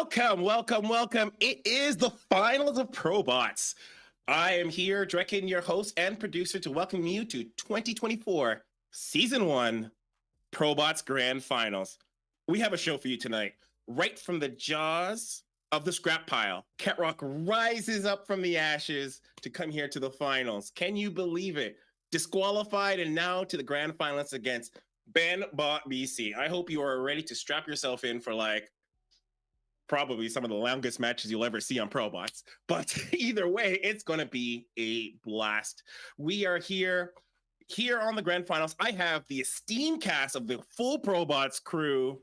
Welcome. It is the finals of ProBots. I am here, Drekken, your host and producer, to welcome you to 2024 Season 1 ProBots Grand Finals. We have a show for you tonight. Right from the jaws of the scrap pile, Ketrock rises up from the ashes to come here to the finals. Can you believe it? Disqualified and now to the grand finals against BenBot BC. I hope you are ready to strap yourself in for probably some of the longest matches you'll ever see on ProBots. But either way, it's going to be a blast. We are here on the grand finals. I have the esteemed cast of the full ProBots crew,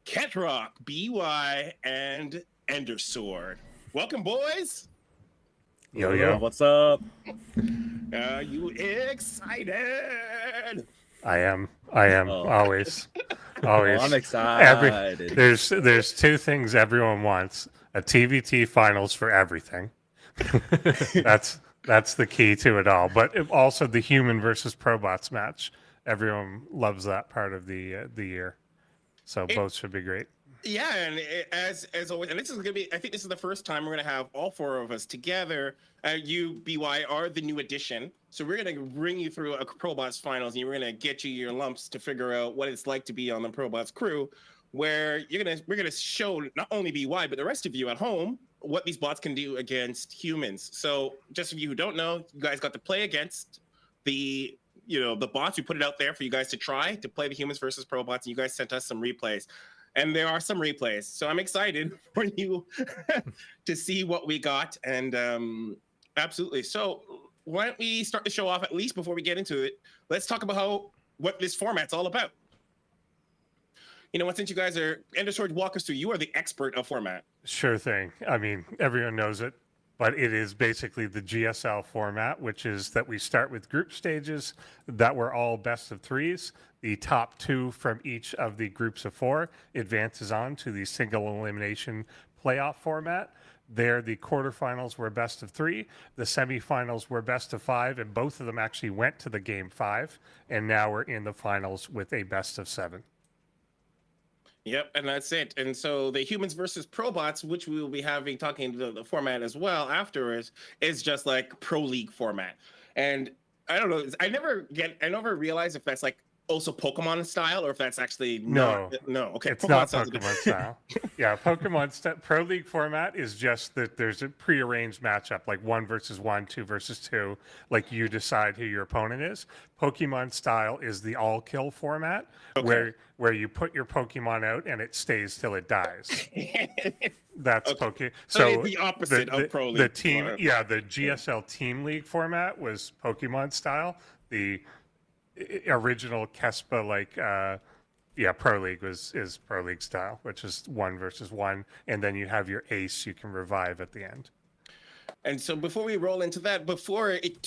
Ketrock, BY, and Endersword. Welcome, boys. Yo. What's up? Are you excited? I am always. I'm excited. There's two things everyone wants: a TVT finals for everything. that's the key to it all. But also the human versus ProBots match. Everyone loves that part of the year. So both should be great. Yeah, and as always, and this is gonna be. I think this is the first time we're gonna have all four of us together. You, BY, are the new addition, so we're gonna bring you through a ProBots finals, and we're gonna get you your lumps to figure out what it's like to be on the ProBots crew, where we're gonna show not only BY but the rest of you at home what these bots can do against humans. So, just for you who don't know, you guys got to play against the bots. We put it out there for you guys to try to play the humans versus ProBots, and you guys sent us some replays. And there are some replays, so I'm excited for you to see what we got. And absolutely. So why don't we start the show off, at least before we get into it? Let's talk about what this format's all about. You know what? Since you guys are, Endersword, walk us through. You are the expert of format. Sure thing. I mean, everyone knows it, but it is basically the GSL format, which is that we start with group stages that were all best of threes. The top two from each of the groups of four advances on to the single elimination playoff format. There, the quarterfinals were best of three. The semifinals were best of five, and both of them actually went to the game 5. And now we're in the finals with a best of 7. Yep, and that's it. And so the humans versus ProBots, which we will be talking the format as well afterwards, is just like Pro League format. And I don't know, I never realize if that's like also Pokemon style, or if that's actually no. Okay, it's not Pokemon style. Yeah, Pro League format is just that there's a prearranged matchup, like 1 versus 1, 2 versus 2, like you decide who your opponent is. Pokemon style is the all kill format, where you put your Pokemon out and it stays till it dies. That's Pokemon. So it's the opposite of Pro League. The GSL Team League format was Pokemon style. The original Kespa Pro League is Pro League style, which is 1 versus 1, and then you have your ace you can revive at the end. And so before we roll into that,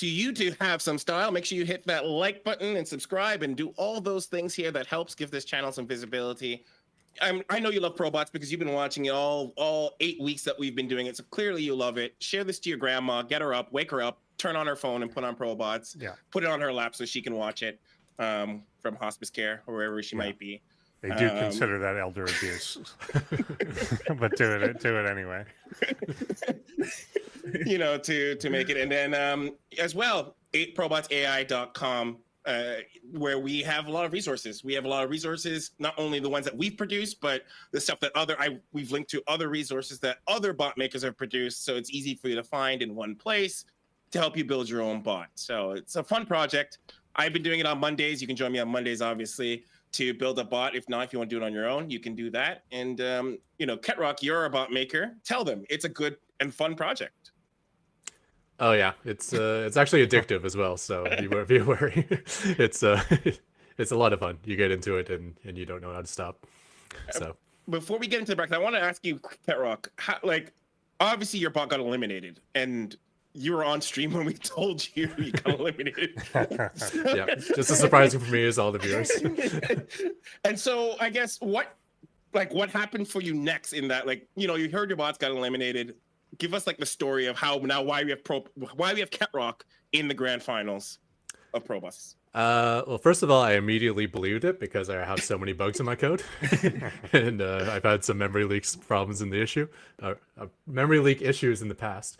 you to have some style, make sure you hit that like button and subscribe and do all those things here that helps give this channel some visibility. I know you love ProBots because you've been watching it all 8 weeks that we've been doing it, so clearly you love it. Share this to your grandma, get her up, wake her up, turn on her phone and put on ProBots. Yeah. Put it on her lap so she can watch it from hospice care or wherever she might be. They do consider that elder abuse, but do it anyway. To make it. And then as well, ProBotsAI.com, where we have a lot of resources. We have a lot of resources, not only the ones that we've produced, but the stuff that we've linked to other resources that other bot makers have produced. So it's easy for you to find in one place to help you build your own bot. So it's a fun project. I've been doing it on Mondays. You can join me on Mondays, obviously, to build a bot. If not, if you want to do it on your own, you can do that. And, Ketrock, you're a bot maker. Tell them it's a good and fun project. Oh, yeah. It's actually addictive as well. So be wary. It's a lot of fun. You get into it and you don't know how to stop. So before we get into the bracket, I want to ask you, Ketrock, obviously your bot got eliminated, and you were on stream when we told you got eliminated. Yeah, just as surprising for me as all the viewers. And so I guess what happened for you next in that, you heard your bots got eliminated. Give us the story of why we have Ketrock in the grand finals of ProBots. Well, first of all, I immediately believed it because I have so many bugs in my code, and I've had some memory leaks problems in the issue, memory leak issues in the past.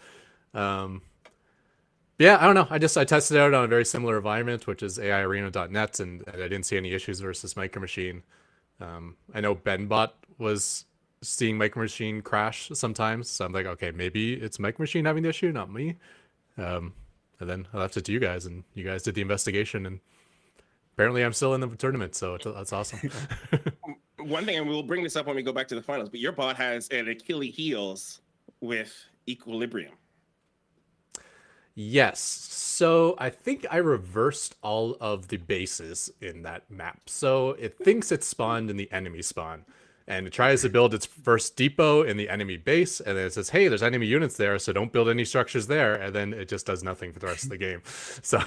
Yeah, I don't know. I tested it out on a very similar environment, which is AIArena.net, and I didn't see any issues versus Micro Machine. I know BenBot was seeing Micro Machine crash sometimes, so I'm like, okay, maybe it's Micro Machine having the issue, not me. And then I left it to you guys, and you guys did the investigation, and apparently I'm still in the tournament, so that's awesome. One thing, and we'll bring this up when we go back to the finals, but your bot has an Achilles heels with Equilibrium. Yes. So I think I reversed all of the bases in that map. So it thinks it's spawned in the enemy spawn, and it tries to build its first depot in the enemy base, and then it says, hey, there's enemy units there, so don't build any structures there, and then it just does nothing for the rest of the game. So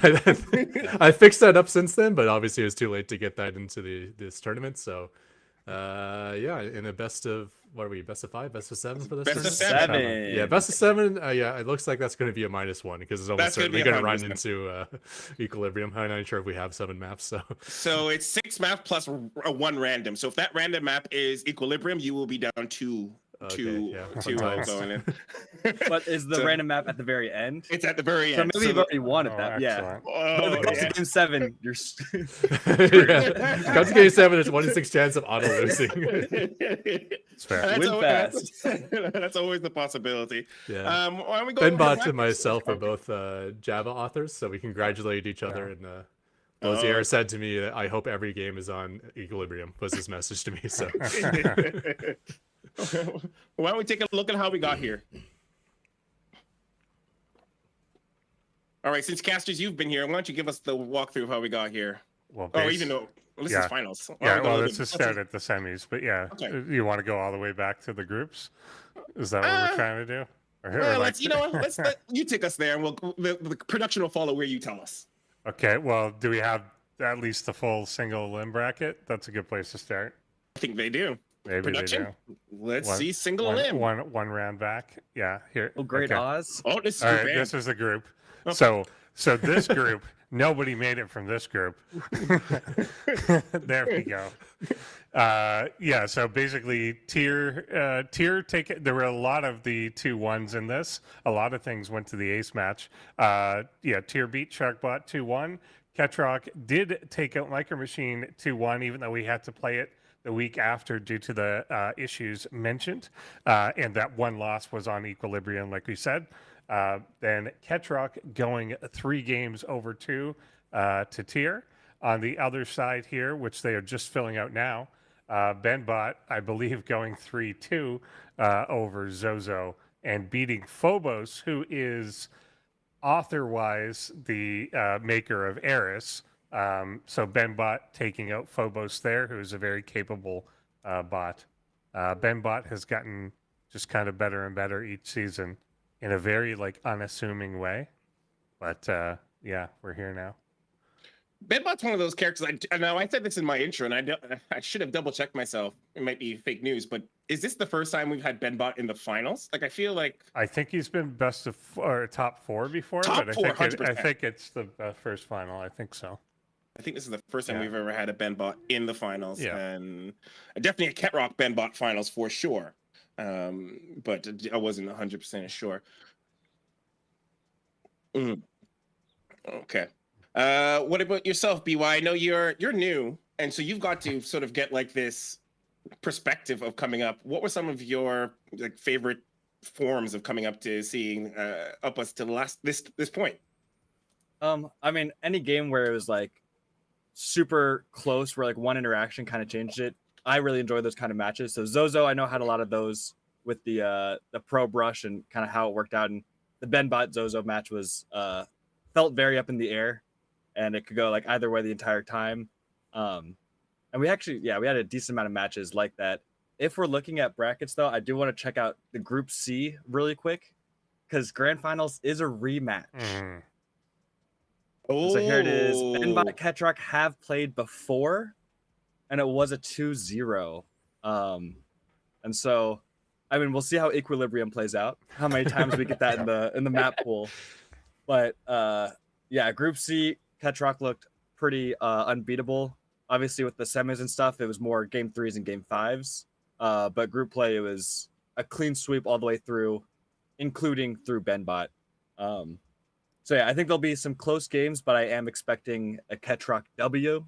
I fixed that up since then, but obviously it was too late to get that into this tournament. So yeah, in a best of, what are we, best of 5, best of 7 for this Best of tournament? 7. Yeah, best of 7. Yeah, it looks like that's going to be a -1 because it's almost certainly going to run into Equilibrium. I'm not sure if we have 7 maps. So it's 6 maps plus a 1 random. So if that random map is Equilibrium, you will be down 2 going in. But is the random map at the very end? It's at the very end. So maybe you've already won at that. Yeah. Oh, If it goes to game 7, you're yeah. Comes to game 7, there's 1 in 6 chance of auto losing. It's fair. Win fast. That's always the possibility. Yeah. Why don't we go BenBot and myself are both Java authors, so we congratulate each other. And Lozier said to me that I hope every game is on Equilibrium, was his message to me. So why don't we take a look at how we got here? All right, since casters, you've been here. Why don't you give us the walkthrough of how we got here? Well, Even though this is finals. Yeah, well, let's just start at the semis. But yeah, you want to go all the way back to the groups? Is that what we're trying to do? You take us there, and the production will follow where you tell us. Okay. Well, do we have at least the full single limb bracket? That's a good place to start. I think they do. Maybe Production. they do. Let's see single limb. One round back. Yeah. Here. Oh, great Oz. Oh, this is all right. This is the group. Okay. So this group, nobody made it from this group. There we go. Yeah. So basically, tier there were a lot of the 2-1s in this. A lot of things went to the ace match. Yeah. Tier beat Sharkbot 2-1. Ketrock did take out Micro Machine 2-1, even though we had to play it the week after due to the issues mentioned, and that one loss was on Equilibrium, like we said. Then Ketrock going 3 games over 2 to tier. On the other side here, which they are just filling out now, BenBot, I believe, going 3-2 over Zozo and beating Phobos, who is author-wise the maker of Eris. So BenBot taking out Phobos there, who's a very capable bot. BenBot has gotten just kind of better and better each season in a very unassuming way. But yeah, we're here now. BenBot's one of those characters. I know I said this in my intro, and I should have double checked myself. It might be fake news, but is this the first time we've had BenBot in the finals? I feel like I think he's been best of or top 4 before. Top 4, I think it's the first final. I think so. I think this is the first time we've ever had a BenBot in the finals, Yeah. and definitely a Ketrock BenBot finals for sure. But I wasn't 100% sure. Okay. What about yourself, BY? I know you're new, and so you've got to sort of get this perspective of coming up. What were some of your favorite forms of coming up to seeing up us to this point? I mean, any game where it was super close, where one interaction kind of changed it. I really enjoy those kind of matches. So Zozo, I know, had a lot of those with the pro brush and kind of how it worked out. And the BenBot Zozo match was felt very up in the air, and it could go either way the entire time. And we actually, we had a decent amount of matches like that. If we're looking at brackets, though, I do want to check out the Group C really quick, because Grand Finals is a rematch. Oh. So here it is. BenBot and Ketrock have played before, and it was a 2-0. And so, I mean, we'll see how Equilibrium plays out, how many times we get that in the map pool. But yeah, Group C, Ketrock looked pretty unbeatable. Obviously, with the semis and stuff, it was more game 3s and game 5s. But group play, it was a clean sweep all the way through, including through Benbot. So yeah, I think there'll be some close games, but I am expecting a Ketrock W.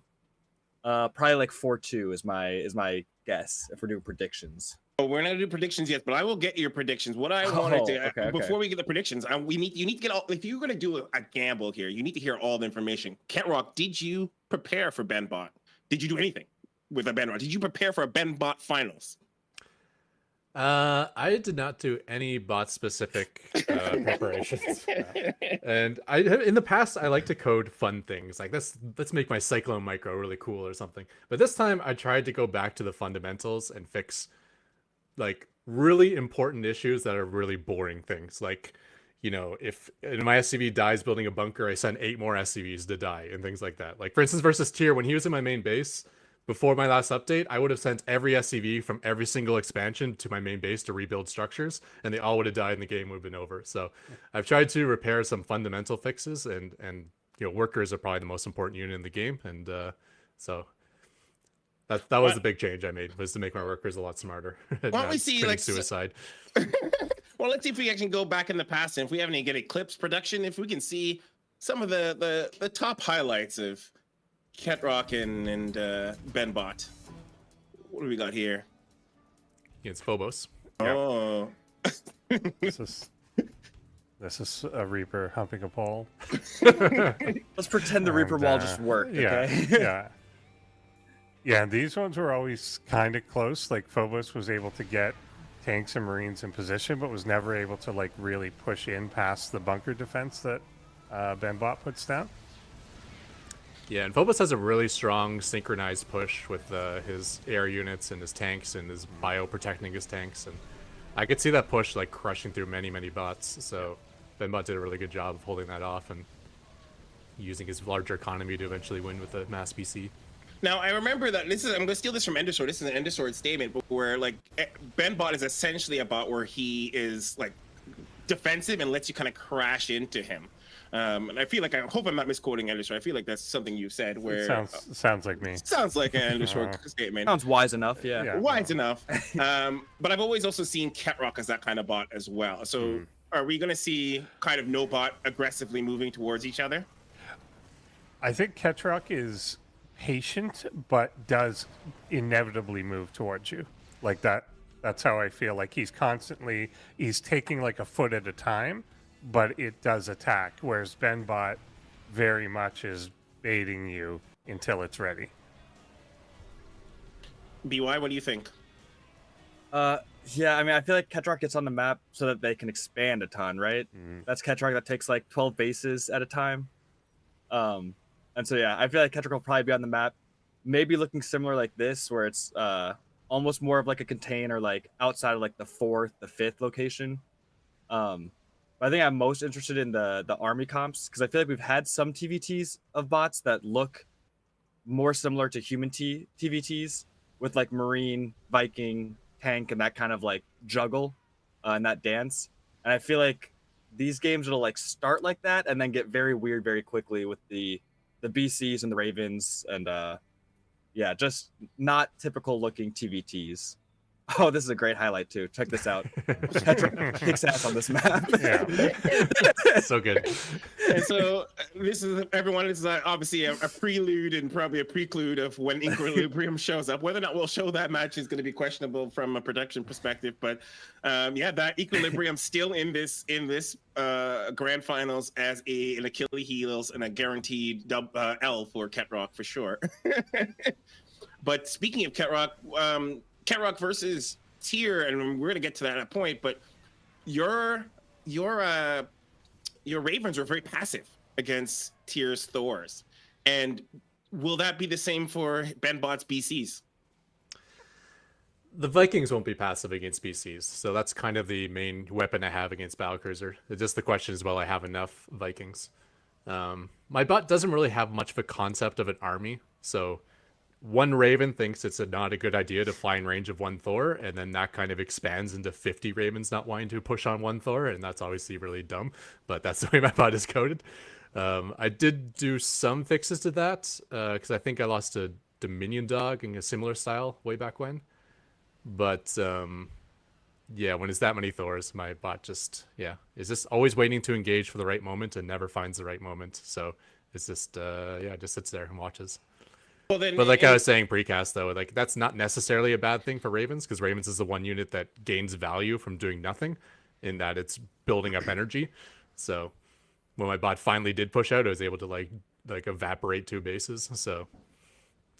Probably like 4-2 is my guess if we're doing predictions. Oh, we're not gonna do predictions yet, but I will get your predictions. What I wanted to okay. before we get the predictions, you need to get all. If you're gonna do a gamble here, you need to hear all the information. Ketrock, did you prepare for Benbot? Did you do anything with a Benbot? Did you prepare for a Benbot finals? I did not do any bot specific preparations. And in the past I like to code fun things like let's make my Cyclone Micro really cool or something. But this time I tried to go back to the fundamentals and fix like really important issues that are really boring things. Like, you know, if my SCV dies building a bunker, I send 8 more SCVs to die and things like that. Like for instance, versus Tier, when he was in my main base, before my last update, I would have sent every SCV from every single expansion to my main base to rebuild structures, and they all would have died and the game would have been over. So I've tried to repair some fundamental fixes, and you know, workers are probably the most important unit in the game, and so that was the big change I made, was to make my workers a lot smarter. Why don't we see like suicide? Well, let's see if we can go back in the past, and if we have any good Eclipse production, if we can see some of the top highlights of Ketrock and Benbot. What do we got here? It's Phobos. Oh. This is a Reaper humping a pole. Let's pretend the Reaper wall just worked, okay? Yeah, these ones were always kind of close. Like Phobos was able to get tanks and Marines in position, but was never able to like really push in past the bunker defense that Benbot puts down. Yeah, and Phobos has a really strong synchronized push with his air units and his tanks and his bio protecting his tanks, and I could see that push like crushing through many bots. So Benbot did a really good job of holding that off and using his larger economy to eventually win with the mass BC. Now I remember that I'm going to steal this from Endersword. This is an Endersword statement, but where like Benbot is essentially a bot where he is like defensive and lets you kind of crash into him. And I feel like, I hope I'm not misquoting Endersword. I feel like that's something you said where sounds like me. Sounds like an Endersword statement. Sounds wise enough, yeah. Wise enough. But I've always also seen Ketrock as that kind of bot as well. So are we going to see kind of no bot aggressively moving towards each other? I think Ketrock is patient, but does inevitably move towards you. Like that. That's how I feel. Like he's taking like a foot at a time, but it does attack. Whereas Benbot very much is baiting you until it's ready. BY, what do you think? Yeah, I mean, I feel like Ketrock gets on the map so that they can expand a ton, right? That's Ketrock that takes like 12 bases at a time. And so, yeah, I feel like Ketrock will probably be on the map, maybe looking similar like this, where it's almost more of like a contain or like outside of like the 4th, the 5th location. But I think I'm most interested in the army comps, because I feel like we've had some TVTs of bots that look more similar to human TVTs with like Marine, Viking, tank, and that kind of like juggle and that dance. And I feel like these games will like start like that and then get very weird very quickly with the BCs and the Ravens and yeah, just not typical looking TVTs. Oh, this is a great highlight too. Check this out. Ketrock kicks ass on this map. Yeah. So good. And so this is obviously a prelude and probably a preclude of when Equilibrium shows up. Whether or not we'll show that match is going to be questionable from a production perspective. But yeah, that Equilibrium still in this grand finals as an Achilles heels and a guaranteed L for Ketrock for sure. But speaking of Ketrock, Ketrock versus Tier, and we're gonna get to that at a point. But your Ravens were very passive against Tier's Thors, and will that be the same for Benbot's BCs? The Vikings won't be passive against BCs, so that's kind of the main weapon I have against Battlecruiser. It's just the question is, will I have enough Vikings? My bot doesn't really have much of a concept of an army, so one Raven thinks it's not a good idea to fly in range of one Thor, and then that kind of expands into 50 Ravens not wanting to push on one Thor, and that's obviously really dumb, but that's the way my bot is coded. I did do some fixes to that because I think I lost a Dominion dog in a similar style way back when. But yeah, when it's that many Thors, my bot just is just always waiting to engage for the right moment and never finds the right moment. So it's just just sits there and watches. Well, then, But like I was saying precast though, like that's not necessarily a bad thing for Ravens because Ravens is the one unit that gains value from doing nothing, in that it's building up energy. So when my bot finally did push out, I was able to like evaporate 2 bases. So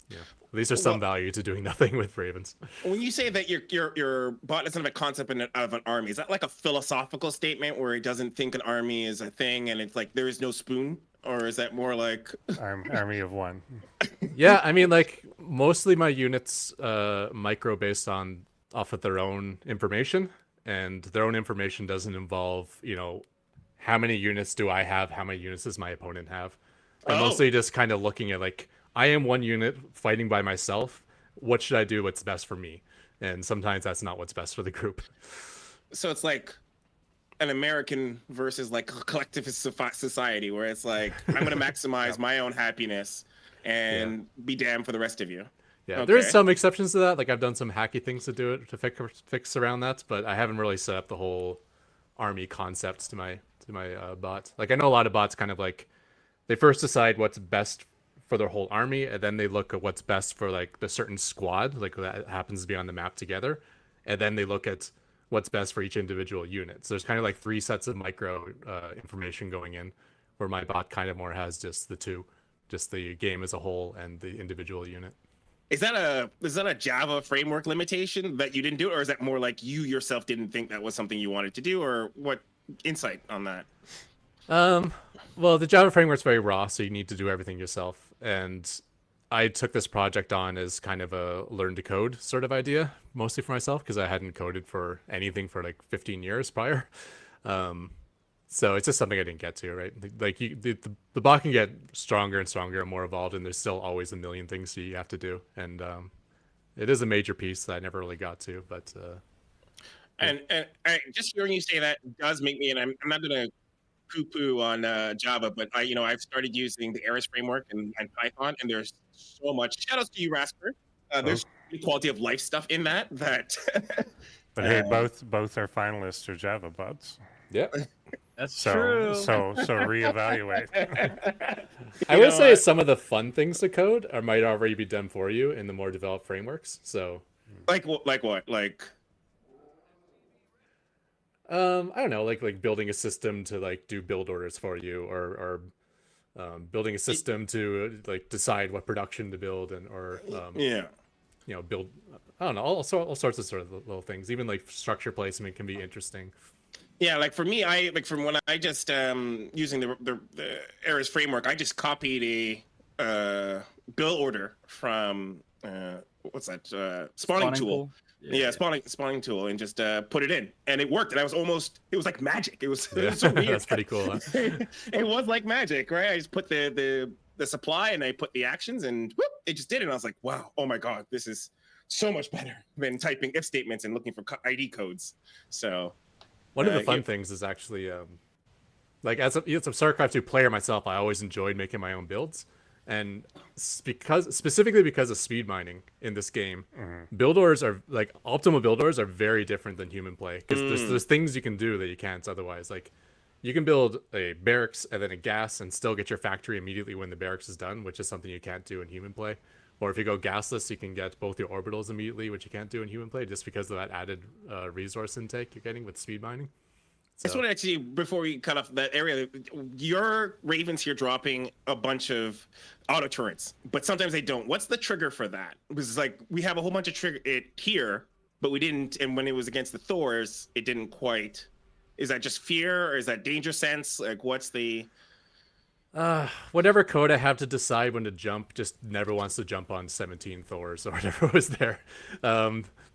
yeah, at least there's some value to doing nothing with Ravens. when you say that your bot doesn't have a concept of an army, is that like a philosophical statement where it doesn't think an army is a thing and it's like there is no spoon? Or is that more like Army of one? Yeah, I mean, like mostly my units micro based off of their own information, and their own information doesn't involve, how many units do I have, how many units does my opponent have. I'm mostly just kind of looking at like, I am one unit fighting by myself. What should I do? What's best for me? And sometimes that's not what's best for the group. so it's like an American versus like a collectivist society where it's like I'm going to maximize my own happiness and be damned for the rest of you. Yeah, Okay. there is some exceptions to that. Like I've done some hacky things to do it to fix around that, but I haven't really set up the whole army concepts to my bot. Like I know a lot of bots kind of like they first decide what's best for their whole army, and then they look at what's best for like the certain squad, like that happens to be on the map together, and then they look at what's best for each individual unit. So there's kind of like 3 sets of micro information going in, where my bot kind of more has just the 2, just the game as a whole and the individual unit. Is that a Java framework limitation that you didn't do, or is that more like you yourself didn't think that was something you wanted to do, or what insight on that? Well, the Java framework's very raw, so you need to do everything yourself. And I took this project on as kind of a learn to code sort of idea, mostly for myself, because I hadn't coded for anything for like 15 years prior. So it's just something I didn't get to, right? Like the bot can get stronger and stronger and more evolved, and there's still always a million things you have to do. And it is a major piece that I never really got to, but And just hearing you say that does make me, and I'm not gonna poo-poo on Java, but I've started using the Eris framework and Python, and there's so much. Shout outs to you, Rasper. There's quality of life stuff in that. But hey, both are finalists or Java bots. yeah. That's So true. so reevaluate. I would say some of the fun things to code might already be done for you in the more developed frameworks. So like what? Like I don't know, like building a system to like do build orders for you, or building a system to like decide what production to build, and build, I don't know, all sorts of sort of little things. Even like structure placement can be interesting. Yeah, like for me, I like from when I just using the Eris framework, I just copied a build order from what's that spawning tool. Pool? Yeah, spawning tool, and just put it in, and it worked. And it was like magic. It was so weird. That's pretty cool. Huh? It was like magic, right? I just put the supply and I put the actions, and whoop, it just did it. And I was like, wow, oh my god, this is so much better than typing if statements and looking for ID codes. So one of the fun things is actually like as a StarCraft 2 player myself, I always enjoyed making my own builds. And specifically because of speed mining in this game, build orders are like optimal build orders are very different than human play, because there's things you can do that you can't otherwise. Like you can build a barracks and then a gas and still get your factory immediately when the barracks is done, which is something you can't do in human play. Or if you go gasless, you can get both your orbitals immediately, which you can't do in human play, just because of that added resource intake you're getting with speed mining. I just want to actually, before we cut off that area, your Ravens here dropping a bunch of auto turrets, but sometimes they don't. What's the trigger for that? Because like we have a whole bunch of trigger it here, but we didn't. And when it was against the Thors, it didn't quite. Is that just fear, or is that danger sense? Like, what's the? Whatever code I have to decide when to jump just never wants to jump on 17 Thors or whatever was there.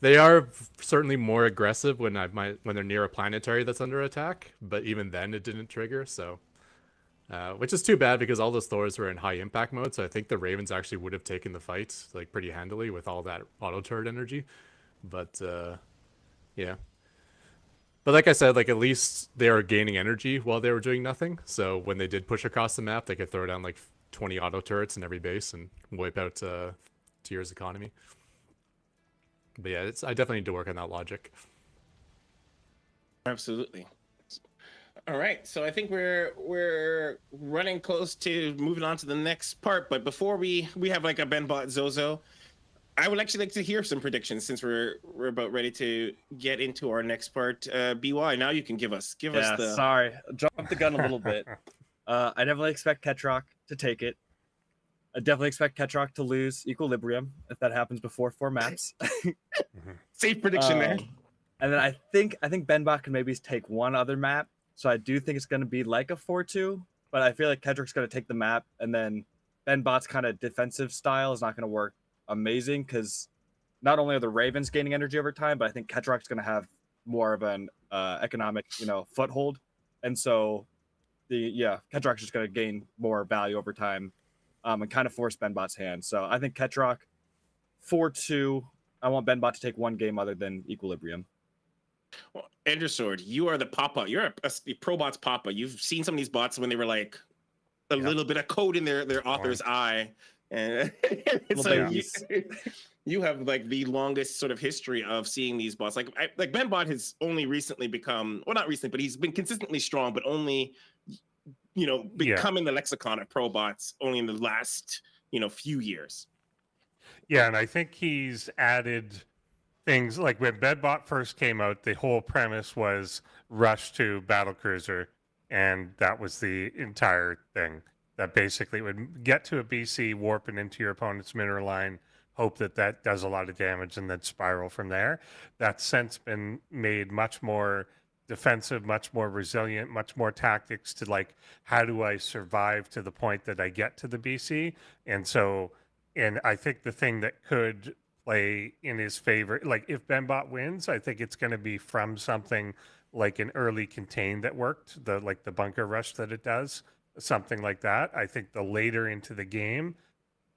They are certainly more aggressive when they're near a planetary that's under attack, but even then it didn't trigger. So, which is too bad because all those Thors were in high impact mode. So I think the Ravens actually would have taken the fight like pretty handily with all that auto turret energy. But yeah. But like I said, like at least they were gaining energy while they were doing nothing. So when they did push across the map, they could throw down like 20 auto turrets in every base and wipe out Tier's economy. But yeah, I definitely need to work on that logic. Absolutely. All right, so I think we're running close to moving on to the next part. But before we have like a Benbot Zozo, I would actually like to hear some predictions since we're about ready to get into our next part. BY, now you can give us the. Sorry, jumped the gun a little bit. I definitely expect Ketrock to take it. I definitely expect Ketrock to lose Equilibrium if that happens before 4 maps. Safe prediction there. And then I think Benbot can maybe take one other map. So I do think it's going to be like a 4-2, but I feel like Ketrock's going to take the map, and then Benbot's kind of defensive style is not going to work amazing because not only are the Ravens gaining energy over time, but I think Ketrock's going to have more of an economic, foothold, and so Ketrock's just going to gain more value over time, and kind of force Benbot's hand. So I think Ketrock 4-2. I want Benbot to take one game other than Equilibrium. Well, Endersword, you are the papa. You're a ProBots papa. You've seen some of these bots when they were like a little bit of code in their author's eye, and so you have like the longest sort of history of seeing these bots. Like Benbot has only recently become, well, not recently, but he's been consistently strong, but only becoming the lexicon of ProBots only in the last few years. Yeah, and I think he's added things like when Bedbot first came out, the whole premise was rush to battlecruiser, and that was the entire thing. That basically would get to a BC, warp it into your opponent's mineral line, hope that does a lot of damage, and then spiral from there. That's since been made much more defensive, much more resilient, much more tactics to like, how do I survive to the point that I get to the BC? And I think the thing that could play in his favor, like if Benbot wins, I think it's going to be from something like an early contain that worked, the bunker rush that it does, something like that. I think the later into the game,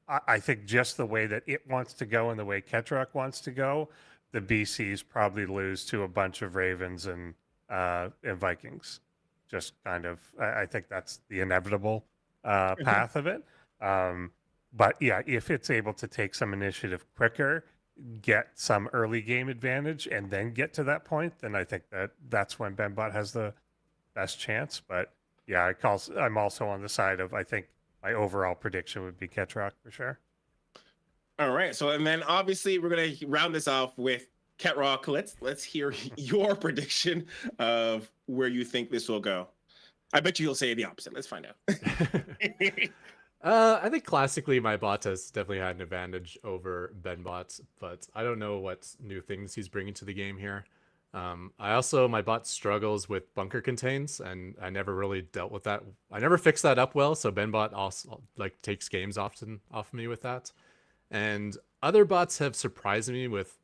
I think just the way that it wants to go and the way Ketrock wants to go, the BCs probably lose to a bunch of Ravens and Vikings. Just kind of, I think that's the inevitable path of it. But yeah, if it's able to take some initiative quicker, get some early game advantage, and then get to that point, then I think that's when Benbot has the best chance. But yeah, I'm also on the side of, I think my overall prediction would be Ketrock for sure. All right. So, and then obviously we're going to round this off with Ketrock. Let's hear your prediction of where you think this will go. I bet you'll say the opposite. Let's find out. I think classically my bot has definitely had an advantage over Benbot, but I don't know what new things he's bringing to the game here. My bot struggles with bunker contains, and I never really dealt with that. I never fixed that up well, so Benbot also like takes games often off me with that. And other bots have surprised me with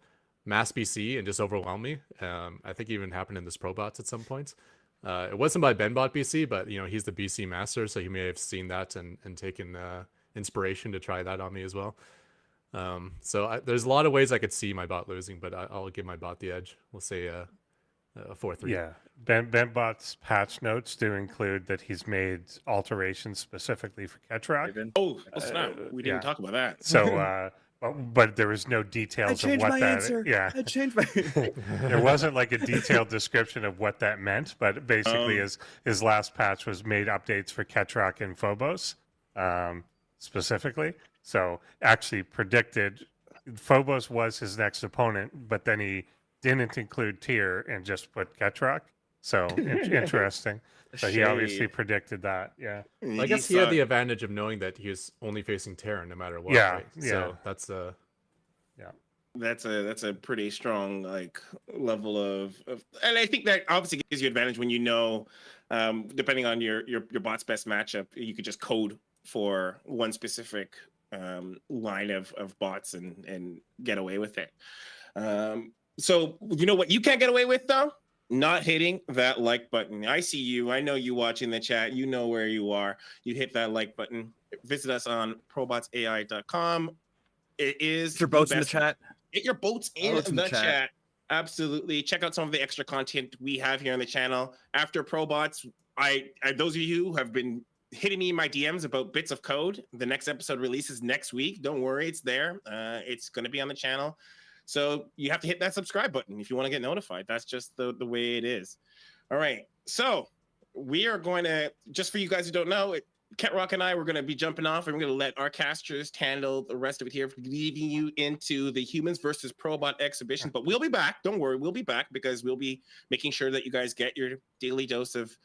mass BC and just overwhelmed me. I think it even happened in this ProBots at some point. It wasn't by Benbot BC, but he's the BC master, so he may have seen that and taken inspiration to try that on me as well. There's a lot of ways I could see my bot losing, but I'll give my bot the edge. We'll say a 4-3. Yeah, Benbot's patch notes do include that he's made alterations specifically for Ketrock. Oh, snap! We didn't talk about that. So, but there was no details of what that. Answer. Yeah, I changed my. There wasn't like a detailed description of what that meant, but basically, his last patch was made updates for Ketrock and Phobos, specifically. So actually predicted Phobos was his next opponent, but then he didn't include Tier and just put Ketrock. So interesting. So he obviously predicted that. Yeah. Well, I guess he had the advantage of knowing that he was only facing Terran no matter what. Yeah. Right? Yeah. So that's That's a pretty strong like level of, and I think that obviously gives you advantage when depending on your bot's best matchup, you could just code for one specific line of bots and get away with it. So you know what you can't get away with though? Not hitting that like button. I see you. I know you watching the chat. You know where you are. You hit that like button. Visit us on ProBotsAI.com. It is Get your boats in the chat. Get your boats in the chat. Absolutely. Check out some of the extra content we have here on the channel. After ProBots, those of you who have been hitting me in my DMs about bits of code, the next episode releases next week. Don't worry, it's there. It's going to be on the channel. So you have to hit that subscribe button if you want to get notified. That's just the way it is. All right. So we are going to, just for you guys who don't know, Ketrock and I, we're going to be jumping off and we're going to let our casters handle the rest of it here, leaving you into the humans versus Probot exhibition. But we'll be back. Don't worry. We'll be back because we'll be making sure that you guys get your daily dose of,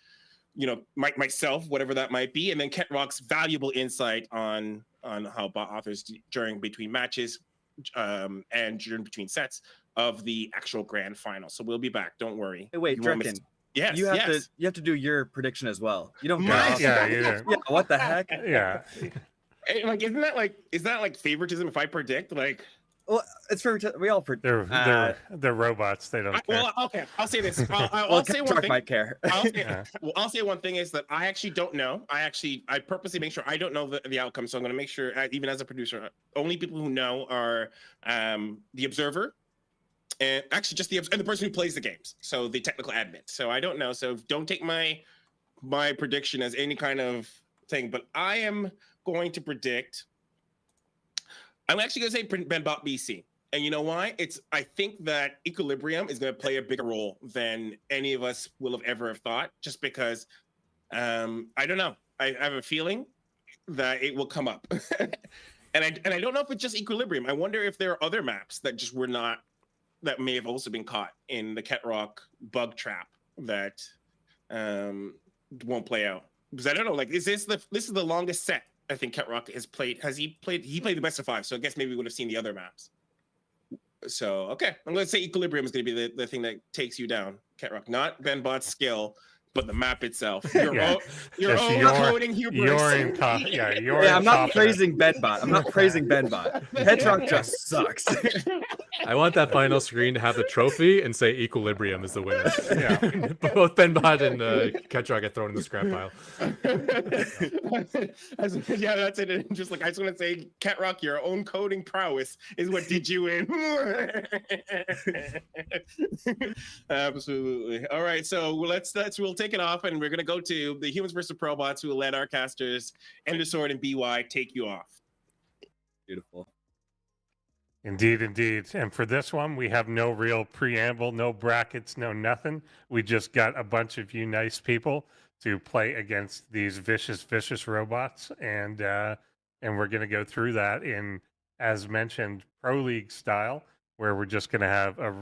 myself, whatever that might be. And then Ketrock's valuable insight on how bot authors during between matches and during between sets of the actual grand final. So we'll be back. Don't worry. Hey, wait, Draken. Yes, you have to do your prediction as well. You don't. Yeah. What the heck? Yeah. Like, is that like favoritism if I predict? Like, well, it's favoritism. We all predict. They're robots. They don't care. Well, okay. I'll say this. I'll say one thing. Might care. I'll say one thing is that I actually don't know. I purposely make sure I don't know the outcome. So I'm going to make sure, even as a producer, only people who know are the observer. And actually, just the person who plays the games, so the technical admin. So I don't know. So don't take my prediction as any kind of thing. But I am going to predict. I'm actually going to say BenBot BC, and you know why? I think that Equilibrium is going to play a bigger role than any of us will have ever have thought. Just because I don't know. I have a feeling that it will come up, and I don't know if it's just Equilibrium. I wonder if there are other maps that just were not. That may have also been caught in the Ketrock bug trap that won't play out. Because I don't know, like, this is the longest set I think Ketrock has played. He played the best of 5, so I guess maybe we would have seen the other maps. So okay, I'm gonna say Equilibrium is gonna be the thing that takes you down, Ketrock. Not BenBot's skill, but the map itself. Your own coding hubris. I'm not praising BenBot. I'm not praising BenBot. Ketrock just sucks. I want that final screen to have the trophy and say Equilibrium is the winner. Yeah, both BenBot and Ketrock get thrown in the scrap pile. Yeah, that's it. Just like I just want to say, Ketrock, your own coding prowess is what did you in. Absolutely. All right, so we'll take it off, and we're gonna go to the humans versus ProBots, who will let our casters Endersword and BY take you off. Beautiful. Indeed. And for this one, we have no real preamble, no brackets, no nothing. We just got a bunch of you nice people to play against these vicious robots, and we're going to go through that in, as mentioned, Pro League style, where we're just going to have a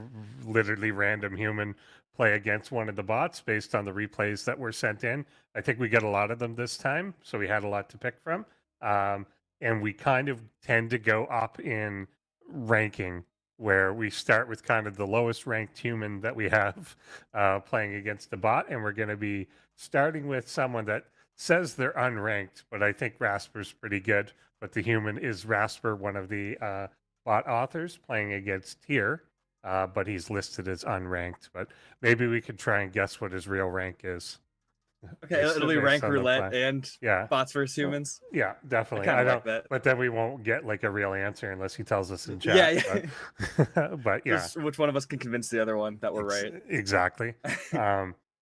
literally random human play against one of the bots based on the replays that were sent in. I think we got a lot of them this time, so we had a lot to pick from. And we kind of tend to go up in ranking, where we start with kind of the lowest ranked human that we have playing against the bot, and we're going to be starting with someone that says they're unranked, but I think Rasper's pretty good. But the human is Rasper, one of the bot authors, playing against Tier, but he's listed as unranked. But maybe we could try and guess what his real rank is. Okay, it'll be rank roulette and bots versus humans. Yeah, definitely. I don't like that. But then we won't get like a real answer unless he tells us in chat. But yeah, just which one of us can convince the other one that we're right? Exactly.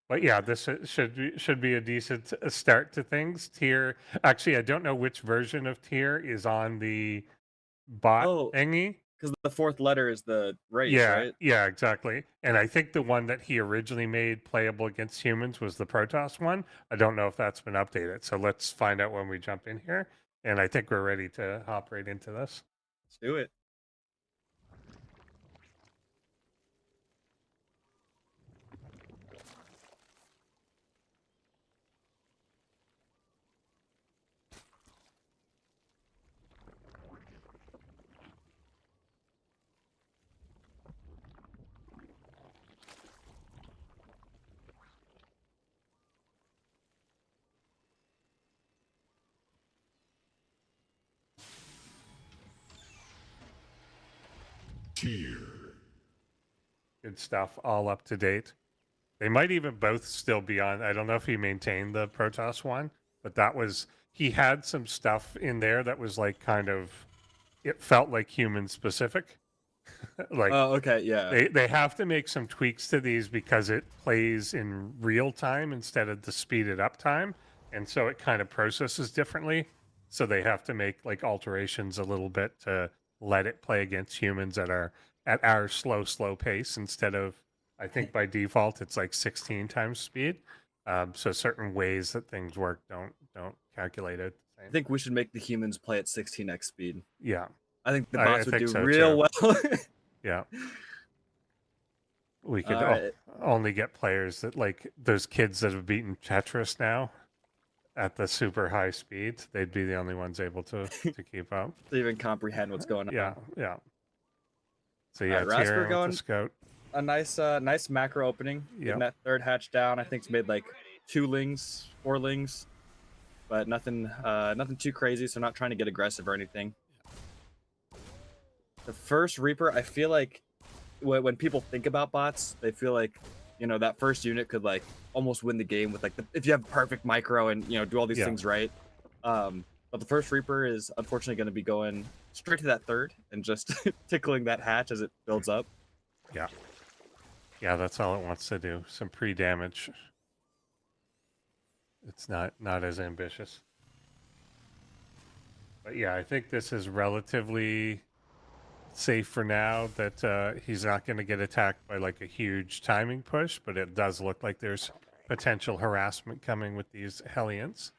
But yeah, this should be a decent start to things. Tier. Actually, I don't know which version of Tier is on the bot thingy. Because the 4th letter is the race, right? Yeah, exactly. And I think the one that he originally made playable against humans was the Protoss one. I don't know if that's been updated. So let's find out when we jump in here. And I think we're ready to hop right into this. Let's do it. Good stuff, all up to date. They might even both still be on. I don't know if he maintained the Protoss one, but he had some stuff in there that was like kind of, it felt like human specific. Like Oh, okay, yeah. they have to make some tweaks to these because it plays in real time instead of the speeded up time, and so it kind of processes differently. So they have to make like alterations a little bit to let it play against humans at our slow pace instead of, I think by default it's like 16 times speed. So certain ways that things work don't calculate it the I same. think we should make the humans play at 16x speed. Yeah, I think the I bots would think do so real too. well. Yeah. We could All right. only get players that like those kids that have beaten Tetris now at the super high speed. They'd be the only ones able to keep up. To even comprehend what's going on. Yeah, yeah. So All yeah, right, Rasper Tyrion with going the scout. a nice macro opening. Yep. Getting that third hatch down. I think it's made like 2 lings, 4 lings, but nothing too crazy. So not trying to get aggressive or anything. The first Reaper, I feel like when people think about bots, they feel like, you know, that first unit could like almost win the game with like if you have perfect micro and, you know, do all these things right. But the first Reaper is unfortunately going to be going straight to that third and just tickling that hatch as it builds up. Yeah. Yeah, that's all it wants to do. Some pre-damage. It's not as ambitious. But yeah, I think this is relatively safe for now, that he's not going to get attacked by like a huge timing push, but it does look like there's potential harassment coming with these Hellions.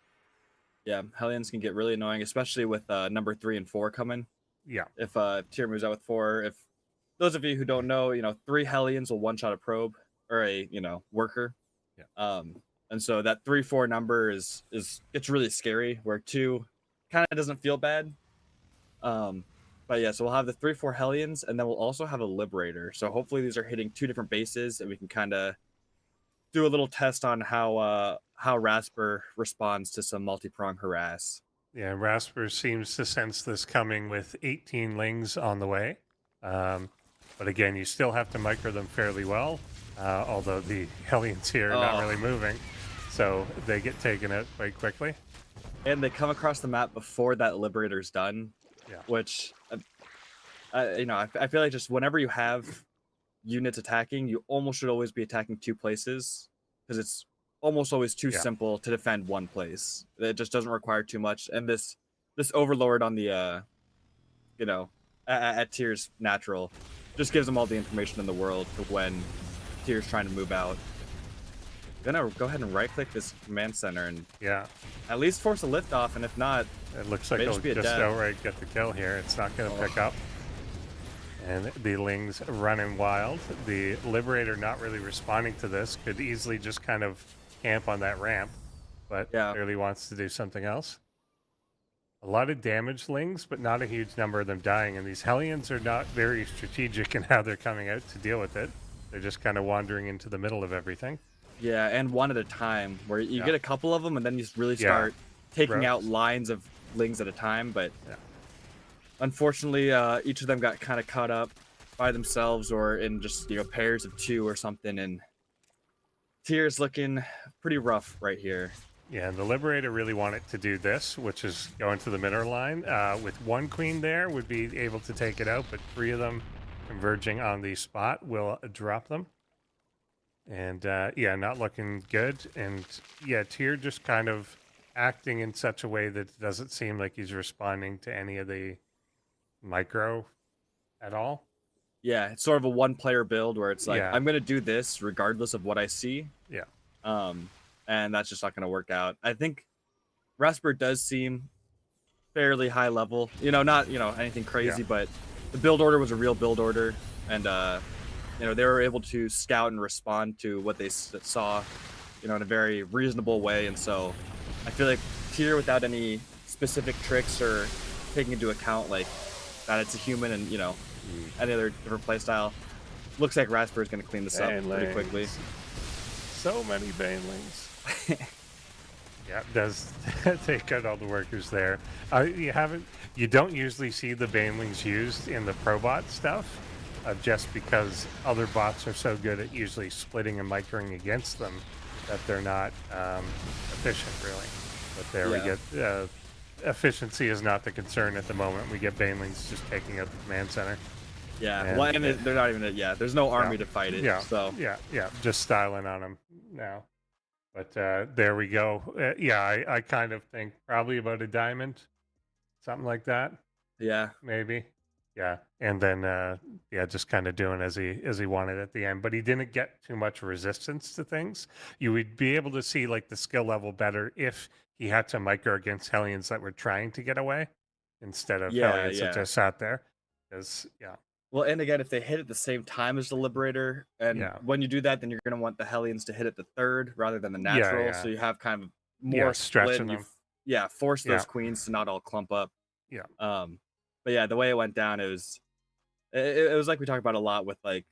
Yeah, Hellions can get really annoying, especially with number 3 and 4 coming. Yeah. If Tier moves out with 4, if those of you who don't know, you know, 3 Hellions will one-shot a probe or a, you know, worker. Yeah. And so that 3-4 number is it's really scary, where 2 kind of doesn't feel bad. But yeah, so we'll have the 3-4 Hellions, and then we'll also have a Liberator. So hopefully these are hitting 2 different bases, and we can kind of do a little test on how Rasper responds to some multi-prong harass. Yeah, Rasper seems to sense this coming with 18 lings on the way. But again, you still have to micro them fairly well, although the Hellions here are not really moving. So they get taken out quite quickly. And they come across the map before that Liberator's done. Yeah. Which, you know, I feel like just whenever you have units attacking, you almost should always be attacking 2 places, because it's almost always too simple to defend 1 place. It just doesn't require too much. And this Overlord on the, you know, at Tier's natural just gives them all the information in the world for when Tier's trying to move out. Gonna go ahead and right-click this command center and at least force a liftoff, and if not, it looks like he'll just outright get the kill here. It's not going to pick up. And the Lings running wild. The Liberator not really responding to this. Could easily just kind of camp on that ramp, but clearly wants to do something else. A lot of damage Lings, but not a huge number of them dying. And these Hellions are not very strategic in how they're coming out to deal with it. They're just kind of wandering into the middle of everything. Yeah, and one at a time, where you get a couple of them, and then you really start taking out lines of Lings at a time. But unfortunately, each of them got kind of caught up by themselves or in just, you know, pairs of 2 or something, and Tier's looking pretty rough right here. Yeah, and the Liberator really wanted to do this, which is go into the middle line. With 1 queen there, would be able to take it out, but 3 of them converging on the spot will drop them. And yeah, not looking good. And yeah, Tier just kind of acting in such a way that it doesn't seem like he's responding to any of the micro at all. Yeah, it's sort of a 1-player build where it's like, I'm going to do this regardless of what I see. Yeah. And that's just not going to work out. I think Rasper does seem fairly high level. You know, not, you know, anything crazy, but the build order was a real build order. And, you know, they were able to scout and respond to what they saw, you know, in a very reasonable way. And so I feel like Tier, without any specific tricks or taking into account like that it's a human and, you know, any other different playstyle, looks like Rasper is going to clean this up pretty quickly. So many Banelings. Yeah, it does take out all the workers there. You don't usually see the Banelings used in the ProBot stuff. Just because other bots are so good at usually splitting and microing against them that they're not efficient, really. But there we get efficiency is not the concern at the moment. We get Banelings just taking out the command center. Yeah, And- well, and they're not even. Yeah, there's no army to fight it. Yeah, So yeah, just styling on them now. But there we go. Yeah, I kind of think probably about a diamond, something like that, yeah, maybe. Yeah, and then yeah, just kind of doing as he wanted at the end. But he didn't get too much resistance to things. You would be able to see like the skill level better if he had to micro against Hellions that were trying to get away instead of Hellions that yeah. just sat there. Because yeah, Well, and again, if they hit at the same time as the Liberator, and Yeah. when you do that, then you're going to want the Hellions to hit at the third rather than the Yeah, natural. yeah. So you have kind of Yeah, more split. stretching And you, them. yeah, force those Yeah. queens to not all clump up. Yeah. But yeah, the way it went down, it was like we talked about a lot with like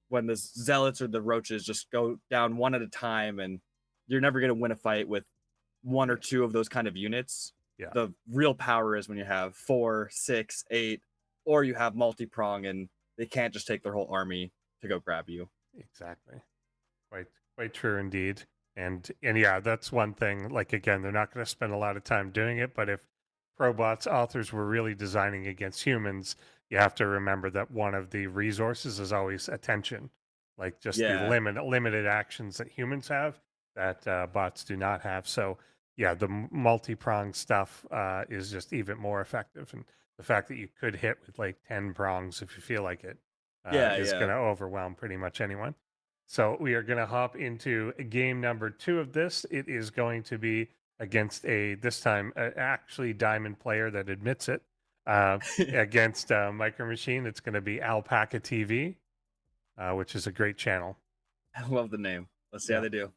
when the zealots or the roaches just go down one at a time, and you're never going to win a fight with one or two of those kind of units. Yeah. The real power is when you have 4, 6, 8, or you have multi-prong and they can't just take their whole army to go grab you. Exactly. Quite true indeed. And yeah, that's one thing. Like again, they're not going to spend a lot of time doing it, but if ProBots authors were really designing against humans, you have to remember that one of the resources is always attention. Like just the Yeah. limited actions that humans have that bots do not have. So yeah, the multi-pronged stuff is just even more effective. And the fact that you could hit with like 10 prongs if you feel like it is Yeah. going to overwhelm pretty much anyone. So we are going to hop into game number 2 of this. It is going to be against this time actually diamond player that admits it against Micro Machine. It's going to be Alpaca TV, which is a great channel. I love the name. Let's see how they do.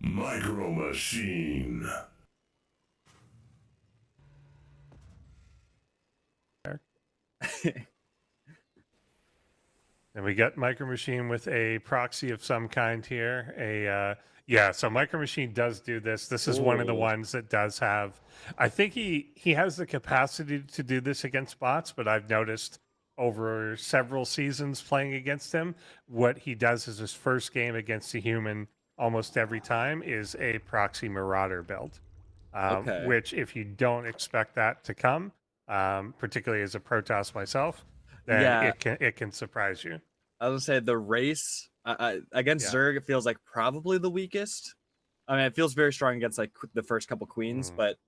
Micro Machine. And we got Micro Machine with a proxy of some kind here. So Micro Machine does do this. This is one of the Ooh. ones that does have. I think he has the capacity to do this against bots, but I've noticed over several seasons playing against him, what he does is his first game against a human almost every time is a proxy Marauder build. Okay. Which, if you don't expect that to come, particularly as a Protoss myself, then Yeah. it can surprise you. I was gonna say the race against Yeah. Zerg, it feels like probably the weakest. I mean, it feels very strong against like the first couple queens, but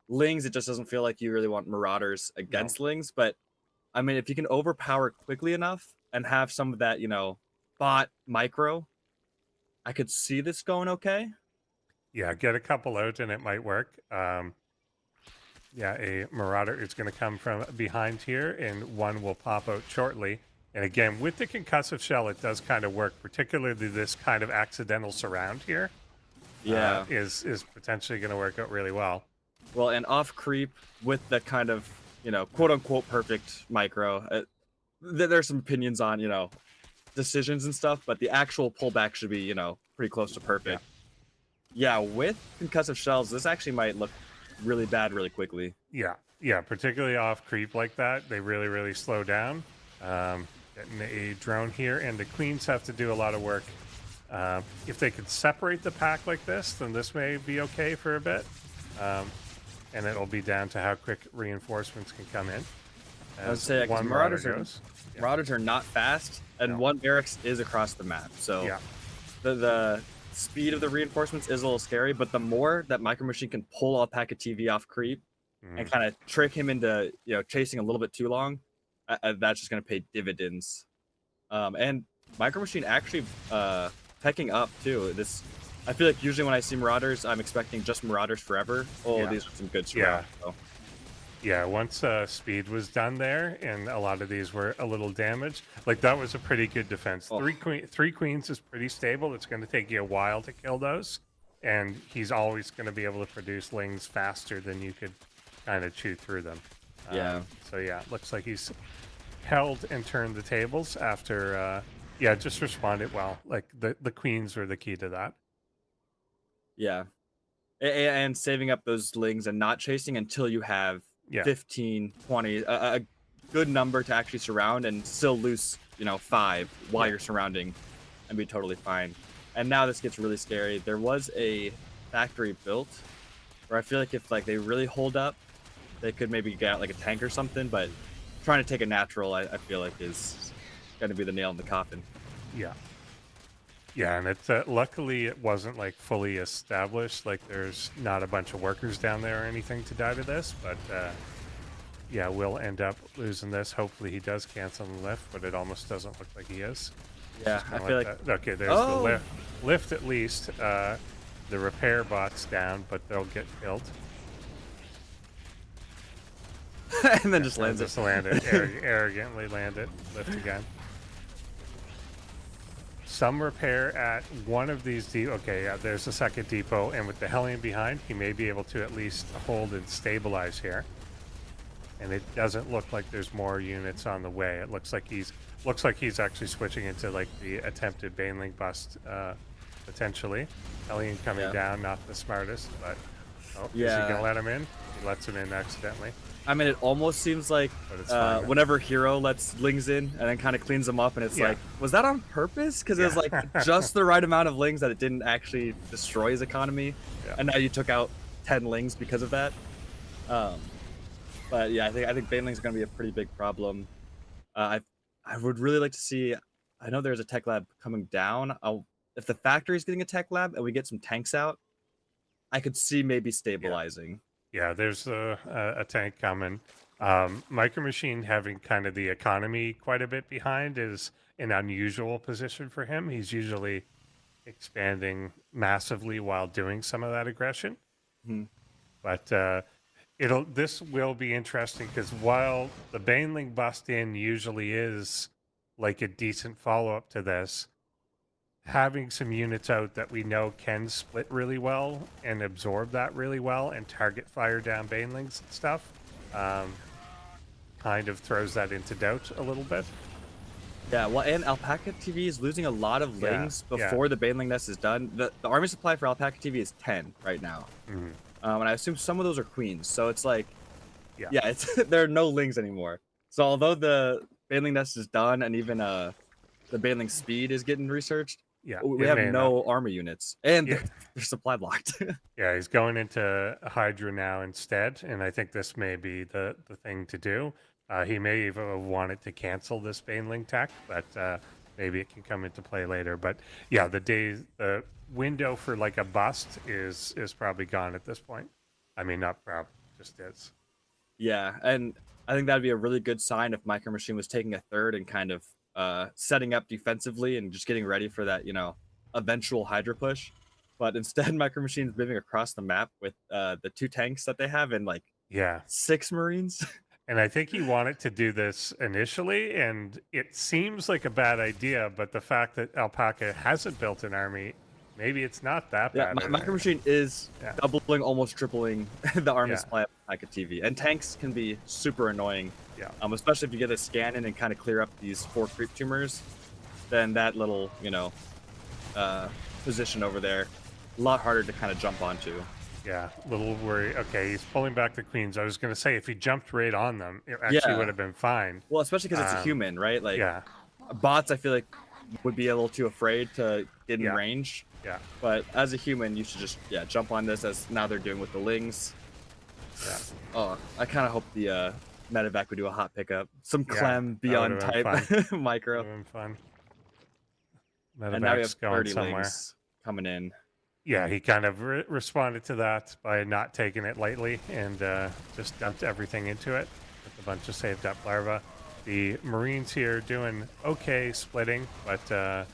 Lings, it just doesn't feel like you really want Marauders against Lings. But I mean, if you can overpower quickly enough and have some of that, bot micro, I could see this going okay. Yeah, get a couple out and it might work. A Marauder is going to come from behind here, and one will pop out shortly. And again, with the concussive shell, it does kind of work, particularly this kind of accidental surround here. Yeah. Is potentially going to work out really well. Well, and off creep with the kind of, quote unquote perfect micro. There's some opinions on, decisions and stuff, but the actual pullback should be, pretty close to perfect. Yeah, with concussive shells, this actually might look really bad really quickly. Yeah, particularly off creep like that, they really, really slow down. Getting a drone here, and the queens have to do a lot of work. If they could separate the pack like this, then this may be okay for a bit. And it'll be down to how quick reinforcements can come in. I would say one Marauders Marauder are not fast, and one barracks is across the map. So the speed of the reinforcements is a little scary, but the more that Micro Machine can pull Alpaca TV off creep and kind of trick him into chasing a little bit too long, that's just going to pay dividends. And Micro Machine actually pecking up too. I feel like usually when I see Marauders, I'm expecting just Marauders forever. These are some good surround. Yeah, once speed was done there, and a lot of these were a little damaged, like that was a pretty good defense. Three queens is pretty stable. It's going to take you a while to kill those, and he's always going to be able to produce lings faster than you could kind of chew through them. Yeah. So yeah, it looks like he's held and turned the tables after. Yeah, just responded well. Like the queens were the key to that. Yeah. And saving up those lings and not chasing until you have Yeah. 15, 20, a good number to actually surround and still lose, 5 while you're surrounding and be totally fine. And now this gets really scary. There was a factory built where I feel like if they really hold up, they could maybe get out like a tank or something, but trying to take a natural, I feel like is going to be the nail in the coffin. Yeah. Yeah, and it's luckily it wasn't like fully established. Like there's not a bunch of workers down there or anything to die to this, but yeah, we'll end up losing this. Hopefully he does cancel the lift, but it almost doesn't look like he is. Yeah, I feel like okay, there's the lift at least. The repair bot's down, but they'll get killed. and then just lands it. Just landed, arrogantly landed, lift again. Some repair at one of these okay, yeah, there's the second depot, and with the Hellion behind, he may be able to at least hold and stabilize here. And it doesn't look like there's more units on the way. It looks like he's actually switching into like the attempted Baneling bust, potentially. Hellion coming down, not the smartest, but is he gonna let him in? He lets him in accidentally. I mean, it almost seems like whenever Hero lets lings in and then kind of cleans them up, and it's like, was that on purpose? Because it was like just the right amount of lings that it didn't actually destroy his economy, and now you took out 10 lings because of that. But yeah, I think banelings are going to be a pretty big problem. I would really like to see. I know there's a tech lab coming down. If the factory is getting a tech lab and we get some tanks out, I could see maybe stabilizing. Yeah, there's a tank coming. Micro Machine having kind of the economy quite a bit behind is an unusual position for him. He's usually expanding massively while doing some of that aggression. But this will be interesting because while the Baneling bust in usually is like a decent follow-up to this, having some units out that we know can split really well and absorb that really well and target fire down Banelings and stuff kind of throws that into doubt a little bit. Yeah, well, and Alpaca TV is losing a lot of lings before the Baneling nest is done. The army supply for Alpaca TV is 10 right now. And I assume some of those are queens. So it's like, there are no lings anymore. So although the Baneling nest is done and even the Baneling speed is getting researched, we have no armor units, and they're supply blocked. Yeah, he's going into Hydra now instead, and I think this may be the thing to do. He may even have wanted to cancel this Baneling tech, but maybe it can come into play later. But yeah, the window for like a bust is probably gone at this point. I mean, not probably, just is. Yeah, and I think that'd be a really good sign if Micro Machine was taking a third and kind of setting up defensively and just getting ready for that, eventual Hydra push. But instead, Micro Machine's moving across the map with the 2 tanks that they have and 6 Marines. And I think he wanted to do this initially, and it seems like a bad idea, but the fact that Alpaca hasn't built an army, maybe it's not that bad. Yeah, Micro Machine is doubling, almost tripling the army supply of Alpaca TV. And tanks can be super annoying. Yeah. Especially if you get a scan in and kind of clear up these 4 creep tumors, then that little, position over there, a lot harder to kind of jump onto. Yeah, little worry. Okay, he's pulling back the queens. I was going to say, if he jumped right on them, it actually would have been fine. Well, especially because it's a human, right? Like, yeah. Bots, I feel like, would be a little too afraid to get in range. Yeah. But as a human, you should just, jump on this as now they're doing with the lings. Yeah. Oh, I kind of hope the medevac would do a hot pickup. Some Clem beyond type micro. That would have been fun. And now we have going 30 somewhere. lings coming in. Yeah, he kind of responded to that by not taking it lightly and just dumped everything into it with a bunch of saved up larvae. The Marines here doing okay splitting, but are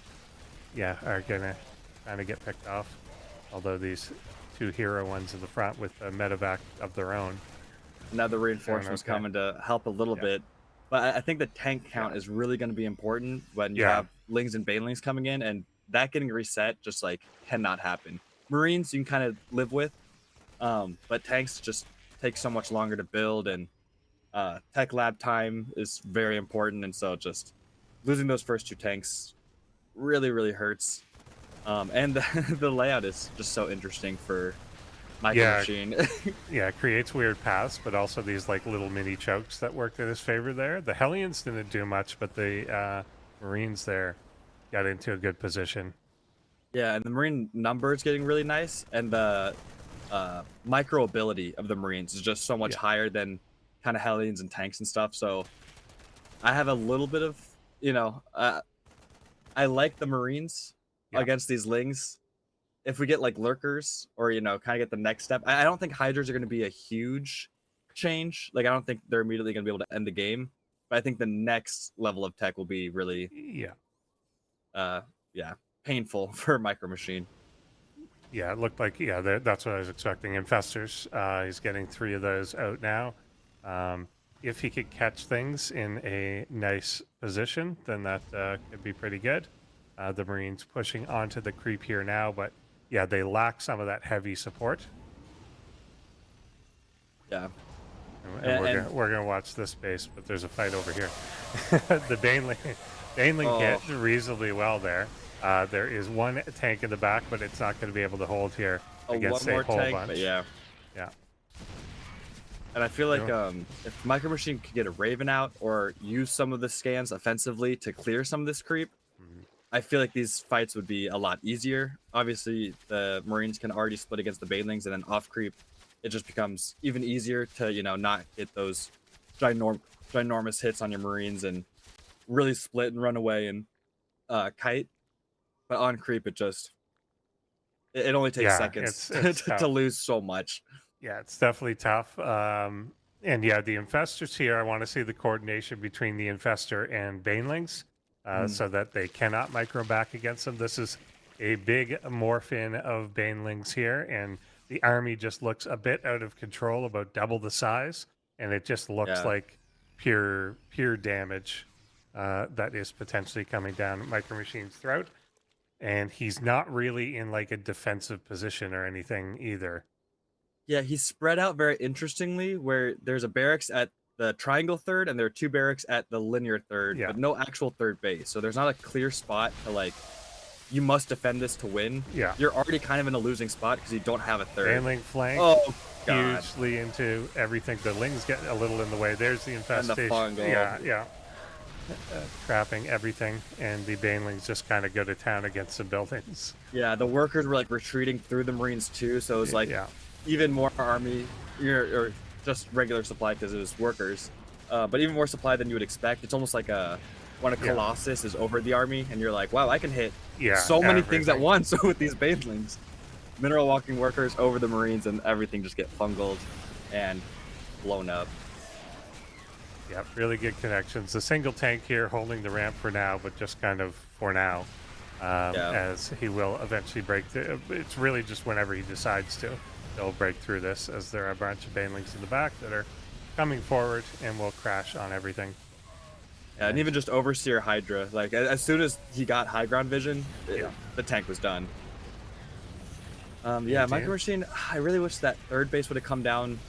gonna kind of get picked off. Although these 2 hero ones in the front with a medevac of their own. Now the reinforcements coming to help a little bit. But I think the tank count is really going to be important when you have lings and banelings coming in, and that getting reset just cannot happen. Marines you can kind of live with, but tanks just take so much longer to build, and tech lab time is very important, and so just losing those first 2 tanks really hurts. And the layout is just so interesting for Micro Yeah. Machine. Yeah, it creates weird paths, but also these like little mini chokes that worked in his favor there. The Hellions didn't do much, but the Marines there got into a good position. Yeah, and the Marine numbers getting really nice, and the micro ability of the Marines is just so much Yeah. higher than kind of Hellions and tanks and stuff. So I have a little bit of, I like the Marines Yeah. against these Lings. If we get like lurkers or kind of get the next step, I don't think Hydras are going to be a huge change. Like I don't think they're immediately going to be able to end the game, but I think the next level of tech will be really, Yeah. painful for Micro Machine. Yeah, it looked like, that's what I was expecting. Infestors, he's getting 3 of those out now. If he could catch things in a nice position, then that could be pretty good. The Marines pushing onto the creep here now, but yeah, they lack some of that heavy support. Yeah. And we're gonna watch this base, but there's a fight over here. The Baneling hit reasonably well there. There is 1 tank in the back, but it's not going to be able to hold here against one more a whole tank, bunch. but yeah. And I feel like if Micro Machine could get a Raven out or use some of the scans offensively to clear some of this creep, I feel like these fights would be a lot easier. Obviously, the Marines can already split against the Banelings, and then off creep, it just becomes even easier to not get those ginormous hits on your Marines and really split and run away and kite. But on creep, it only takes seconds it's to lose so much. Yeah, it's definitely tough. And yeah, the Infestors here, I want to see the coordination between the Infestor and Banelings so that they cannot micro back against them. This is a big morph-in of Banelings here, and the army just looks a bit out of control, about double the size, and it just looks like pure damage that is potentially coming down Micro Machine's throat. And he's not really in like a defensive position or anything either. Yeah, he's spread out very interestingly, where there's a barracks at the triangle third, and there are 2 barracks at the linear third, but no actual third base. So there's not a clear spot to you must defend this to win. Yeah. You're already kind of in a losing spot because you don't have a third. Baneling flank. Oh, God. Hugely into everything. The Lings get a little in the way. There's the infestation. And the fungal. Yeah. Trapping everything, and the Banelings just kind of go to town against the buildings. Yeah, the workers were retreating through the Marines too, so it was even more army or just regular supply because it was workers, but even more supply than you would expect. It's almost like when a Colossus is over the army, and you're like, wow, I can hit so many things at once with these Banelings. Mineral walking workers over the Marines, and everything just get fungled and blown up. Yeah, really good connections. The single tank here holding the ramp for now, but just kind of for now, as he will eventually break through. It's really just whenever he decides to, he'll break through this, as there are a bunch of Banelings in the back that are coming forward and will crash on everything. Yeah, and even just Overseer Hydra, as soon as he got high ground vision, the tank was done. Micro Machine, I really wish that third base would have come down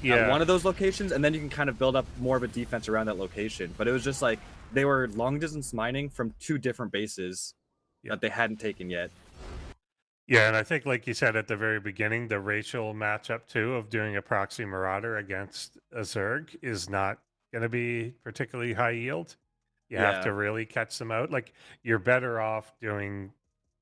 at one of those locations, and then you can kind of build up more of a defense around that location. But it was just they were long distance mining from 2 different bases that they hadn't taken yet. Yeah, and I think, like you said at the very beginning, the racial matchup too of doing a proxy marauder against a Zerg is not going to be particularly high yield. You have to really catch them out. Like, you're better off doing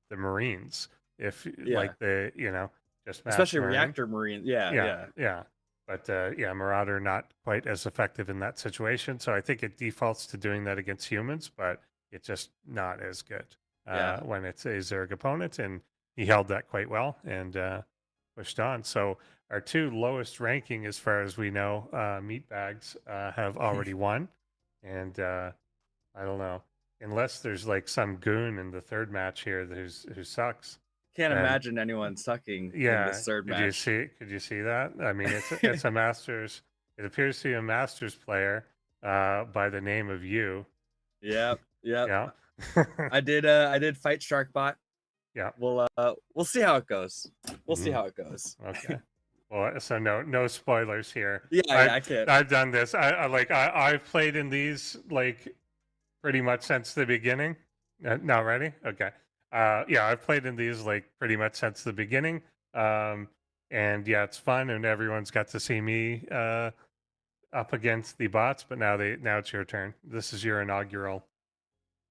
the Marines if just especially Marine. reactor Marine. Yeah. But Marauder not quite as effective in that situation. So I think it defaults to doing that against humans, but it's just not as good when it's a Zerg opponent. And he held that quite well and pushed on. So our 2 lowest ranking, as far as we know, meatbags have already won. And I don't know, unless there's some goon in the third match here who sucks. Can't imagine anyone sucking in this third match. Could you see that? I mean, it's a Masters. It appears to be a Masters player by the name of you. Yep. Yeah. I did fight Sharkbot. Yeah. We'll see how it goes. We'll see how it goes. Okay. Well, so no spoilers here. Yeah, I can't. I've done this. I've played in these like pretty much since the beginning. Not ready? Okay. Yeah, I've played in these like pretty much since the beginning. And yeah, it's fun, and everyone's got to see me up against the bots. But now it's your turn. This is your inaugural.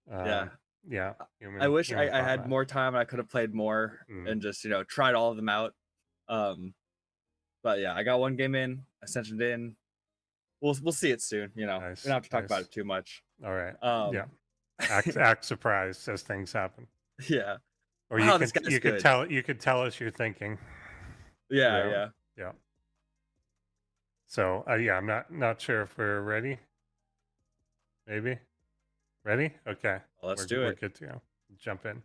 Yeah. Yeah. I wish human I had combat. more time. I could have played more and just tried all of them out. But yeah, I got one game in. I sent it in. We'll see it soon. Nice, we don't have to talk about nice. it too much. All right. Yeah. Act surprised as things happen. Yeah. Or Wow, you this could guy's you could tell us you're thinking. Yeah. Yeah. So yeah, I'm not sure if we're ready. Maybe. Ready? Okay. Well, let's we're, do we're it. good to go. Jump in.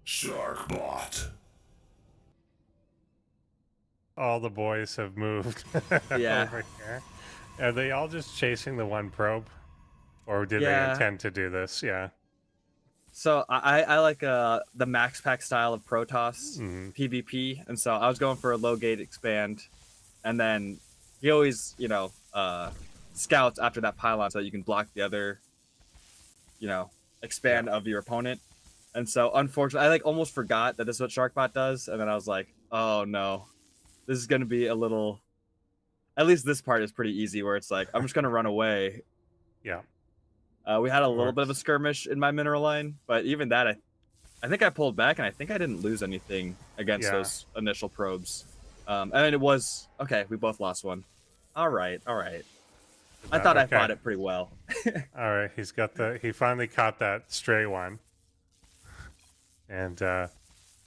Sharkbot. All the boys have moved Yeah. over here. Are they all just chasing the one probe? Or did they Yeah. intend to do this? Yeah. So I like the max pack style of Protoss Mhm. PvP, and so I was going for a low gate expand, and then he always scouts after that pylon so that you can block the other expand of your opponent. And so unfortunately, I like almost forgot that this is what Sharkbot does, and then I was like, oh no, this is gonna be a little. At least this part is pretty easy, where it's like I'm just gonna run away. Yeah. We had a little bit of a Works. skirmish in my mineral line, but even that, I think I pulled back, and I think I didn't lose anything against Yeah. those initial probes. And it was okay. We both lost one. All right. I thought I Okay. fought it pretty well. All right, he finally caught that stray one, and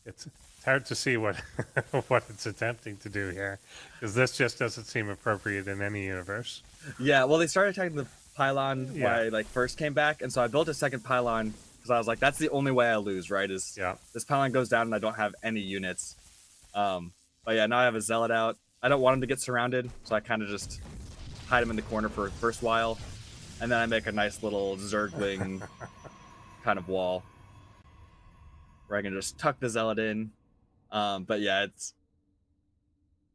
it's hard to see what what it's attempting to do here, because this just doesn't seem appropriate in any universe. Yeah. Well, they started attacking the pylon when Yeah. I first came back, and so I built a second pylon because I was like, that's the only way I lose, right? Is Yeah, this pylon goes down and I don't have any units. But yeah, now I have a zealot out. I don't want him to get surrounded, so I kind of just hide him in the corner for the first while, and then I make a nice little zergling kind of wall where I can just tuck the zealot in. But yeah,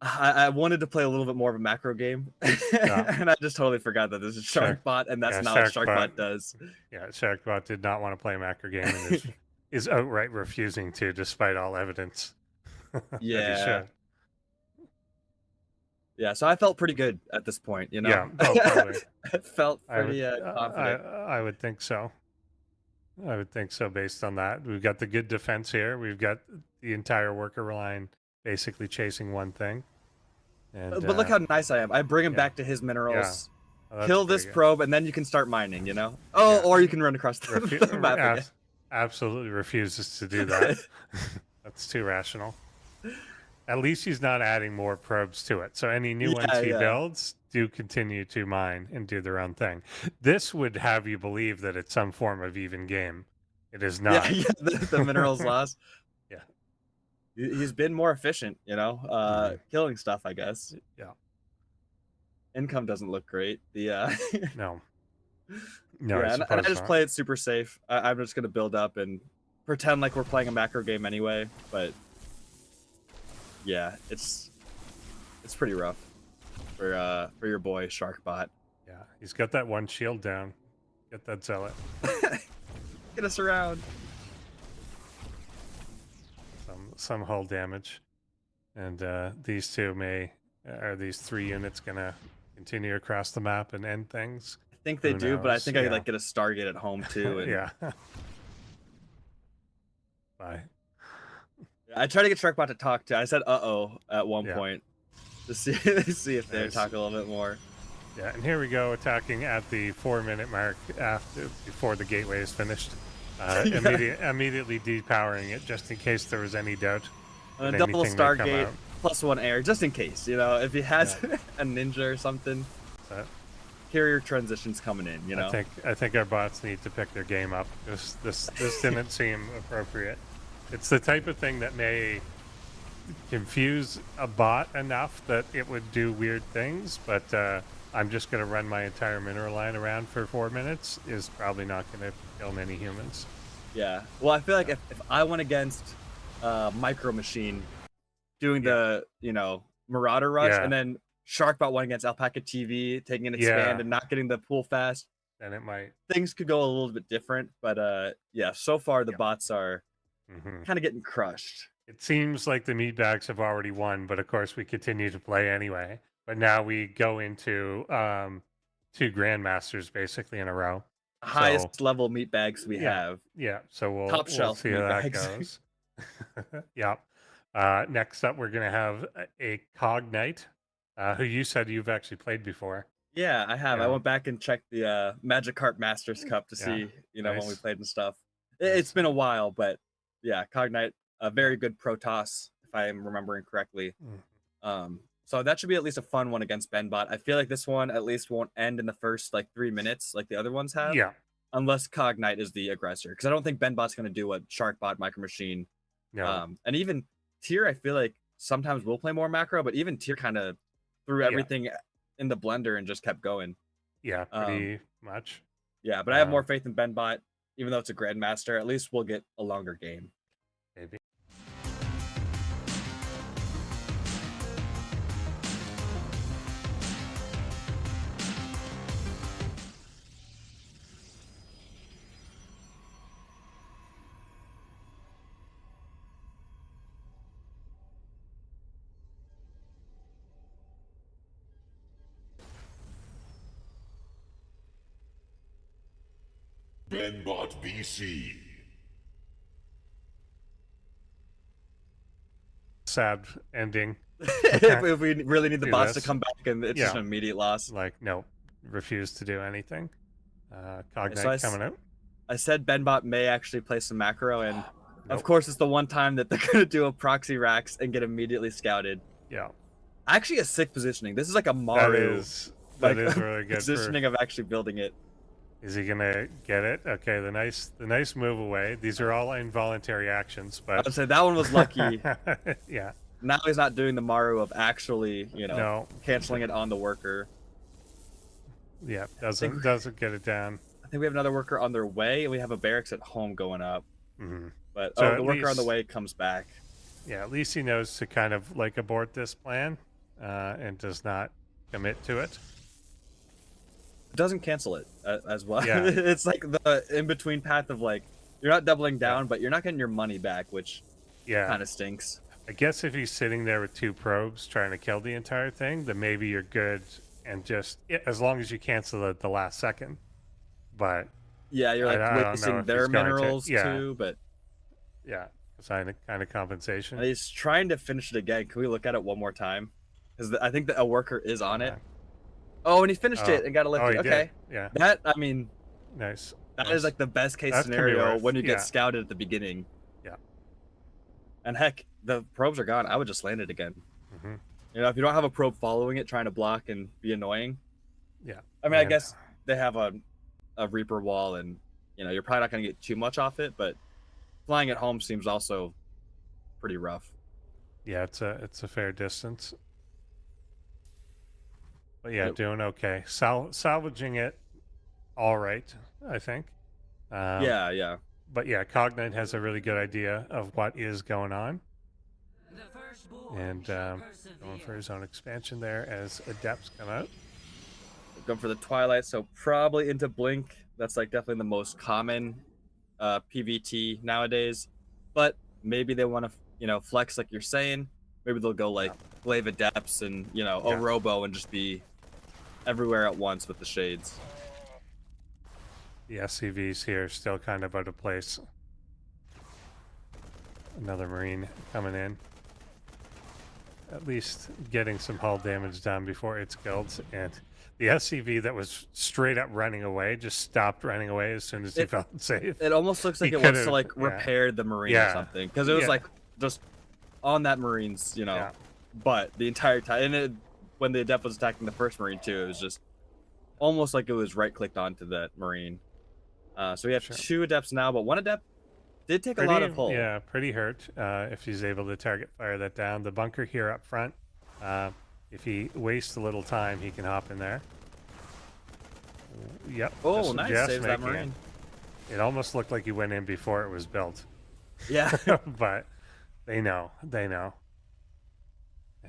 I wanted to play a little bit more of a macro game, and I just totally forgot that this is Sharkbot, and that's not what Sharkbot does. Yeah, Sharkbot did not want to play macro game and is outright refusing to, despite all evidence. that he Yeah. should. Yeah, so I felt pretty good at this point, Yeah, oh, totally. I felt I would, pretty confident. I would think so. I would think so based on that. We've got the good defense here. We've got the entire worker line basically chasing one thing. And, But look how nice I am. I bring him yeah. back to his minerals, Oh, that's kill pretty this good. probe, and then you can start mining, Oh, Yeah. or you can run across the, the map again. Absolutely refuses to do that. That's too rational. At least he's not adding more probes to it. So any new ones he builds do continue to mine and do their own thing. This would have you believe that it's some form of even game. It is not. Yeah, the minerals lost. Yeah. He's been more efficient, killing stuff, I guess. Yeah. Income doesn't look great. No. Yeah, I and I suppose just not. play it super safe. I'm just gonna build up and pretend like we're playing a macro game anyway. But yeah, it's pretty rough for your boy Sharkbot. Yeah, he's got that one shield down. Get that zealot. Get us around. Some hull damage, and these these 3 units gonna continue across the map and end things? I think they Who do, but I knows? think I Yeah. like get a Stargate at home too. And Yeah. Bye. I try to get Sharkbot to talk to. I said "uh-oh" at one Yeah. point to see if they would Nice. talk a little bit more. Yeah, and here we go, attacking at the 4-minute mark before the gateway is finished. Immediately depowering it just in case there was any doubt. And that a double anything may come Stargate out. +1 air, just in case, you know, if he has a ninja or something. Carrier transitions coming in, you know. I think our bots need to pick their game up. This didn't seem appropriate. It's the type of thing that may confuse a bot enough that it would do weird things, but I'm just going to run my entire mineral line around for 4 minutes is probably not going to kill many humans. Yeah. Well, I feel like if I went against Micro Machine doing the, you know, Marauder Rush, and then Sharkbot went against Alpaca TV, taking an expand and not getting the pool fast, then it might. Things could go a little bit different, but yeah, so far the bots are kind of getting crushed. It seems like the meatbags have already won, but of course we continue to play anyway. But now we go into 2 Grandmasters basically in a row. Highest level meatbags we have. Yeah, so we'll Top shelf see how that goes. Yeah. Next up, we're going to have a Cognite, who you said you've actually played before. Yeah, I have. Yeah. I went back and checked the Magikarp Masters Cup to see, you know, when we played and stuff. It's been a while, but yeah, Cognite, a very good Protoss, if I am remembering correctly. So that should be at least a fun one against Benbot. I feel like this one at least won't end in the first like 3 minutes like the other ones have. Yeah. Unless Cognite is the aggressor, because I don't think Benbot's going to do what Sharkbot, Micro Machine, and even Tier. I feel like sometimes we'll play more macro, but even Tier kind of threw everything in the blender and just kept going. Yeah, pretty much. Yeah, but I have more faith in Benbot, even though it's a Grandmaster. At least we'll get a longer game. Maybe. Benbot BC. Sad ending. if we really need the bots to this. come back and it's just an immediate loss. Like, no, refuse to do anything. Cognite So coming out. I said Benbot may actually play some macro, and of course it's the one time that they're going to do a proxy racks and get immediately scouted. Yeah. Actually, a sick positioning. This is like a Mario. That is really good. Positioning of actually building it. Is he gonna get it? Okay, the nice move away. These are all involuntary actions, but I would say that one was lucky. Yeah. Now he's not doing the Maru of actually, you know, canceling it on the worker. Yeah, doesn't get it down. I think we have another worker on their way, and we have a barracks at home going up. But So the worker on the way comes back. Yeah, at least he knows to kind of like abort this plan, and does not commit to it. It doesn't cancel it as well. Yeah. It's like the in-between path of like, you're not doubling down, but you're not getting your money back, which kind of stinks. I guess if he's sitting there with 2 probes trying to kill the entire thing, then maybe you're good, and just as long as you cancel it the last second. But yeah, you're like I don't know wasting if their he's going to- minerals too, but kind of compensation. and he's trying to finish it again. Can we look at it one more time? Because I think that a worker is on it. Oh, and he finished it and got a lift. Okay. Did. Yeah. That, I mean, Nice. that is like the best case That could be scenario worth- when you get scouted at the beginning. Yeah. And heck, the probes are gone. I would just land it again. You know, if you don't have a probe following it, trying to block and be annoying. Yeah. I mean, I guess they have a Reaper wall, and you know, you're probably not going to get too much off it, but flying at home seems also pretty rough. Yeah, it's a fair distance. But yeah, doing okay. Salvaging it all right, I think. Yeah. But yeah, Cognite has a really good idea of what is going on. And going for his own expansion there as Adepts come out. Going for the Twilight, so probably into Blink. That's like definitely the most common PVT nowadays. But maybe they want to, you know, flex like you're saying. Maybe they'll go like Glaive Adepts and, you know, a Robo and just be everywhere at once with the shades. The SCVs here still kind of out of place. Another Marine coming in. at least getting some hull damage done before it's killed. And the SCV that was straight up running away just stopped running away as soon as he felt safe. It almost looks like He it wants to could've- like yeah. repair the Marine or Yeah. something, because it was Yeah. like just on that Marine's, you know, Yeah. but the entire time. And when the Adept was attacking the first Marine too, it was just almost like it was right clicked onto that Marine. So we have Sure. 2 Adepts now, but 1 Adept did take a lot of hull. Yeah, pretty hurt if he's able to target fire that down. The bunker here up front, if he wastes a little time, he can hop in there. Yep. Oh, nice, saves that making it. Marine. It almost looked like he went in before it was built. Yeah. But they know.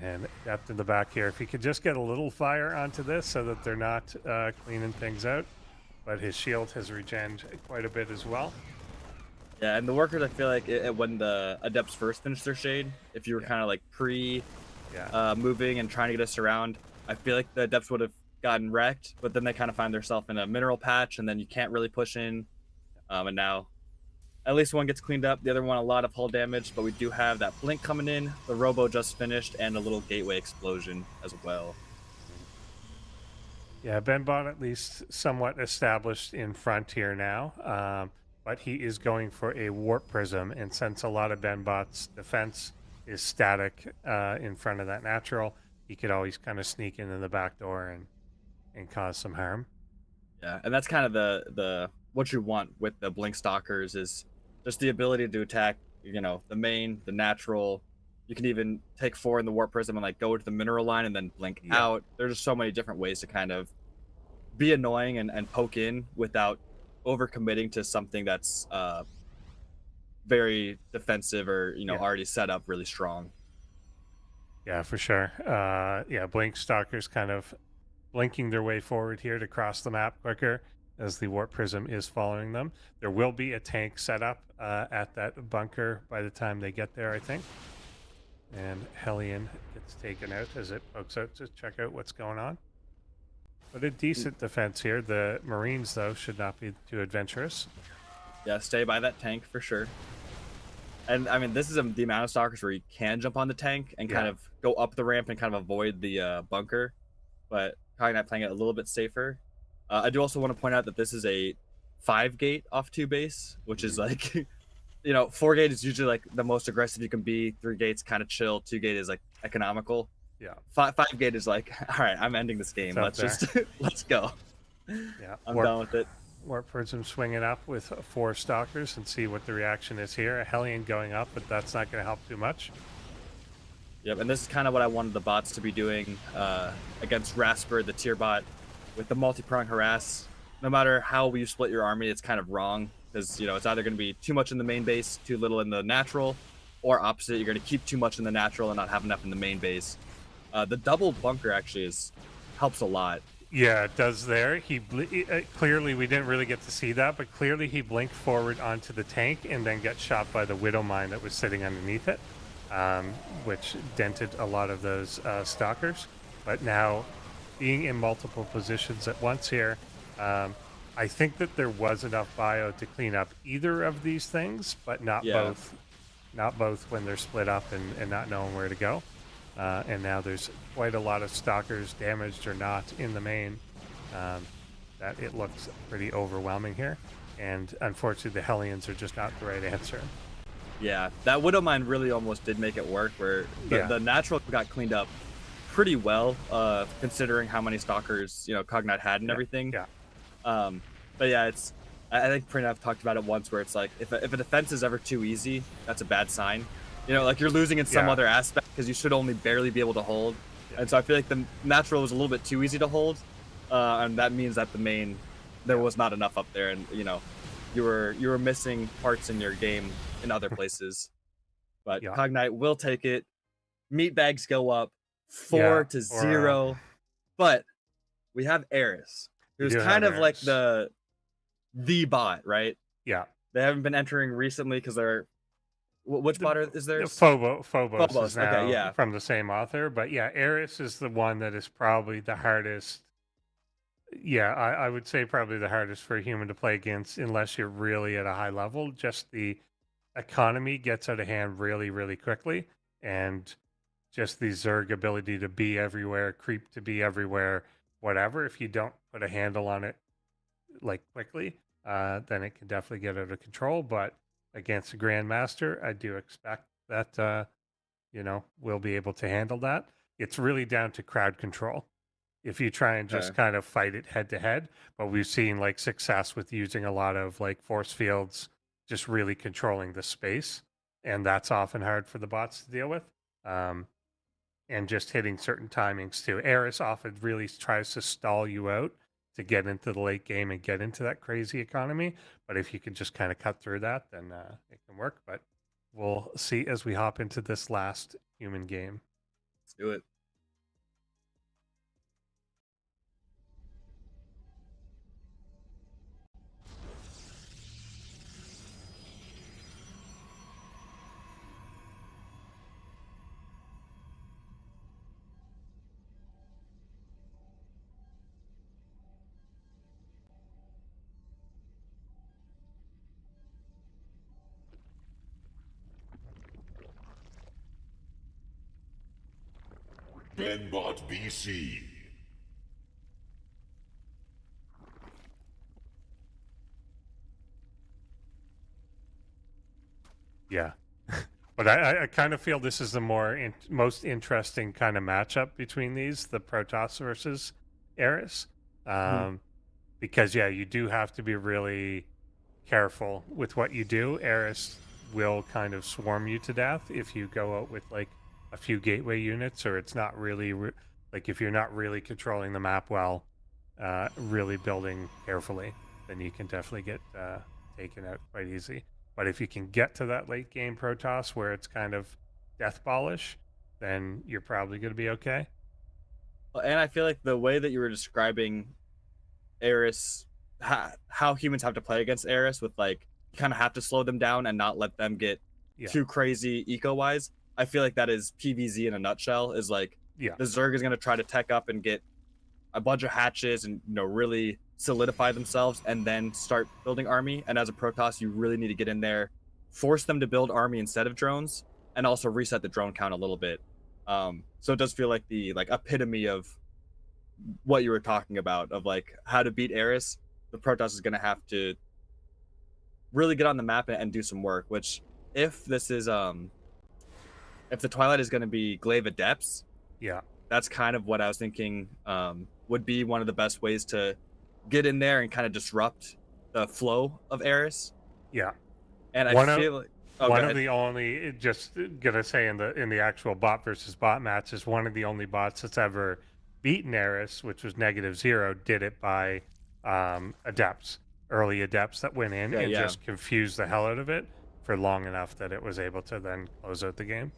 And depth in the back here. If he could just get a little fire onto this so that they're not cleaning things out. But his shield has regened quite a bit as well. Yeah, and the workers, I feel like when the Adepts first finished their shade, if you were Yeah. kind of like Yeah. moving and trying to get us around, I feel like the Adepts would have gotten wrecked, but then they kind of find themselves in a mineral patch, and then you can't really push in. And now, at least one gets cleaned up, the other one a lot of hull damage, but we do have that blink coming in, the Robo just finished, and a little gateway explosion as well. Yeah, Benbot at least somewhat established in front here now, but he is going for a warp prism, and since a lot of Benbot's defense is static in front of that natural, he could always kind of sneak in the back door and cause some harm. Yeah, and that's kind of the what you want with the blink stalkers is just the ability to attack, you know, the main, the natural. You can even take 4 in the warp prism and like go to the mineral line and then blink out. There's just so many different ways to kind of be annoying and poke in without overcommitting to something that's very defensive or, you know, already set up really strong. Yeah, for sure. Yeah, blink stalkers kind of blinking their way forward here to cross the map quicker as the warp prism is following them. There will be a tank set up at that bunker by the time they get there, I think. And Hellion gets taken out as it pokes out to check out what's going on. But a decent defense here. The Marines, though, should not be too adventurous. Yeah, stay by that tank for sure. And I mean, this is the amount of stalkers where you can jump on the tank and kind of go up the ramp and kind of avoid the bunker. But probably not playing it a little bit safer. I do also want to point out that this is a 5-gate off 2 base, which is like, you know, 4-gate is usually like the most aggressive you can be. 3 gates kind of chill. 2-gate is like economical. Yeah. 5-gate is like, all right, I'm ending this game. Let's just let's go. Yeah. I'm done with it. Warp Prism swinging up with 4 stalkers and see what the reaction is here. A Hellion going up, but that's not going to help too much. Yep, and this is kind of what I wanted the bots to be doing against Rasper, the tier bot, with the multi-prong harass. No matter how you split your army, it's kind of wrong because, you know, it's either going to be too much in the main base, too little in the natural, or opposite, you're going to keep too much in the natural and not have enough in the main base. The double bunker actually helps a lot. Yeah, it does there. Clearly, we didn't really get to see that, but clearly he blinked forward onto the tank and then got shot by the Widow Mine that was sitting underneath it, which dented a lot of those stalkers. But now, being in multiple positions at once here, I think that there was enough bio to clean up either of these things, but not both. Not both when they're split up and not knowing where to go. And now there's quite a lot of stalkers, damaged or not, in the main. That it looks pretty overwhelming here. And unfortunately, the Hellions are just not the right answer. Yeah, that Widow Mine really almost did make it work, where the natural got cleaned up pretty well, considering how many stalkers, you know, Cognite had and everything. Yeah. But yeah, I think Pranav talked about it once, where it's like, if a defense is ever too easy, that's a bad sign. You know, like you're losing in some other aspect because you should only barely be able to hold. And so I feel like the natural was a little bit too easy to hold. And that means that the main, there was not enough up there. And, you know, you were missing parts in your game in other places. But Cognite will take it. Meat bags go up 4-0. But we have Eris, who's kind of like the bot, right? Yeah. They haven't been entering recently because they're... Which bot is there? Phobos is now okay, from the same author. But yeah, Eris is the one that is probably the hardest. Yeah, I would say probably the hardest for a human to play against unless you're really at a high level. Just the economy gets out of hand really, really quickly. And just the Zerg ability to be everywhere, creep to be everywhere, whatever. If you don't put a handle on it like quickly, then it can definitely get out of control. But against a Grandmaster, I do expect that we'll be able to handle that. It's really down to crowd control. If you try and just kind of fight it head to head, but we've seen like success with using a lot of like force fields, just really controlling the space, and that's often hard for the bots to deal with. And just hitting certain timings too. Eris often really tries to stall you out to get into the late game and get into that crazy economy. But if you can just kind of cut through that, then it can work. But we'll see as we hop into this last human game. Let's do it. Benbot BC. Yeah. But I kind of feel this is the most interesting kind of matchup between these, the Protoss versus Eris. Because, yeah, you do have to be really careful with what you do. Eris will kind of swarm you to death if you go out with, like, a few gateway units, or it's not really, like, if you're not really controlling the map well, really building carefully, then you can definitely get taken out quite easy. But if you can get to that late game Protoss where it's kind of death ballish, then you're probably going to be okay. And I feel like the way that you were describing Eris, how humans have to play against Eris, with like you kind of have to slow them down and not let them get too crazy eco-wise. I feel like that is PvZ in a nutshell. Is like the Zerg is going to try to tech up and get a bunch of hatches and really solidify themselves and then start building army. And as a Protoss, you really need to get in there, force them to build army instead of drones, and also reset the drone count a little bit. So it does feel like the epitome of what you were talking about, of like how to beat Eris. The Protoss is going to have to really get on the map and do some work, which if this is if the Twilight is going to be Glaive Adepts, that's kind of what I was thinking would be one of the best ways to get in there and kind of disrupt the flow of Eris. And I feel like one of the only, just gonna say, in the actual bot versus bot match, is one of the only bots that's ever beaten Eris, which was -0, did it by early adepts that went in and just confused the hell out of it for long enough that it was able to then close out the game.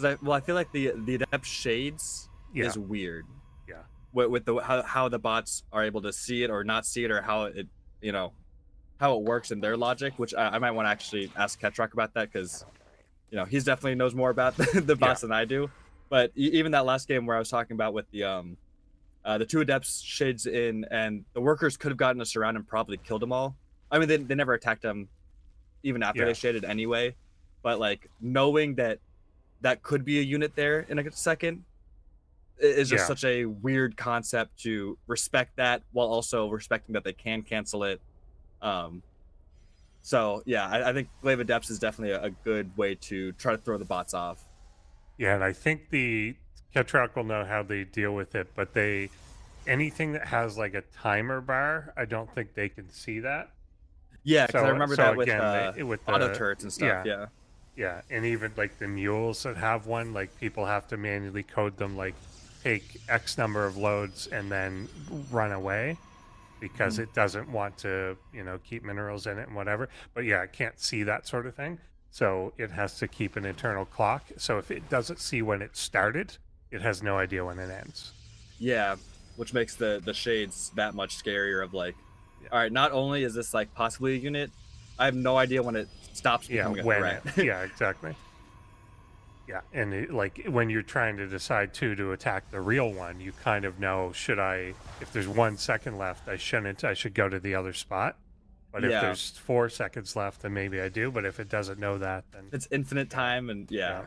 I feel like the adept shades is weird. With the how the bots are able to see it or not see it, or how it how it works in their logic, which I might want to actually ask Ketrak about that, because he's definitely knows more about the bots than I do. But even that last game where I was talking about with the 2 adepts shades in, and the workers could have gotten us around and probably killed them all. I mean, they never attacked them even after they shaded anyway, but like knowing that could be a unit there in a second is just such a weird concept to respect that while also respecting that they can cancel it. So I think Glaive Adepts is definitely a good way to try to throw the bots off. And I think the Ketrak will know how they deal with it, but anything that has like a timer bar, I don't think they can see that. Yeah, because I remember that again, with auto turrets and stuff. Yeah, and even like the mules that have one, like people have to manually code them, like take X number of loads and then run away, because it doesn't want to, keep minerals in it and whatever. But it can't see that sort of thing. So it has to keep an internal clock. So if it doesn't see when it started, it has no idea when it ends. Yeah, which makes the shades that much scarier of like, all right, not only is this like possibly a unit, I have no idea when it stops becoming a threat. Exactly. Yeah, and like when you're trying to decide to attack the real one, you kind of know, if there's 1 second left, I should go to the other spot. But if there's 4 seconds left, then maybe I do. But if it doesn't know that, then it's infinite time, and yeah.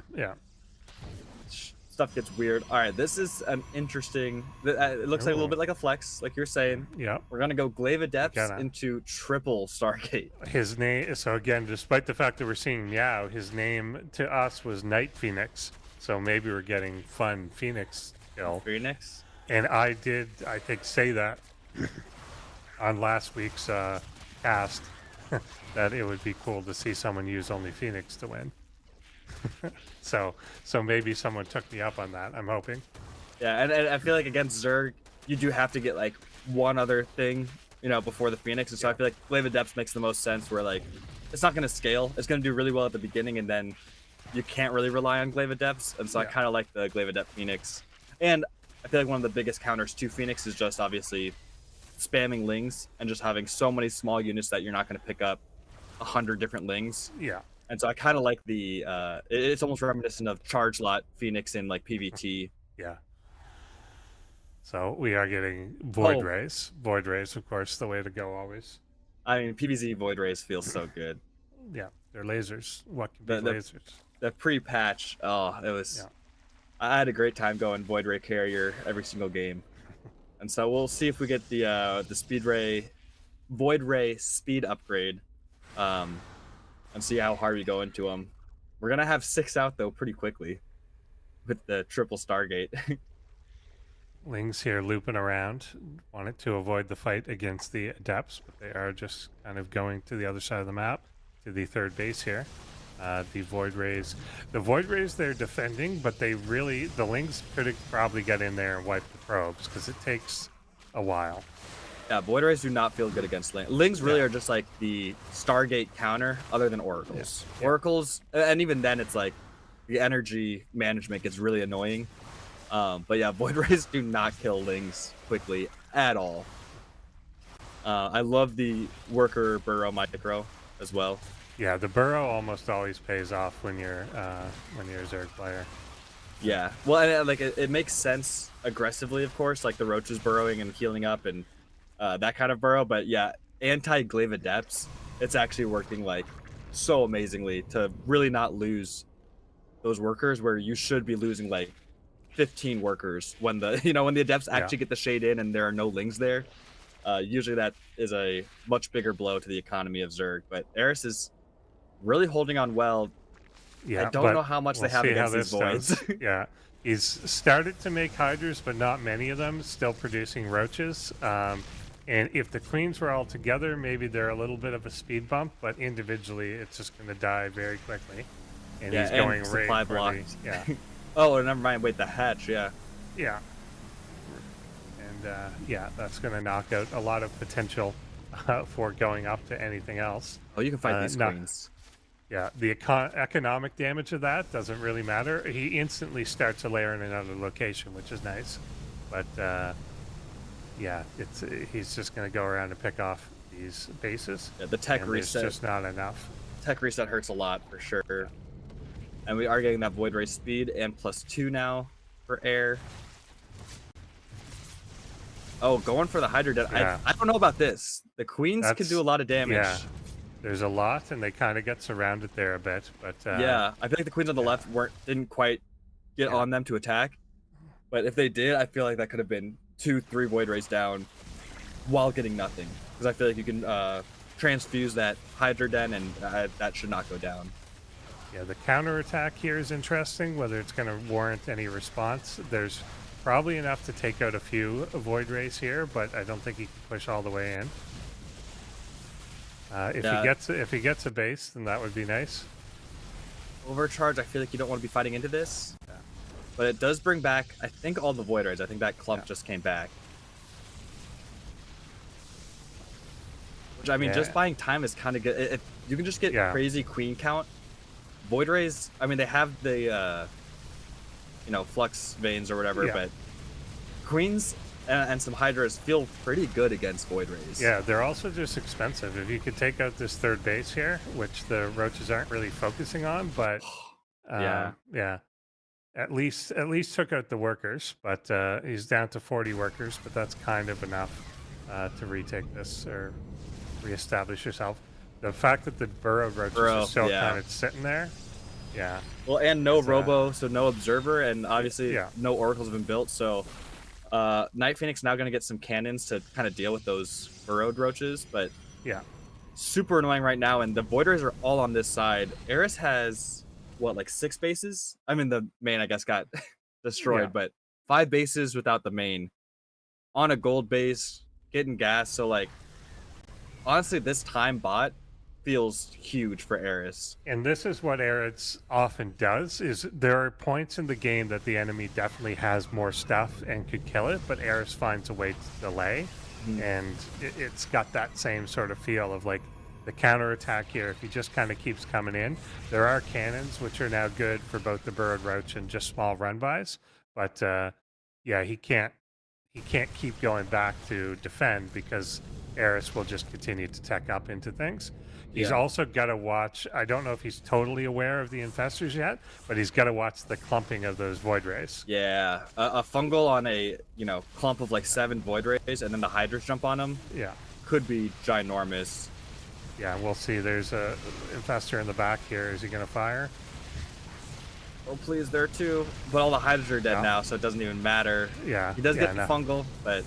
stuff gets weird. All right, this is an interesting. It looks like a little bit like a flex, like you're saying. Yeah. We're gonna go Glaive Adepts Gotta. into triple Stargate. His name. So again, despite the fact that we're seeing Meow, his name to us was Night Phoenix. So maybe we're getting fun Phoenix kill. Phoenix. And I did, I think, say that on last week's cast that it would be cool to see someone use only Phoenix to win. so maybe someone took me up on that. I'm hoping. Yeah, and I feel like against Zerg, you do have to get like one other thing, you know, before the Phoenix. And so I feel like Glaive Adepts makes the most sense. Where like it's not going to scale. It's going to do really well at the beginning, and then you can't really rely on Glaive Adepts. And so I kind of like the Glaive Adept Phoenix. And I feel like one of the biggest counters to Phoenix is just obviously spamming Lings and just having so many small units that you're not going to pick up 100 different Lings. Yeah. And so I kind of like the it's almost reminiscent of Charge Lot Phoenix in like PvT. Yeah. So we are getting Void Rays. Void Rays, of course, the way to go always. I mean, PvZ Void Rays feels so good. Yeah, they're lasers. What can be lasers? The pre-patch, oh, it was. Yeah. I had a great time going Void Ray Carrier every single game, and so we'll see if we get the Speed Ray, Void Ray speed upgrade, and see how hard we go into them. We're gonna have 6 out though pretty quickly, with the triple Stargate. Lings here looping around, wanted to avoid the fight against the Adepts, but they are just kind of going to the other side of the map, to the third base here. The Void Rays, they're defending, but the Lings could probably get in there and wipe the probes because it takes a while. Yeah, Void Rays do not feel good against Lings. Lings really are just like the Stargate counter, other than Oracles. Yeah. Oracles, and even then, it's like the energy management gets really annoying. But yeah, Void Rays do not kill Lings quickly at all. I love the Worker Burrow Micro as well. Yeah, the Burrow almost always pays off when you're a Zerg player. Yeah, well, and, like it makes sense aggressively, of course, like the Roaches burrowing and healing up and that kind of burrow. But yeah, anti-Glaive Adepts, it's actually working like so amazingly to really not lose those workers where you should be losing like 15 workers when the when the Adepts actually get the shade in and there are no Lings there. Usually that is a much bigger blow to the economy of Zerg. But Eris is really holding on well. Yeah, I don't know how much they have against these voids. Yeah, he's started to make Hydras, but not many of them. Still producing Roaches. And if the Queens were all together, maybe they're a little bit of a speed bump, but individually, it's just going to die very quickly. And he's going supply block. Yeah. Oh, never mind. Wait, the hatch. Yeah. Yeah. And yeah, that's going to knock out a lot of potential for going up to anything else. Oh, you can fight these Queens. Yeah, the economic damage of that doesn't really matter. He instantly starts a layer in another location, which is nice. But yeah, he's just going to go around and pick off these bases. Yeah, the tech reset. It's just not enough. Tech reset hurts a lot for sure. And we are getting that Void Ray speed and +2 now for air. Oh, going for the Hydra Den. Yeah. I don't know about this. The Queens can do a lot of damage. Yeah. There's a lot, and they kind of get surrounded there a bit, but yeah, I feel like the Queens on the left didn't quite get on them to attack, but if they did, I feel like that could have been 2-3 Void Rays down while getting nothing, because I feel like you can transfuse that Hydra Den, and that should not go down. Yeah, the counter attack here is interesting. Whether it's going to warrant any response, there's probably enough to take out a few Void Rays here, but I don't think he can push all the way in. If he gets a base, then that would be nice. Overcharge, I feel like you don't want to be fighting into this. Yeah. But it does bring back, I think, all the Void Rays. I think that clump just came back. Which, I mean, just buying time is kind of good. If you can just get crazy Queen count. Void Rays, I mean, they have the, Flux Veins or whatever, but Queens and some Hydras feel pretty good against Void Rays. Yeah, they're also just expensive. If you could take out this third base here, which the Roaches aren't really focusing on, but at least took out the workers. But he's down to 40 workers, but that's kind of enough to retake this or reestablish yourself. The fact that the Burrow Roaches are still kind of sitting there Yeah. Well, and no It's, robo, so no observer, and obviously yeah. no oracles have been built. So Night Phoenix now going to get some cannons to kind of deal with those burrowed roaches, but Yeah. super annoying right now. And the Void Rays are all on this side. Eris has what, like 6 bases? I mean, the main I guess got destroyed, Yeah. but 5 bases without the main on a gold base, getting gas. So like, honestly, this time bot feels huge for Eris. And this is what Aerith often does, is there are points in the game that the enemy definitely has more stuff and could kill it, but Aerith finds a way to delay. And it's got that same sort of feel of like the counterattack here. If he just kind of keeps coming in, there are cannons, which are now good for both the Burrowed Roach and just small run-bys. But yeah, he can't keep going back to defend because Eris will just continue to tech up into things. He's Yeah. also got to watch, I don't know if he's totally aware of the infestors yet, but he's got to watch the clumping of those Void Rays. Yeah, a fungal on a clump of like 7 Void Rays, and then the Hydras jump on them Yeah. could be ginormous. Yeah, we'll see. There's a infestor in the back here. Is he going to fire? Oh please, there too. But all the Hydras are dead No. now, so it doesn't even matter. Yeah. He does yeah, get the no- fungal, but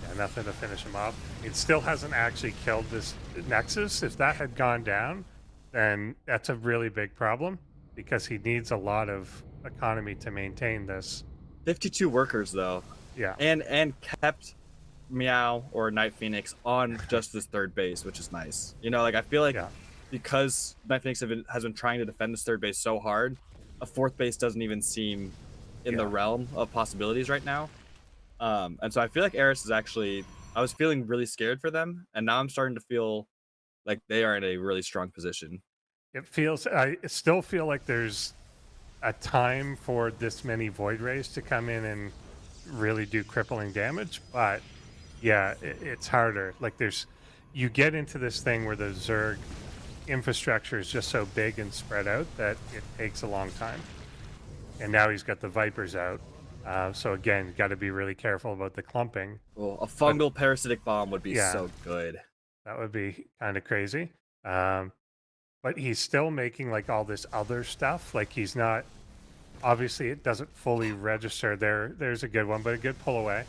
yeah, nothing to finish him off. It still hasn't actually killed this Nexus. If that had gone down, then that's a really big problem because he needs a lot of economy to maintain this. 52 workers though, Yeah. and kept Meow or Night Phoenix on just this 3rd base, which is nice. Like I feel like Yeah. because Night Phoenix has been trying to defend this 3rd base so hard, a 4th base doesn't even seem in the Yeah. realm of possibilities right now. And so I feel like Eris is actually, I was feeling really scared for them, and now I'm starting to feel like they are in a really strong position. It feels, I still feel like there's a time for this many Void Rays to come in and really do crippling damage, but yeah, it's harder. Like you get into this thing where the Zerg infrastructure is just so big and spread out that it takes a long time. And now he's got the Vipers out. So again, got to be really careful about the clumping. Well, a fungal parasitic bomb would be Yeah. so good. That would be kind of crazy. But he's still making like all this other stuff. Like he's not, obviously it doesn't fully register. There's a good one, but a good pull away.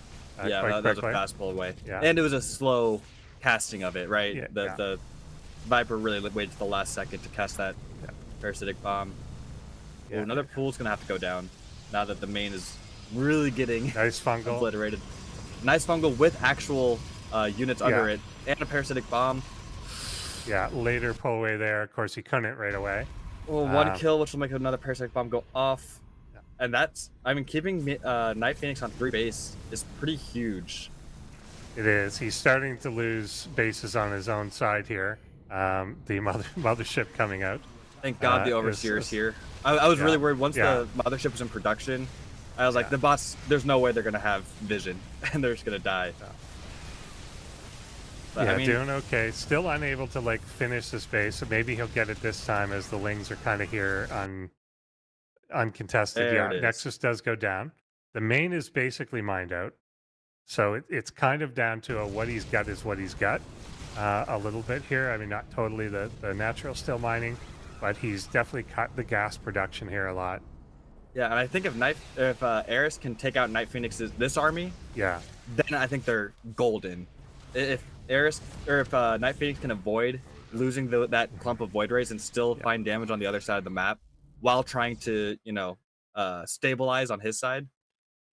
Yeah, quite that was a quickly. fast pull away. Yeah. And it was a slow casting of it, right? Yeah, the yeah. the Viper really waited to the last second to cast that Yeah. parasitic bomb. Yeah. Ooh, another pool's gonna have to go down now that the main is really getting Nice fungal. obliterated. Nice fungal with actual units under Yeah. it and a parasitic bomb. Yeah, later pull away there. Of course, he couldn't right away. Oh, one Um, kill, which will make another parasitic bomb go off. Yeah. And that's, I mean, keeping Night Phoenix on 3 base is pretty huge. It is. He's starting to lose bases on his own side here. The mothership coming out. Thank God the is- Overseer is is- here. I was yeah, really worried once yeah. the mothership was in production. I was like, Yeah. the bots, there's no way they're going to have vision and they're just going to die. Yeah. But Yeah, I mean, doing okay. Still unable to like finish this base, so maybe he'll get it this time as the Lings are kind of here uncontested. There Yeah, it is. Nexus does go down. The main is basically mined out, so it's kind of down to what he's got is what he's got. A little bit here. I mean, not totally. The natural still mining, but he's definitely cut the gas production here a lot. yeah, and I think if Eris can take out Night Phoenix's this army, Yeah, then I think they're golden. If Eris or if Night Phoenix can avoid losing that clump of Void Rays and still Yeah. find damage on the other side of the map while trying to stabilize on his side,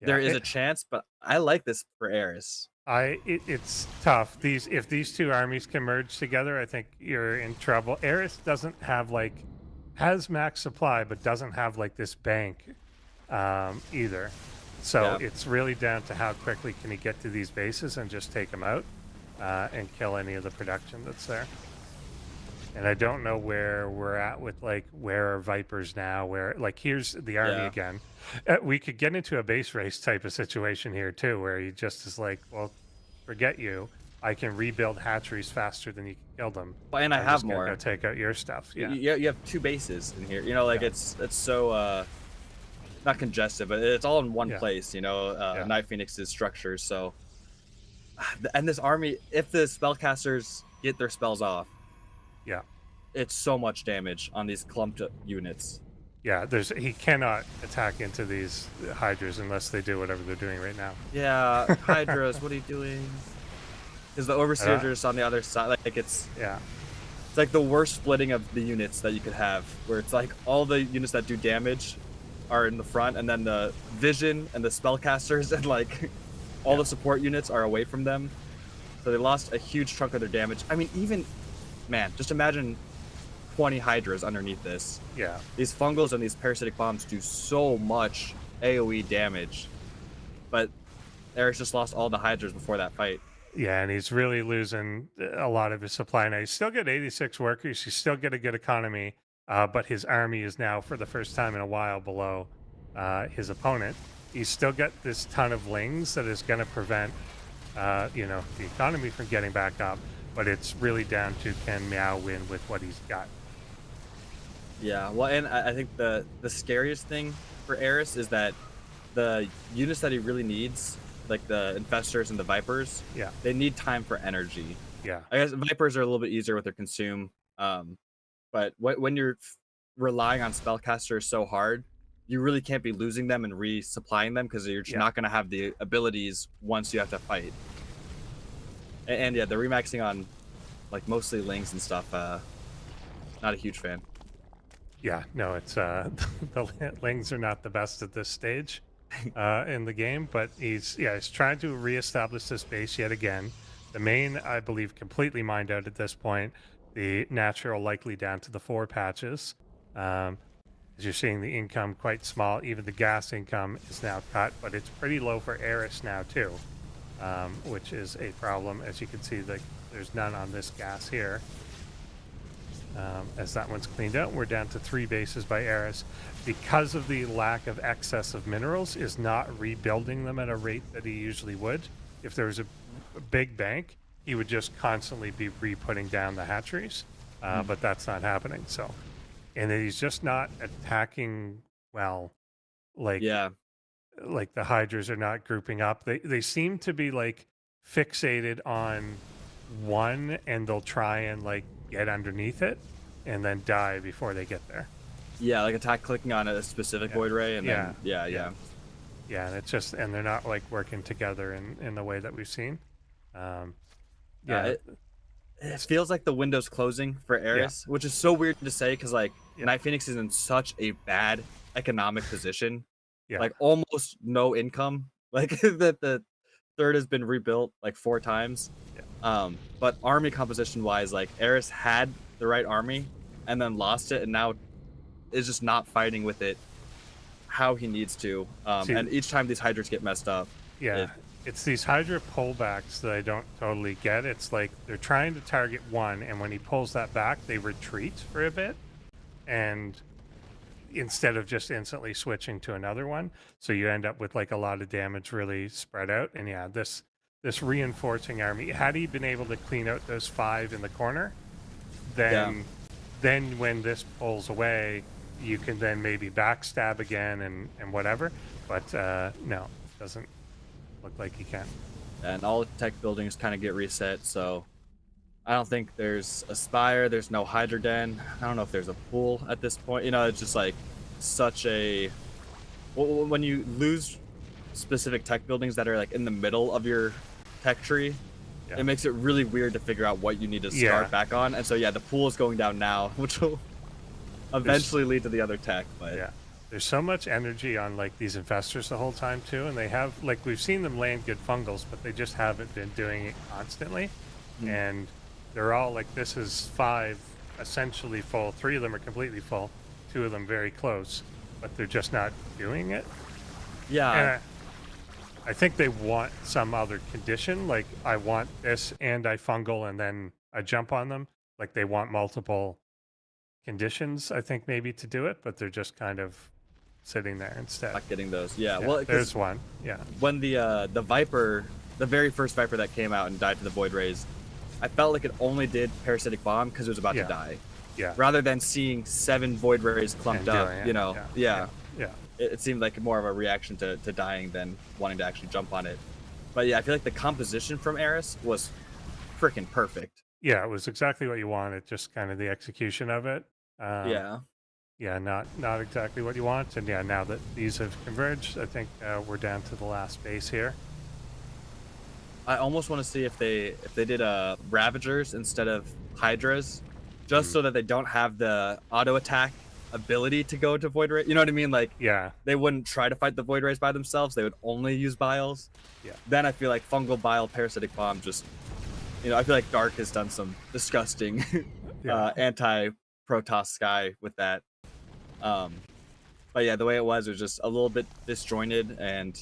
yeah. there is a chance. But I like this for Eris. It's tough. If these two armies can merge together, I think you're in trouble. Eris doesn't have has max supply, but doesn't have like this bank either. So Yeah. it's really down to how quickly can he get to these bases and just take them out and kill any of the production that's there. And I don't know where we're at with where are Vipers now? Where here's the army Yeah. again. We could get into a base race type of situation here too, where he just is like, well, forget you. I can rebuild hatcheries faster than you can kill them. And I I'm have just gonna more. Go take out your stuff. Yeah. You have 2 bases in here. Yeah. It's so not congested, but it's all in one Yeah. place. Yeah. Night Phoenix's structures. So, and this army, if the spellcasters get their spells off, Yeah. it's so much damage on these clumped units. Yeah, he cannot attack into these hydras unless they do whatever they're doing right now. Yeah, Hydras, what are you doing? Because the overseers are just on the other side. Like Yeah, it's like the worst splitting of the units that you could have, where it's like all the units that do damage are in the front, and then the vision and the spellcasters and like all the support units are away from them. So they lost a huge chunk of their damage. I mean, even man, just imagine 20 hydras underneath this. yeah. These fungals and these parasitic bombs do so much AoE damage, but Eric's just lost all the hydras before that fight. Yeah, and he's really losing a lot of his supply now. He's still got 86 workers. He's still got a good economy, but his army is now, for the first time in a while, below his opponent. He's still got this ton of lings that is going to prevent, the economy from getting back up. But it's really down to can Meow win with what he's got. Yeah, well, and I think the scariest thing for Eris is that the units that he really needs, like the infestors and the vipers, Yeah, they need time for energy. yeah, I guess vipers are a little bit easier with their consume, but when you're relying on spellcasters so hard, you really can't be losing them and resupplying them because you're just Yeah. not going to have the abilities once you have to fight. And yeah, the remaxing on like mostly lings and stuff. Not a huge fan. yeah. No, it's the lings are not the best at this stage in the game, but he's trying to reestablish this base yet again. The main, I believe, completely mined out at this point. The natural likely down to the 4 patches. As you're seeing, the income quite small. Even the gas income is now cut, but it's pretty low for Eris now too, which is a problem. As you can see, there's none on this gas here. As that one's cleaned out, we're down to 3 bases by Eris. Because of the lack of excess of minerals, is not rebuilding them at a rate that he usually would. If there was a big bank, he would just constantly be re-putting down the hatcheries, but that's not happening. So, and he's just not attacking well. Like Yeah, the hydras are not grouping up. They seem to be like fixated on one, and they'll try and like get underneath it and then die before they get there. yeah, like attack clicking on a specific void ray, and then yeah. Yeah, and it's just, and they're not like working together in the way that we've seen. It feels like the window's closing for Eris, which is so weird to say because like Night Phoenix is in such a bad economic position, like almost no income. Like that the third has been rebuilt like 4 times. But army composition wise, like Eris had the right army and then lost it, and now is just not fighting with it how he needs to. And each time these hydras get messed up. It's these Hydra pullbacks that I don't totally get. It's like they're trying to target one, and when he pulls that back, they retreat for a bit, and instead of just instantly switching to another one, so you end up with like a lot of damage really spread out. And yeah, this reinforcing army, had he been able to clean out those 5 in the corner, then when this pulls away, you can then maybe backstab again and whatever. But no, it doesn't look like he can. And all tech buildings kind of get reset, so I don't think there's a spire, there's no hydra den. I don't know if there's a pool at this point. You know, it's just like such a when you lose specific tech buildings that are like in the middle of your tech tree, it makes it really weird to figure out what you need to start back on. And so the pool is going down now, which will eventually lead to the other tech. But there's so much energy on like these infestors the whole time too, and they have, like, we've seen them land good fungals, but they just haven't been doing it constantly. And they're all like, this is 5 essentially full, 3 of them are completely full, 2 of them very close, but they're just not doing it. And I think they want some other condition, like I want this and I fungal and then I jump on them. Like they want multiple conditions, I think, maybe to do it, but they're just kind of sitting there instead. not getting those. Well, there's one. When the Viper, the very first Viper that came out and died to the Void Rays, I felt like it only did Parasitic Bomb because it was about to die. Rather than seeing 7 Void Rays clumped And up, doing it, you know. Yeah. It seemed like more of a reaction to dying than wanting to actually jump on it. But I feel like the composition from Eris was freaking perfect. Yeah, it was exactly what you wanted, just kind of the execution of it. yeah, not exactly what you want. And yeah, now that these have converged, I think we're down to the last base here. I almost want to see if they did Ravagers instead of Hydras, just so that they don't have the auto attack ability to go to Void Ray. You know what I mean? Like Yeah, they wouldn't try to fight the Void Rays by themselves. They would only use Biles. Yeah. Then I feel like Fungal Bile Parasitic Bomb just, I feel like Dark has done some disgusting yeah. anti-Protoss Sky with that. But yeah, the way it was just a little bit disjointed, and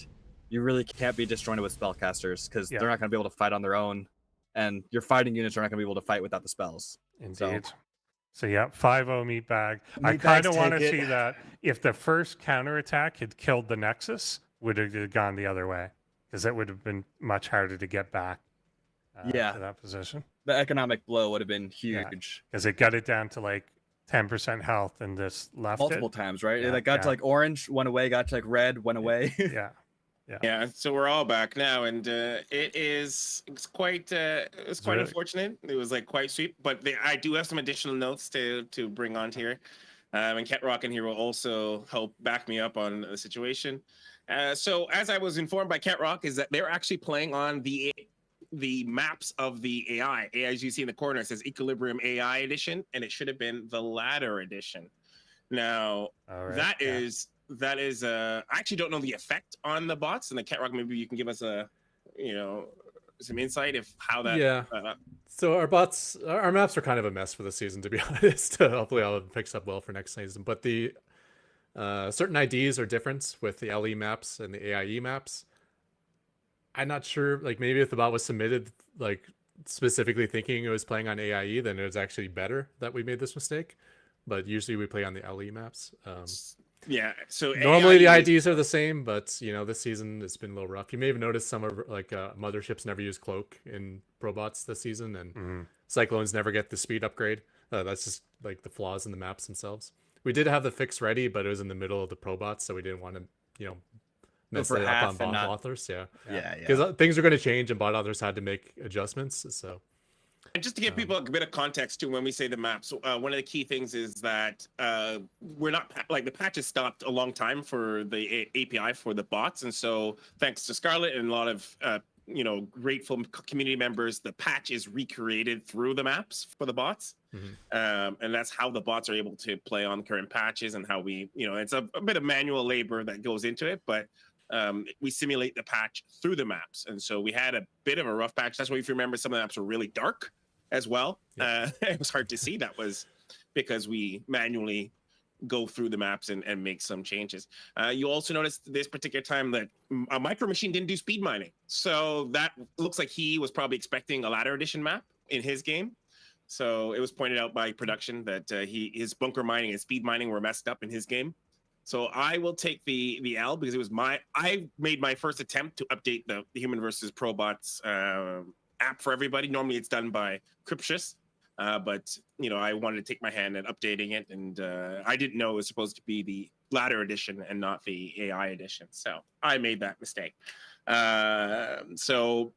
you really can't be disjointed with spellcasters because Yeah. they're not going to be able to fight on their own, and your fighting units are not going to be able to fight without the spells. Indeed. So yeah, 5-0 meat bag. I Meat kind bags of want to take see it. that if the first counterattack had killed the Nexus, would have gone the other way, because it would have been much harder to get back Yeah. to that position. The economic blow would have been huge. Because it got it down to like 10% health and just left Multiple it. times, right? Yeah, It got yeah. to like orange, went away, got to like red, went away. Yeah. Yeah, so we're all back now, and it's quite really- unfortunate. It was like quite sweet, but I do have some additional notes to bring on here, and Cat Rock in here will also help back me up on the situation. So as I was informed by Cat Rock, is that they're actually playing on the maps of the AI. As you see in the corner, it says Equilibrium AI Edition, and it should have been the Ladder Edition. Now All right, that yeah. is I actually don't know the effect on the bots, and the Cat Rock, maybe you can give us some insight of how that Yeah. So our maps are kind of a mess for the season, to be honest. Hopefully all of it picks up well for next season. But the certain IDs are different with the LE maps and the AIE maps. I'm not sure, like maybe if the bot was submitted like specifically thinking it was playing on AIE, then it was actually better that we made this mistake. But usually we play on the LE maps. Yeah, so Normally the AI IDs are the same, but this season it's been a little rough. You may have noticed some of like motherships never use cloak in ProBots this season, and Cyclones never get the speed upgrade. That's just like the flaws in the maps themselves. We did have the fix ready, but it was in the middle of the ProBots, so we didn't want to mess for it up half on and bot not- authors. Yeah, Yeah. because things are going to change, and bot authors had to make adjustments. So And just to give people a bit of context too, when we say the maps, one of the key things is that we're not like the patch has stopped a long time for the API for the bots, and so thanks to Scarlett and a lot of grateful community members, the patch is recreated through the maps for the bots, and that's how the bots are able to play on current patches, and how we it's a bit of manual labor that goes into it, but we simulate the patch through the maps, and so we had a bit of a rough patch. That's why, if you remember, some of the maps were really dark as well. It was hard to see. That was because we manually go through the maps and make some changes. You also noticed this particular time that a Micro Machine didn't do speed mining, so that looks like he was probably expecting a Ladder Edition map in his game. So it was pointed out by production that his bunker mining and speed mining were messed up in his game. So I will take the L, because it was I made my first attempt to update the Human versus ProBots app for everybody. Normally it's done by Cryptius, but I wanted to take my hand at updating it, and I didn't know it was supposed to be the Ladder Edition and not the AI Edition. So I made that mistake. So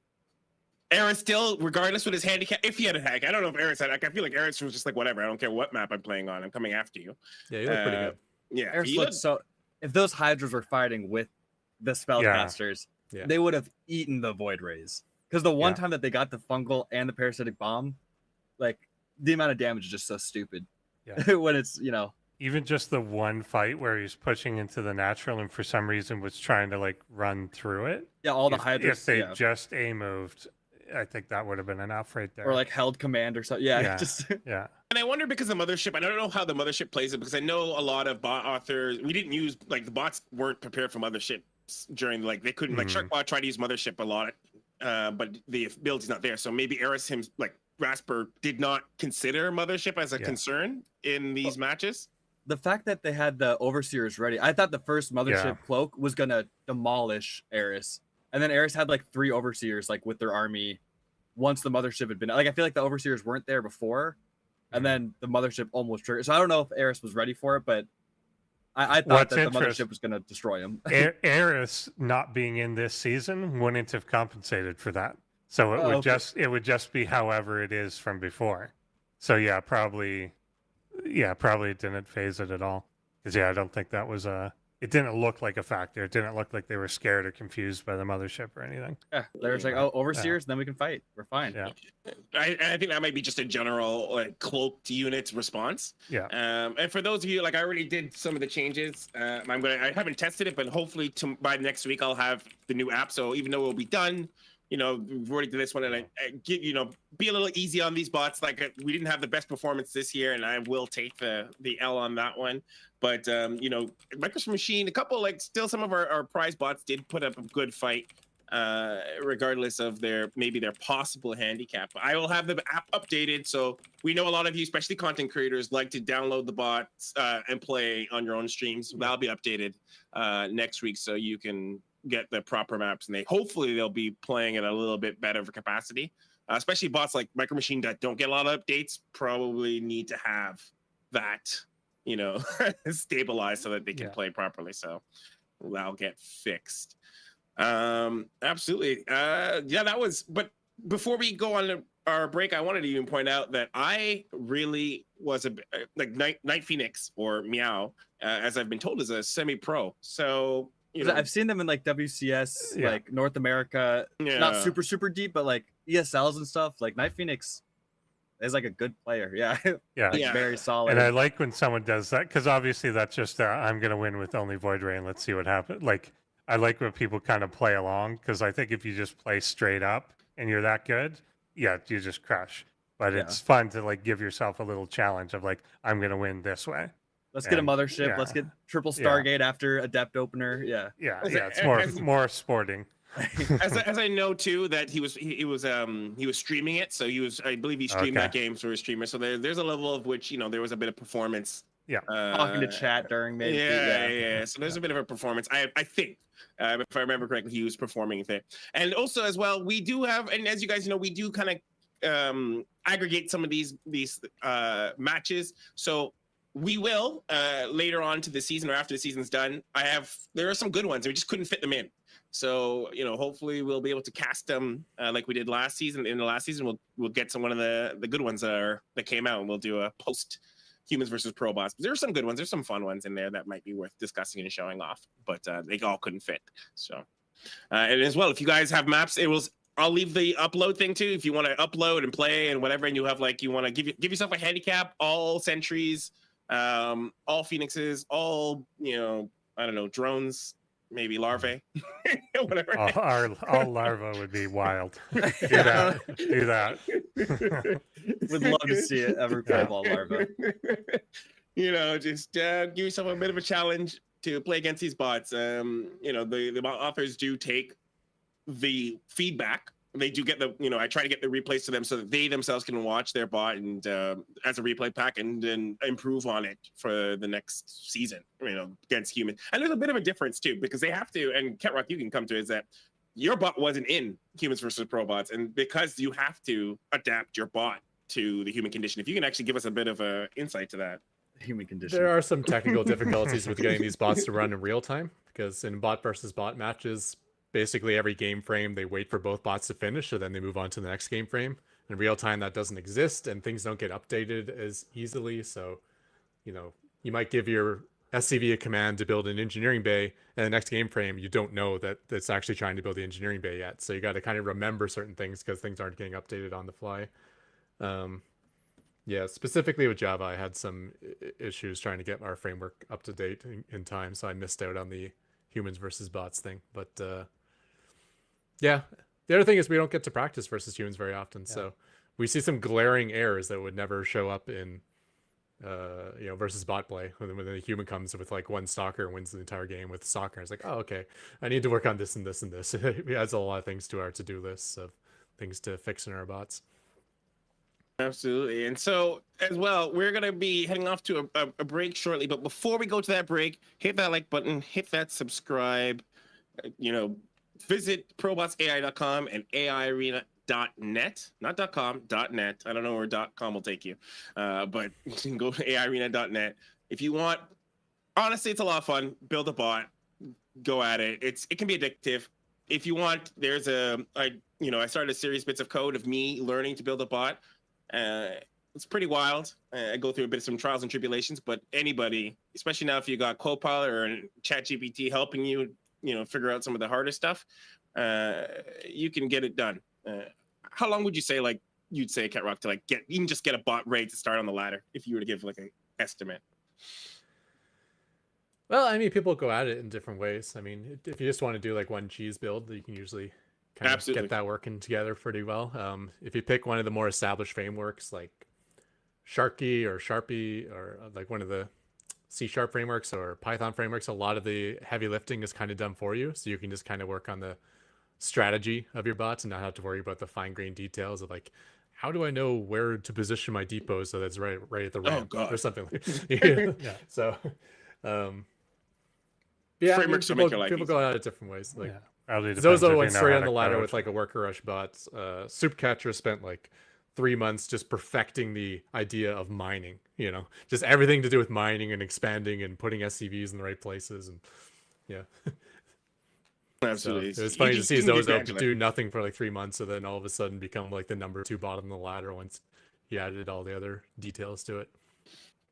Aaron still, regardless with his handicap, if he had a hack, I don't know if Aaron said, I feel like Aaron was just like, whatever, I don't care what map I'm playing on, I'm coming after you. yeah, you look pretty good. Yeah, Eris he looked looked- so. If those Hydras were fighting with the spellcasters, Yeah. they would have eaten the Void Rays. Because the one Yeah. time that they got the fungal and the parasitic bomb, like the amount of damage is just so stupid. Yeah. When it's Even just the one fight where he's pushing into the natural and for some reason was trying to like run through it. all the If Hydras, they just A moved, I think that would have been enough right there. or like held command or something. Yeah, Yeah. just yeah. And I wonder, because the mothership, I don't know how the mothership plays it, because I know a lot of bot authors, we didn't use, like the bots weren't prepared for motherships during, like they couldn't, like Sharkbot tried to use mothership a lot, but the ability's not there. So maybe Eris, like Rasper, did not consider mothership as a concern in these matches. the fact that they had the overseers ready. I thought the first mothership cloak was gonna demolish Eris, and then Eris had like 3 overseers like with their army. Once the mothership had been like, I feel like the overseers weren't there before, and then the mothership almost triggered. So I don't know if Eris was ready for it, but I thought What's that the mothership was gonna destroy him. Eris not being in this season wouldn't have compensated for that. So it would just be however it is from before. So probably it didn't phase it at all. Because I don't think that was a. It didn't look like a factor. It didn't look like they were scared or confused by the mothership or anything. Yeah, they're just like, oh, overseers, then we can fight. We're fine. Yeah. I think that might be just a general like cloaked units response. Yeah. And for those of you, like I already did some of the changes. I haven't tested it, but hopefully by next week I'll have the new app. So even though it'll be done, we've already did this one, and I get be a little easy on these bots. Like we didn't have the best performance this year, and I will take the L on that one. But Microsoft Machine, a couple still some of our prize bots did put up a good fight. Regardless of their possible handicap. I will have the app updated, so we know a lot of you, especially content creators, like to download the bots and play on your own streams. That'll be updated next week, so you can get the proper maps, and hopefully they'll be playing at a little bit better of a capacity. Especially bots like Micro Machine that don't get a lot of updates probably need to have that, stabilized so that they can play properly. So that'll get fixed. Absolutely. That was, but before we go on our break, I wanted to even point out that I really was like Night Phoenix or Meow, as I've been told, is a semi-pro. So, I've seen them in like WCS, like North America, not super deep, but like ESLs and stuff. Like Night Phoenix is like a good player. Yeah. Very solid. And I like when someone does that, because obviously that's just I'm gonna win with only Void Ray and let's see what happens. Like I like when people kind of play along, because I think if you just play straight up and you're that good, you just crush. But it's fun to give yourself a little challenge of I'm gonna win this way. Let's get a mothership. Let's get triple Stargate after Adept opener. Yeah. It's more sporting. as I know too that he was streaming it, so I believe he streamed that game through a streamer. So there's a level of which there was a bit of performance. Yeah. Talking to chat during maybe. Yeah. So there's a bit of a performance. I think if I remember correctly, he was performing there. And also as well, we do have, and as you guys know, we do kind of aggregate some of these matches. So we will later on to the season or after the season's done. There are some good ones. We just couldn't fit them in. So hopefully we'll be able to cast them like we did last season. In the last season, we'll get one of the good ones that came out, and we'll do a post Humans versus ProBots. There are some good ones. There's some fun ones in there that might be worth discussing and showing off, but they all couldn't fit. So and as well, if you guys have maps, I'll leave the upload thing too. If you want to upload and play and whatever, and you have you want to give yourself a handicap, all sentries, all phoenixes, all I don't know, drones, maybe larvae, whatever. All larvae would be wild. Do that. Would love to see it ever play all larvae. Just give yourself a bit of a challenge to play against these bots. The authors do take the feedback. They do get I try to get the replays to them so that they themselves can watch their bot and as a replay pack and then improve on it for the next season, against human. And there's a bit of a difference too, because they have to, and Ketrock, you can come to it, is that your bot wasn't in Humans versus ProBots, and because you have to adapt your bot to the human condition. If you can actually give us a bit of a insight to that. Human condition. There are some technical difficulties with getting these bots to run in real time, because in bot versus bot matches, basically every game frame they wait for both bots to finish, so then they move on to the next game frame. In real time that doesn't exist, and things don't get updated as easily. So you might give your SCV a command to build an engineering bay, and the next game frame you don't know that it's actually trying to build the engineering bay yet. So you got to kind of remember certain things because things aren't getting updated on the fly. Specifically with Java, I had some issues trying to get our framework up to date in time, so I missed out on the humans versus bots thing. But the other thing is we don't get to practice versus humans very often, so we see some glaring errors that would never show up in versus bot play. When the human comes with one stalker and wins the entire game with stalker, it's like, oh, okay, I need to work on this and this and this. It adds a lot of things to our to-do lists of things to fix in our bots. Absolutely. And so as well, we're going to be heading off to a break shortly. But before we go to that break, hit that like button, hit that subscribe, visit ProBotsAI.com and AIarena.net, not .com, .net. I don't know where .com will take you, but you can go to AIarena.net. If you want, honestly, it's a lot of fun. Build a bot, go at it. It can be addictive. If you want, there's I started a series bits of code of me learning to build a bot. it's pretty wild. I go through a bit of some trials and tribulations, but anybody, especially now if you got Copilot or ChatGPT helping you, figure out some of the harder stuff, you can get it done. How long would you say, like, you'd say, Cat Rock, to like get even just get a bot ready to start on the ladder if you were to give like an estimate? Well, I mean, people go at it in different ways. I mean, if you just want to do like one cheese build, you can usually kind of Absolutely. get that working together pretty well. If you pick one of the more established frameworks like Sharky or Sharpie or like one of the C# frameworks or Python frameworks, a lot of the heavy lifting is kind of done for you. So you can just kind of work on the strategy of your bots and not have to worry about the fine grained details of like, how do I know where to position my depot so that's right at the ramp God. or something like yeah. So yeah, I mean, Frameworks to make your life people easier. go at it different ways. Like Probably depends if Zozo you went know straight how on to the ladder code. with like a worker rush bot. Soupcatcher spent like 3 months just perfecting the idea of mining, just everything to do with mining and expanding and putting SCVs in the right places. And yeah. Absolutely. So it was funny to see You can get Zozo granular. do nothing for like 3 months and then all of a sudden become like the number 2 bot on the ladder once he added all the other details to it.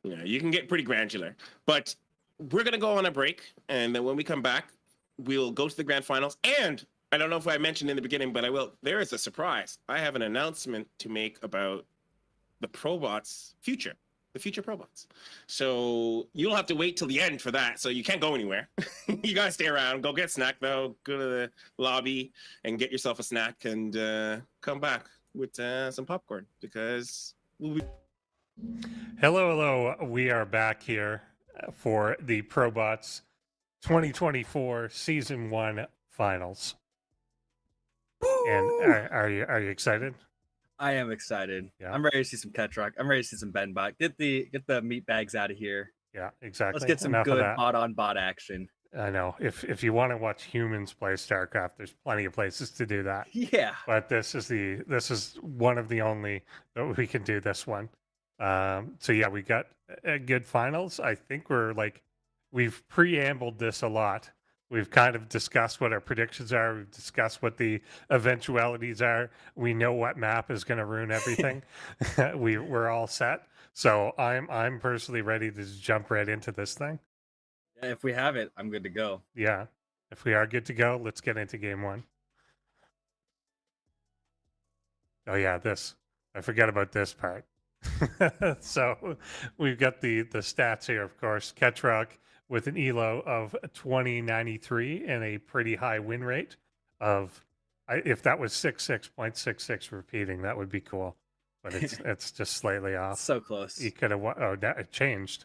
Yeah, you can get pretty granular. But we're going to go on a break. And then when we come back, we'll go to the grand finals. And I don't know if I mentioned in the beginning, but I will. There is a surprise. I have an announcement to make about the ProBots future, the future ProBots. So you'll have to wait till the end for that. So you can't go anywhere. You got to stay around. Go get a snack, though. Go to the lobby and get yourself a snack and come back with some popcorn because we'll be. Hello. We are back here for the ProBots 2024 Season 1 Finals. And are you excited? I am excited. Yeah. I'm ready to see some Ketrock. I'm ready to see some Benbot. Get the meat bags out of here. Yeah, exactly. Let's get some Enough of good that. bot on bot action. I know. If you want to watch humans play StarCraft, there's plenty of places to do that. Yeah. But this is one of the only that we can do this one. So yeah, we got a good finals. I think we've preambled this a lot. We've kind of discussed what our predictions are. We've discussed what the eventualities are. We know what map is going to ruin everything. We're all set. So I'm personally ready to just jump right into this thing. Yeah, if we have it, I'm good to go. Yeah. If we are good to go, let's get into game one. Oh yeah, I forgot about this part. So we've got the stats here, of course. Ketrock with an elo of 2093 and a pretty high win rate of, if that was 66.66 repeating, that would be cool. But it's just slightly off. So close. He could have won. Oh, it changed.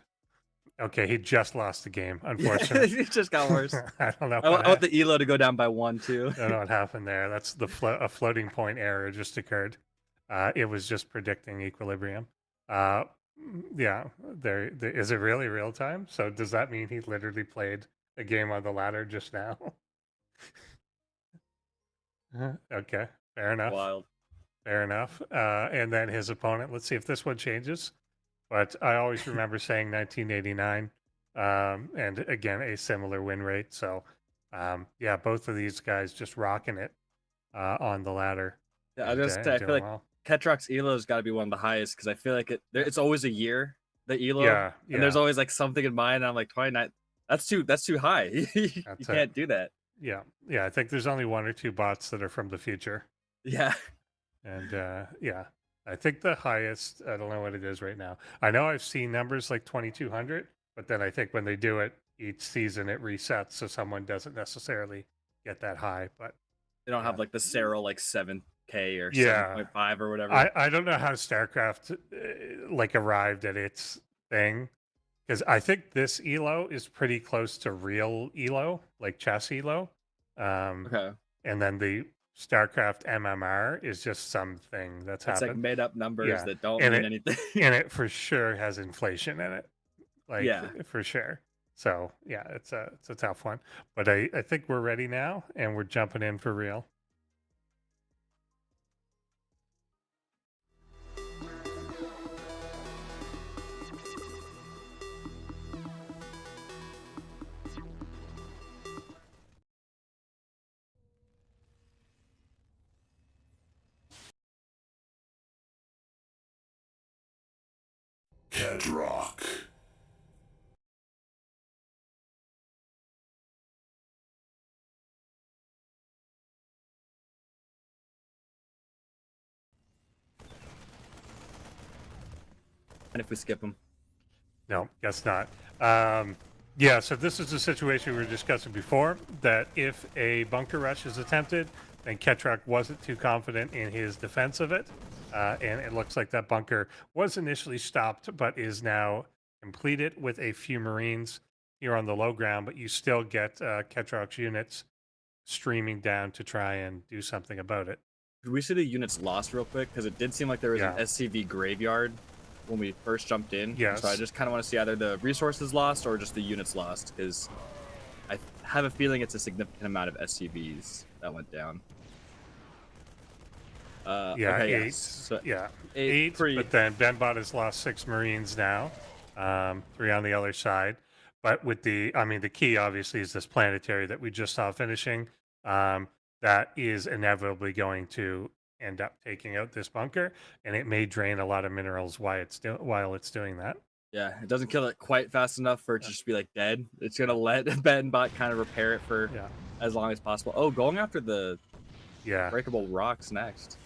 Okay, he just lost the game, unfortunately. It just got worse. I don't know. I want the elo to go down by 1 too. I don't know what happened there. That's a floating point error just occurred. It was just predicting equilibrium. Yeah, there is it really real time? So does that mean he literally played a game on the ladder just now? Okay, fair enough. Wild. Fair enough. And then his opponent. Let's see if this one changes. But I always remember saying 1989, and again a similar win rate. So yeah, both of these guys just rocking it on the ladder. Yeah, I feel like Ketrock's elo's got to be one of the highest because I feel like it's always a year the elo. Yeah. And there's always like something in mind. And I'm like 29. That's too high. You can't do that. Yeah. I think there's only 1 or 2 bots that are from the future. Yeah. And yeah, I think the highest, I don't know what it is right now. I know I've seen numbers like 2200, but then I think when they do it each season, it resets. So someone doesn't necessarily get that high, but they don't have like the Serral like 7K or 7.5 or whatever. I don't know how StarCraft like arrived at its thing, because I think this elo is pretty close to real elo, like chess elo. Okay. And then the StarCraft MMR is just something that's happened. It's like made up numbers that don't mean anything. And it for sure has inflation in it. Like, yeah, for sure. So yeah, it's a tough one. But I think we're ready now and we're jumping in for real. Kedrock. And if we skip him. No, guess not. Yeah, so this is the situation we were discussing before, that if a bunker rush is attempted, then Ketrok wasn't too confident in his defense of it. And it looks like that bunker was initially stopped, but is now completed with a few Marines here on the low ground. But you still get Ketrok's units streaming down to try and do something about it. Could we see the units lost real quick? Because it did seem like there was Yeah. an SCV graveyard when we first jumped in. Yes. So I just kind of want to see either the resources lost or just the units lost, because I have a feeling it's a significant amount of SCVs that went down. Yeah, okay, 8. Yeah. So Yeah, eight 8. But then Benbot has lost 6 Marines now, 3 on the other side. But with the key obviously is this planetary that we just saw finishing. That is inevitably going to end up taking out this bunker, and it may drain a lot of minerals while it's doing that. yeah, it doesn't kill it quite fast enough for it to just be like dead. It's gonna let Benbot kind of repair it for Yeah, as long as possible. Oh, going after the yeah, breakable rocks next.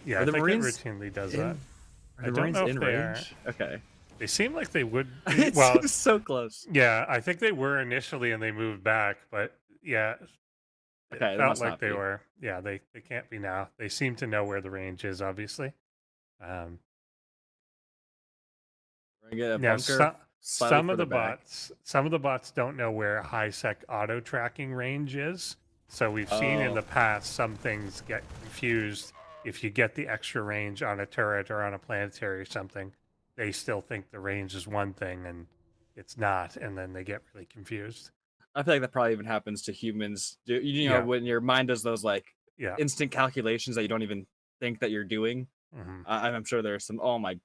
yeah. Are I the think Marines it routinely does in- that. Are I the don't Marines know in if they are. range? Okay. They seem like they would. It's Well, so close. yeah, I think they were initially, and they moved back. But yeah, it Okay, they felt must like not they be. were. Yeah, they can't be now. They seem to know where the range is, obviously. We're gonna get a Now, bunker slightly some of further the back. bots don't know where high sec auto tracking range is. So we've seen in Oh. the past some things get confused. If you get the extra range on a turret or on a planetary or something, they still think the range is one thing and it's not, and then they get really confused. I feel like that probably even happens to humans. You know, Yeah. when your mind does those like Yeah. instant calculations that you don't even think that you're doing. Mhm. I'm sure there's some. Oh my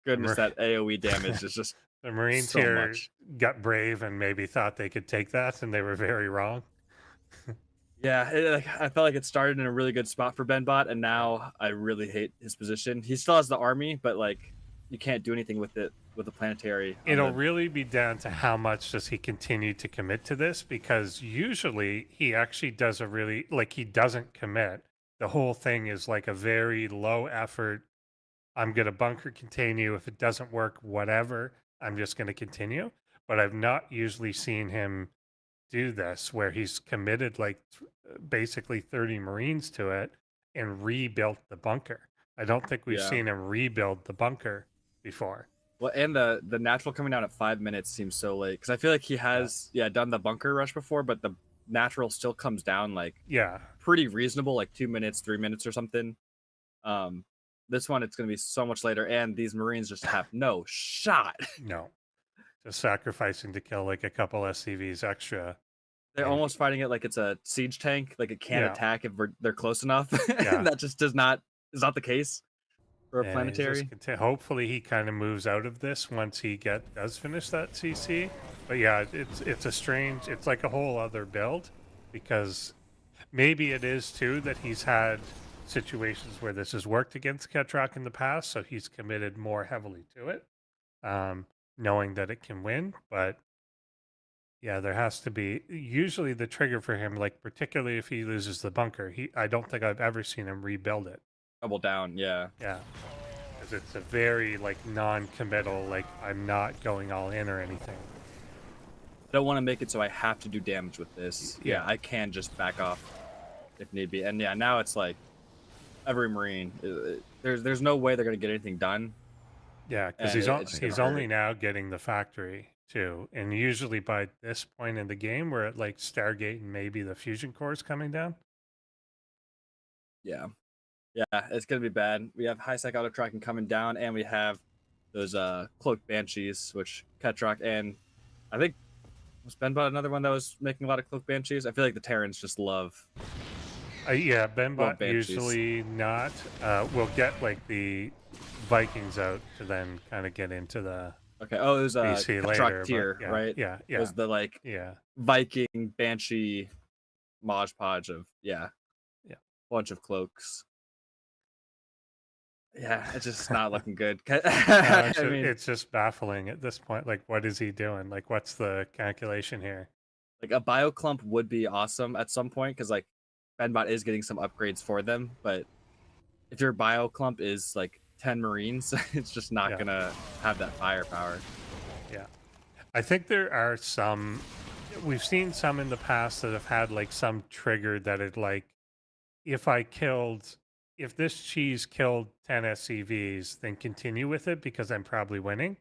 goodness, that AOE damage is just The Marines so here much. got brave and maybe thought they could take that, and they were very wrong. Yeah. I felt like it started in a really good spot for Benbot, and now I really hate his position. He still has the army, but like you can't do anything with it with the planetary. It'll really be down to how much does he continue to commit to this, because usually he actually does a really, like, he doesn't commit. The whole thing is like a very low effort. I'm going to bunker continue. If it doesn't work, whatever, I'm just going to continue. But I've not usually seen him do this where he's committed like basically 30 Marines to it and rebuilt the bunker. I don't think we've Yeah. seen him rebuild the bunker before. Well, and the natural coming down at 5 minutes seems so late, because I feel like he has done the bunker rush before, but the natural still comes down like Yeah. pretty reasonable, like 2 minutes, 3 minutes or something. This one it's gonna be so much later, and these Marines just have no shot. No. Just sacrificing to kill like a couple SCVs extra. They're And- almost fighting it like it's a siege tank, like it can't Yeah. attack if they're close enough. Yeah. That just is not the case for a and he planetary. just hopefully he kind of moves out of this once he does finish that CC. But yeah, it's a strange, it's like a whole other build, because maybe it is too that he's had situations where this has worked against Ketrok in the past, so he's committed more heavily to it, knowing that it can win. But yeah, there has to be usually the trigger for him, like particularly if he loses the bunker. I don't think I've ever seen him rebuild it. Double down, yeah. Yeah, because it's a very like non-committal, like I'm not going all in or anything. I don't want to make it so I have to do damage with this. Yeah. Yeah, I can just back off if need be. And yeah, now it's like every Marine. There's no way they're gonna get anything done. Yeah, because And it's just he's gonna only hurt. now getting the factory too, and usually by this point in the game, we're at like Stargate and maybe the fusion cores coming down. Yeah, it's gonna be bad. We have high sec auto tracking coming down, and we have those cloaked banshees, which Ketrok and I think was Benbot another one that was making a lot of cloaked banshees. I feel like the Terrans just love. Yeah, Benbot Banshees. usually not. We'll get like the Vikings out to then kind of get into the Okay. Oh, it was BC later. Ketrok but tier, yeah, right? Yeah, It was the like yeah. Viking Banshee Mod Podge of Yeah. bunch of cloaks. Yeah, it's just not looking good. It's, I mean, it's just baffling at this point. Like, what is he doing? Like, what's the calculation here? like a bio clump would be awesome at some point because like Benbot is getting some upgrades for them, but if your bio clump is like 10 Marines, it's just not Yeah. gonna have that firepower. Yeah. I think there are some, we've seen some in the past that have had like some trigger that it like, if I killed, if this cheese killed 10 SCVs, then continue with it because I'm probably winning.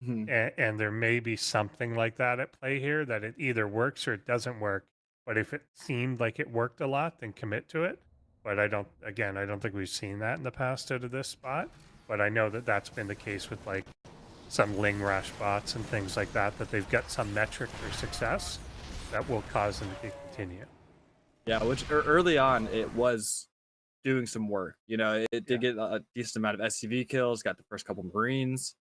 Mhm. And there may be something like that at play here that it either works or it doesn't work. But if it seemed like it worked a lot, then commit to it. But I don't, again, I don't think we've seen that in the past out of this spot. But I know that that's been the case with like some Ling Rush bots and things like that, that they've got some metric for success that will cause them to continue. Yeah, which early on it was doing some work. You know, it did get a decent amount of SCV kills, got the first couple Marines.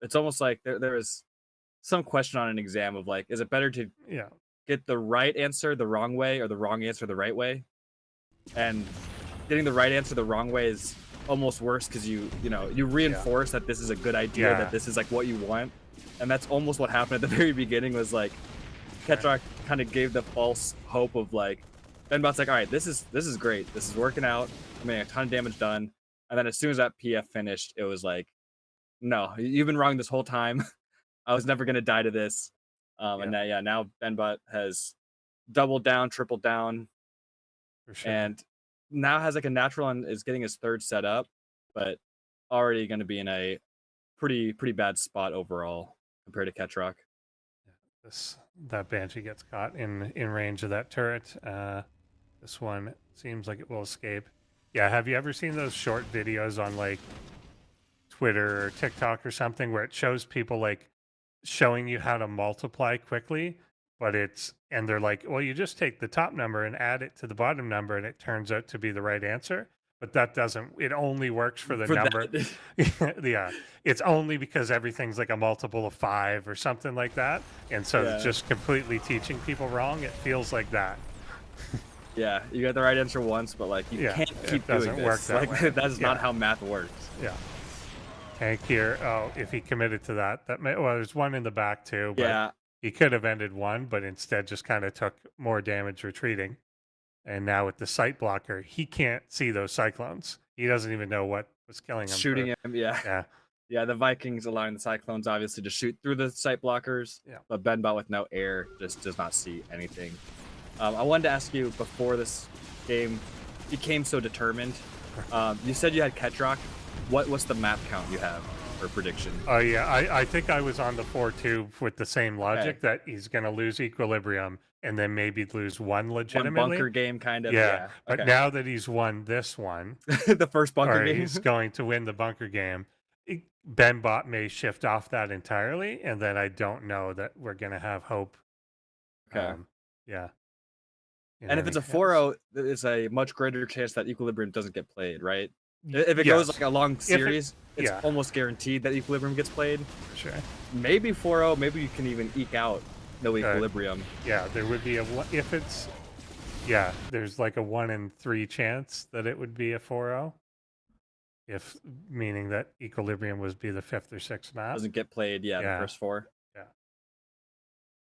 It's almost like there was some question on an exam of like, is it better to Yeah. get the right answer the wrong way or the wrong answer the right way? And getting the right answer the wrong way is almost worse because you reinforce that this is a good idea, Yeah. that this is like what you want. And that's almost what happened at the very beginning was like Ketrock kind of gave the false hope of like Benbot's like, all right, this is great. This is working out. I mean, a ton of damage done. And then as soon as that PF finished, it was like, no, you've been wrong this whole time. I was never gonna die to this. And now Benbot has doubled down, tripled down, For sure. and now has like a natural and is getting his third set up, but already going to be in a pretty bad spot overall compared to Ketrock. That Banshee gets caught in range of that turret. This one seems like it will escape. Yeah, have you ever seen those short videos on like Twitter or TikTok or something where it shows people like showing you how to multiply quickly, but and they're like, well, you just take the top number and add it to the bottom number and it turns out to be the right answer. But that doesn't, it only works for the number. Yeah. It's only because everything's like a multiple of 5 or something like that. And so it's just completely teaching people wrong. It feels like that. Yeah, you got the right answer once, but like you can't keep doing this. That's not how math works. Yeah. Tank here. Oh, if he committed to that, well, there's one in the back too. But he could have ended one, but instead just kind of took more damage retreating. And now with the sight blocker, he can't see those cyclones. He doesn't even know what was killing him. Shooting him, yeah. The Vikings allowing the cyclones obviously to shoot through the sight blockers. Yeah. But Benbot with no air just does not see anything. I wanted to ask you before this game became so determined. You said you had Ketrock. What's the map count you have for prediction? Oh yeah, I think I was on the 4-2 with the same logic that he's going to lose equilibrium and then maybe lose one legitimately. One bunker game kind of. Yeah. But now that he's won this one, the first bunker game, he's going to win the bunker game. Benbot may shift off that entirely, and then I don't know that we're going to have hope. Okay. Yeah. And if it's a 4-0, it's a much greater chance that equilibrium doesn't get played, right? If it goes like a long series, it's almost guaranteed that equilibrium gets played. For sure. Maybe 4-0, maybe you can even eke out no equilibrium. Yeah, there would be there's like a 1 in 3 chance that it would be a 4-0. If meaning that equilibrium would be the 5th or 6th map. Doesn't get played, the first 4. Yeah.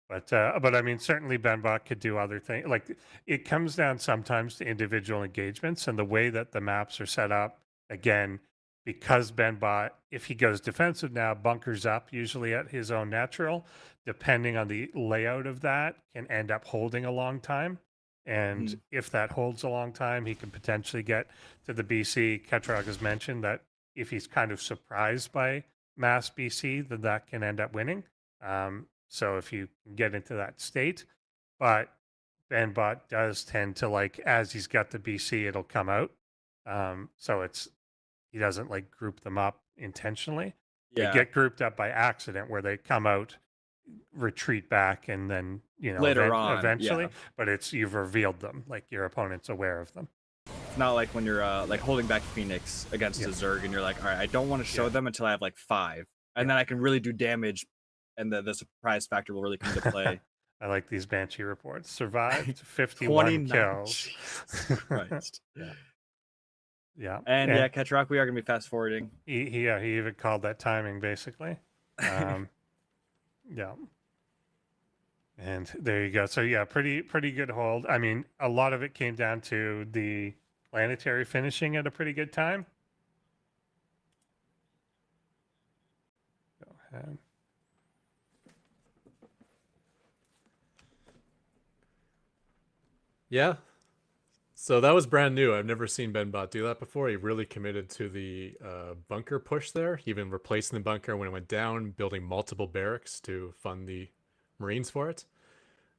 But I mean, certainly Benbot could do other things. Like it comes down sometimes to individual engagements and the way that the maps are set up. Again, because Benbot, if he goes defensive now, bunkers up usually at his own natural, depending on the layout of that, can end up holding a long time. And if that holds a long time, he can potentially get to the BC. Ketrock has mentioned that if he's kind of surprised by mass BC, then that can end up winning. So if you get into that state, but Benbot does tend to like, as he's got the BC, it'll come out. So he doesn't like group them up intentionally. They get grouped up by accident where they come out, retreat back, and then later on eventually. But you've revealed them, like your opponent's aware of them. It's not like when you're like holding back Phoenix against a Zerg and you're like, all right, I don't want to show them until I have like 5, and then I can really do damage, and the surprise factor will really come into play. I like these Banshee reports. Survived 51 kills. Christ. Yeah. Yeah. And yeah, Catch Rock, we are gonna be fast forwarding. He even called that timing basically. Yeah. And there you go. So yeah, pretty good hold. I mean, a lot of it came down to the planetary finishing at a pretty good time. Go ahead. Yeah. So that was brand new. I've never seen BenBot do that before. He really committed to the bunker push there, even replacing the bunker when it went down, building multiple barracks to fund the Marines for it.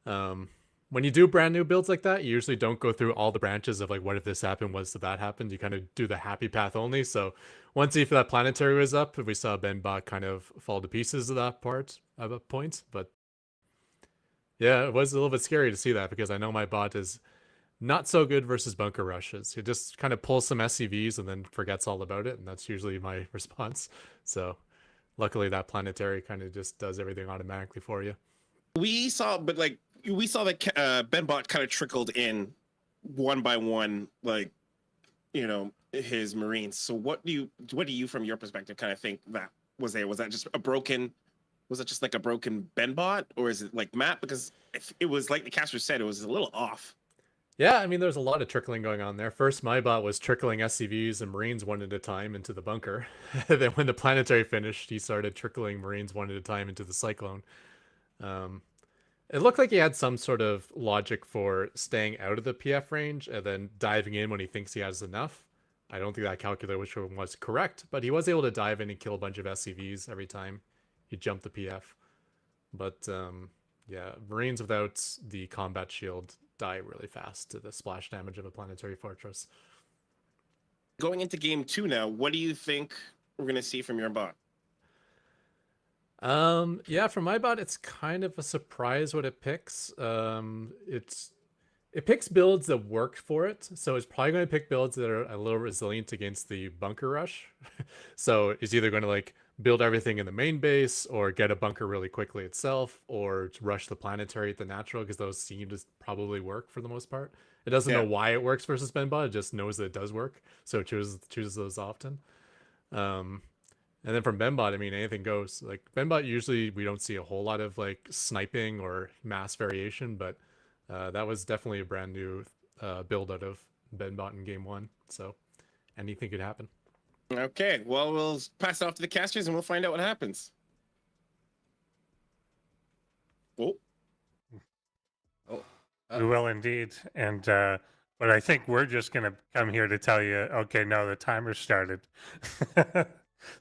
When you do brand new builds like that, you usually don't go through all the branches of like, what if this happened, what if that happened? You kind of do the happy path only. So once that planetary was up, we saw BenBot kind of fall to pieces of that point. But yeah, it was a little bit scary to see that because I know my bot is not so good versus bunker rushes. He just kind of pulls some SCVs and then forgets all about it, and that's usually my response. So luckily that planetary kind of just does everything automatically for you. We saw that BenBot kind of trickled in one by one, like, you know, his Marines. So what do you from your perspective kind of think that was there? Was that just was it just like a broken BenBot, or is it like map? Because it was like the caster said, it was a little off. Yeah, I mean, there's a lot of trickling going on there. First, my bot was trickling SCVs and Marines one at a time into the bunker. Then when the planetary finished, he started trickling Marines one at a time into the Cyclone. It looked like he had some sort of logic for staying out of the PF range and then diving in when he thinks he has enough. I don't think that calculation was correct, but he was able to dive in and kill a bunch of SCVs every time he jumped the PF. But yeah, Marines without the combat shield die really fast to the splash damage of a planetary fortress. Going into game 2 now, what do you think we're going to see from your bot? Yeah, for my bot, it's kind of a surprise what it picks. It picks builds that work for it, so it's probably going to pick builds that are a little resilient against the bunker rush. So it's either going to like build everything in the main base, or get a bunker really quickly itself, or rush the planetary at the natural, because those seem to probably work for the most part. It doesn't know why it works versus BenBot, it just knows that it does work, so it chooses those often. And then from BenBot, I mean, anything goes. Like BenBot, usually we don't see a whole lot of like sniping or mass variation, but that was definitely a brand new build out of BenBot in game 1. So anything could happen. Okay, well, we'll pass it off to the casters and we'll find out what happens. Oh. We will indeed. And but I think we're just going to come here to tell you, okay, no, the timer started.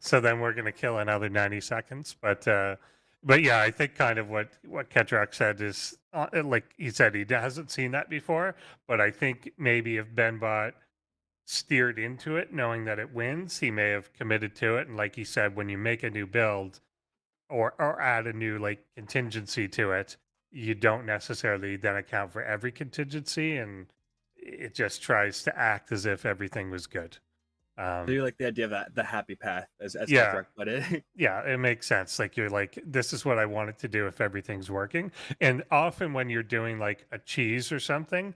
So then we're going to kill another 90 seconds. But yeah, I think kind of what Ketrak said is, like he said, he hasn't seen that before. But I think maybe if BenBot steered into it, knowing that it wins, he may have committed to it. And like he said, when you make a new build or add a new like contingency to it, you don't necessarily then account for every contingency, and it just tries to act as if everything was good. So you like the idea of that, the happy path, as Yeah. Ketrak put it. Yeah, it makes sense. Like you're like, this is what I wanted to do if everything's working. And often when you're doing like a cheese or something,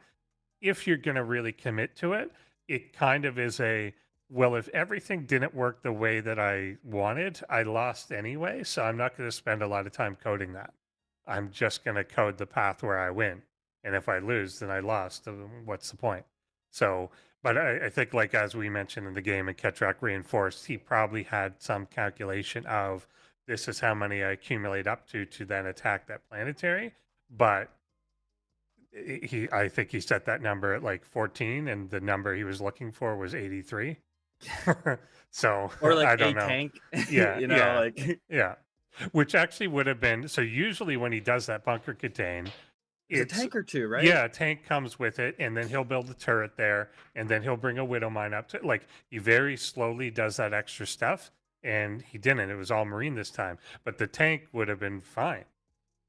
if you're going to really commit to it, it kind of is well, if everything didn't work the way that I wanted, I lost anyway. So I'm not going to spend a lot of time coding that. I'm just going to code the path where I win. And if I lose, then I lost. What's the point? So, but I think, like as we mentioned in the game, and Ketrak reinforced, he probably had some calculation of this is how many I accumulate up to then attack that planetary. But I think he set that number at like 14, and the number he was looking for was 83. So Or like I don't know. tank. Yeah, you know, yeah. like Yeah, which actually would have been, so usually when he does that bunker contain, it's a tank or two, right? yeah, a tank comes with it, and then he'll build a turret there, and then he'll bring a widow mine up to, like, he very slowly does that extra stuff, and he didn't. It was all Marine this time, but the tank would have been fine.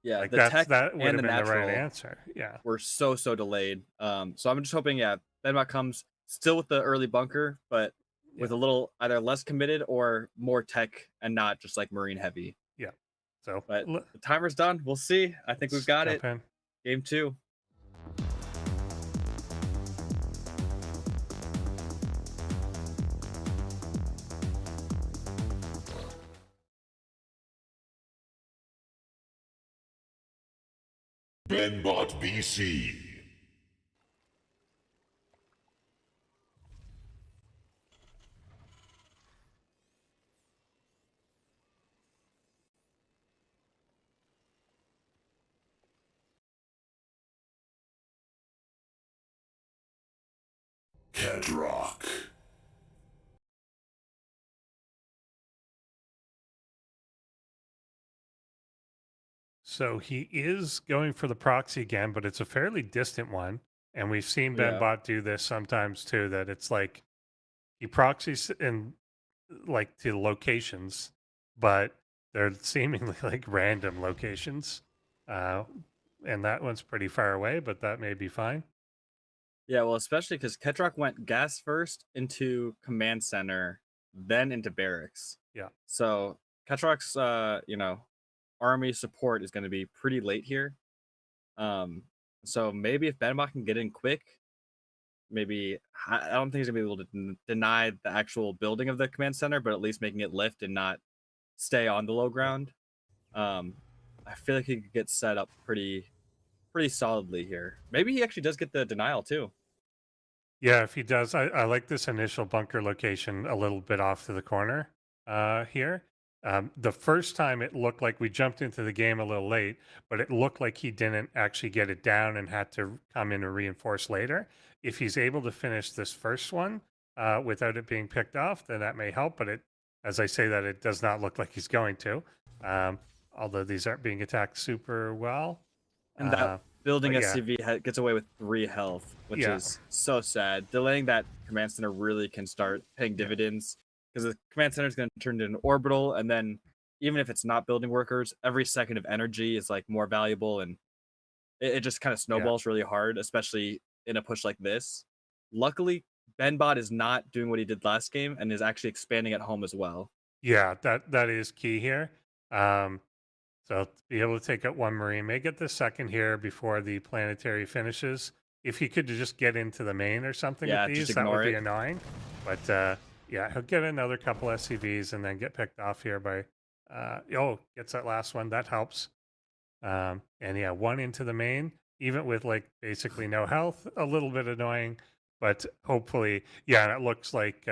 Yeah, Like the tech that would have and the been the natural right answer. Yeah, were so delayed. So I'm just hoping, yeah, BenBot comes still with the early bunker, but with a little either less committed or more tech and not just like Marine heavy. yeah. So, But the timer's done. We'll see. I think we've got it. jump in. Game 2. Benbot BC. Kedrock. So he is going for the proxy again, but it's a fairly distant one. And we've seen Yeah. Benbot do this sometimes too, that it's like he proxies in like to locations, but they're seemingly like random locations. And that one's pretty far away, but that may be fine. Yeah, well, especially because Ketrock went gas first into command center, then into barracks. Yeah. So Ketrock's army support is going to be pretty late here. So maybe if Benbach can get in quick, maybe I don't think he's gonna be able to deny the actual building of the command center, but at least making it lift and not stay on the low ground. I feel like he could get set up pretty solidly here. Maybe he actually does get the denial too. Yeah, if he does, I like this initial bunker location a little bit off to the corner here. The first time it looked like we jumped into the game a little late, but it looked like he didn't actually get it down and had to come in and reinforce later. If he's able to finish this first one without it being picked off, then that may help. But as I say that, it does not look like he's going to. Although these aren't being attacked super well. And that building but yeah. SCV gets away with 3 health, which is so sad. Delaying that command center really can start paying dividends because the command center is going to turn into an orbital, and then even if it's not building workers, every second of energy is like more valuable, and it just kind of snowballs really hard, especially in a push like this. Luckily, Benbot is not doing what he did last game and is actually expanding at home as well. Yeah, that is key here. So to be able to take out one Marine, may get the second here before the planetary finishes. If he could just get into the main or something with these, that would be annoying. But yeah, he'll get another couple SCVs and then get picked off here by gets that last one. That helps. And yeah, one into the main, even with like basically no health, a little bit annoying, but hopefully, yeah, and it looks like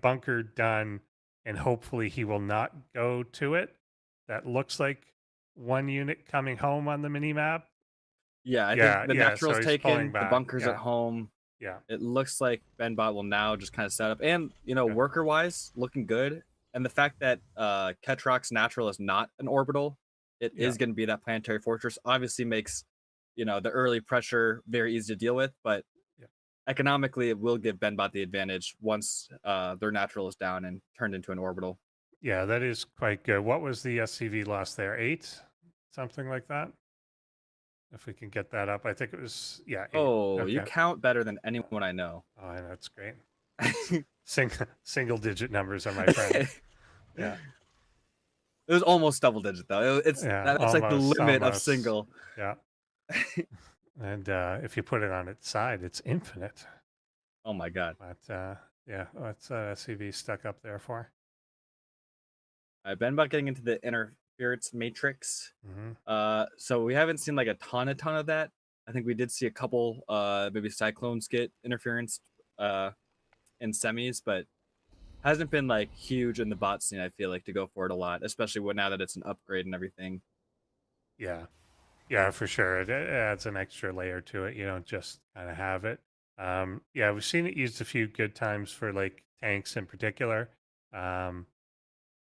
bunker done, and hopefully he will not go to it. That looks like one unit coming home on the mini map. Yeah, I think the natural's so taken, the bunker's at home. Yeah. It looks like Benbot will now just kind of set up. And, worker-wise, looking good. And the fact that Ketrock's natural is not an orbital, it is going to be that planetary fortress, obviously makes, the early pressure very easy to deal with. But economically, it will give Benbot the advantage once their natural is down and turned into an orbital. Yeah, that is quite good. What was the SCV loss there? 8? Something like that? If we can get that up. I think it was, 8. Oh, okay. You count better than anyone I know. Oh, that's great. Single digit numbers are my friend. Yeah. It was almost double digit, though. That's like the limit of single. Yeah. And if you put it on its side, it's infinite. Oh, my God. But what's SCV stuck up there for? Benbot getting into the interference matrix. So we haven't seen like a ton of that. I think we did see a couple maybe cyclones get interference in semis, but hasn't been like huge in the bot scene. I feel like to go for it a lot, especially now that it's an upgrade and everything. Yeah, for sure. It adds an extra layer to it. You don't just kind of have it. We've seen it used a few good times for like tanks in particular.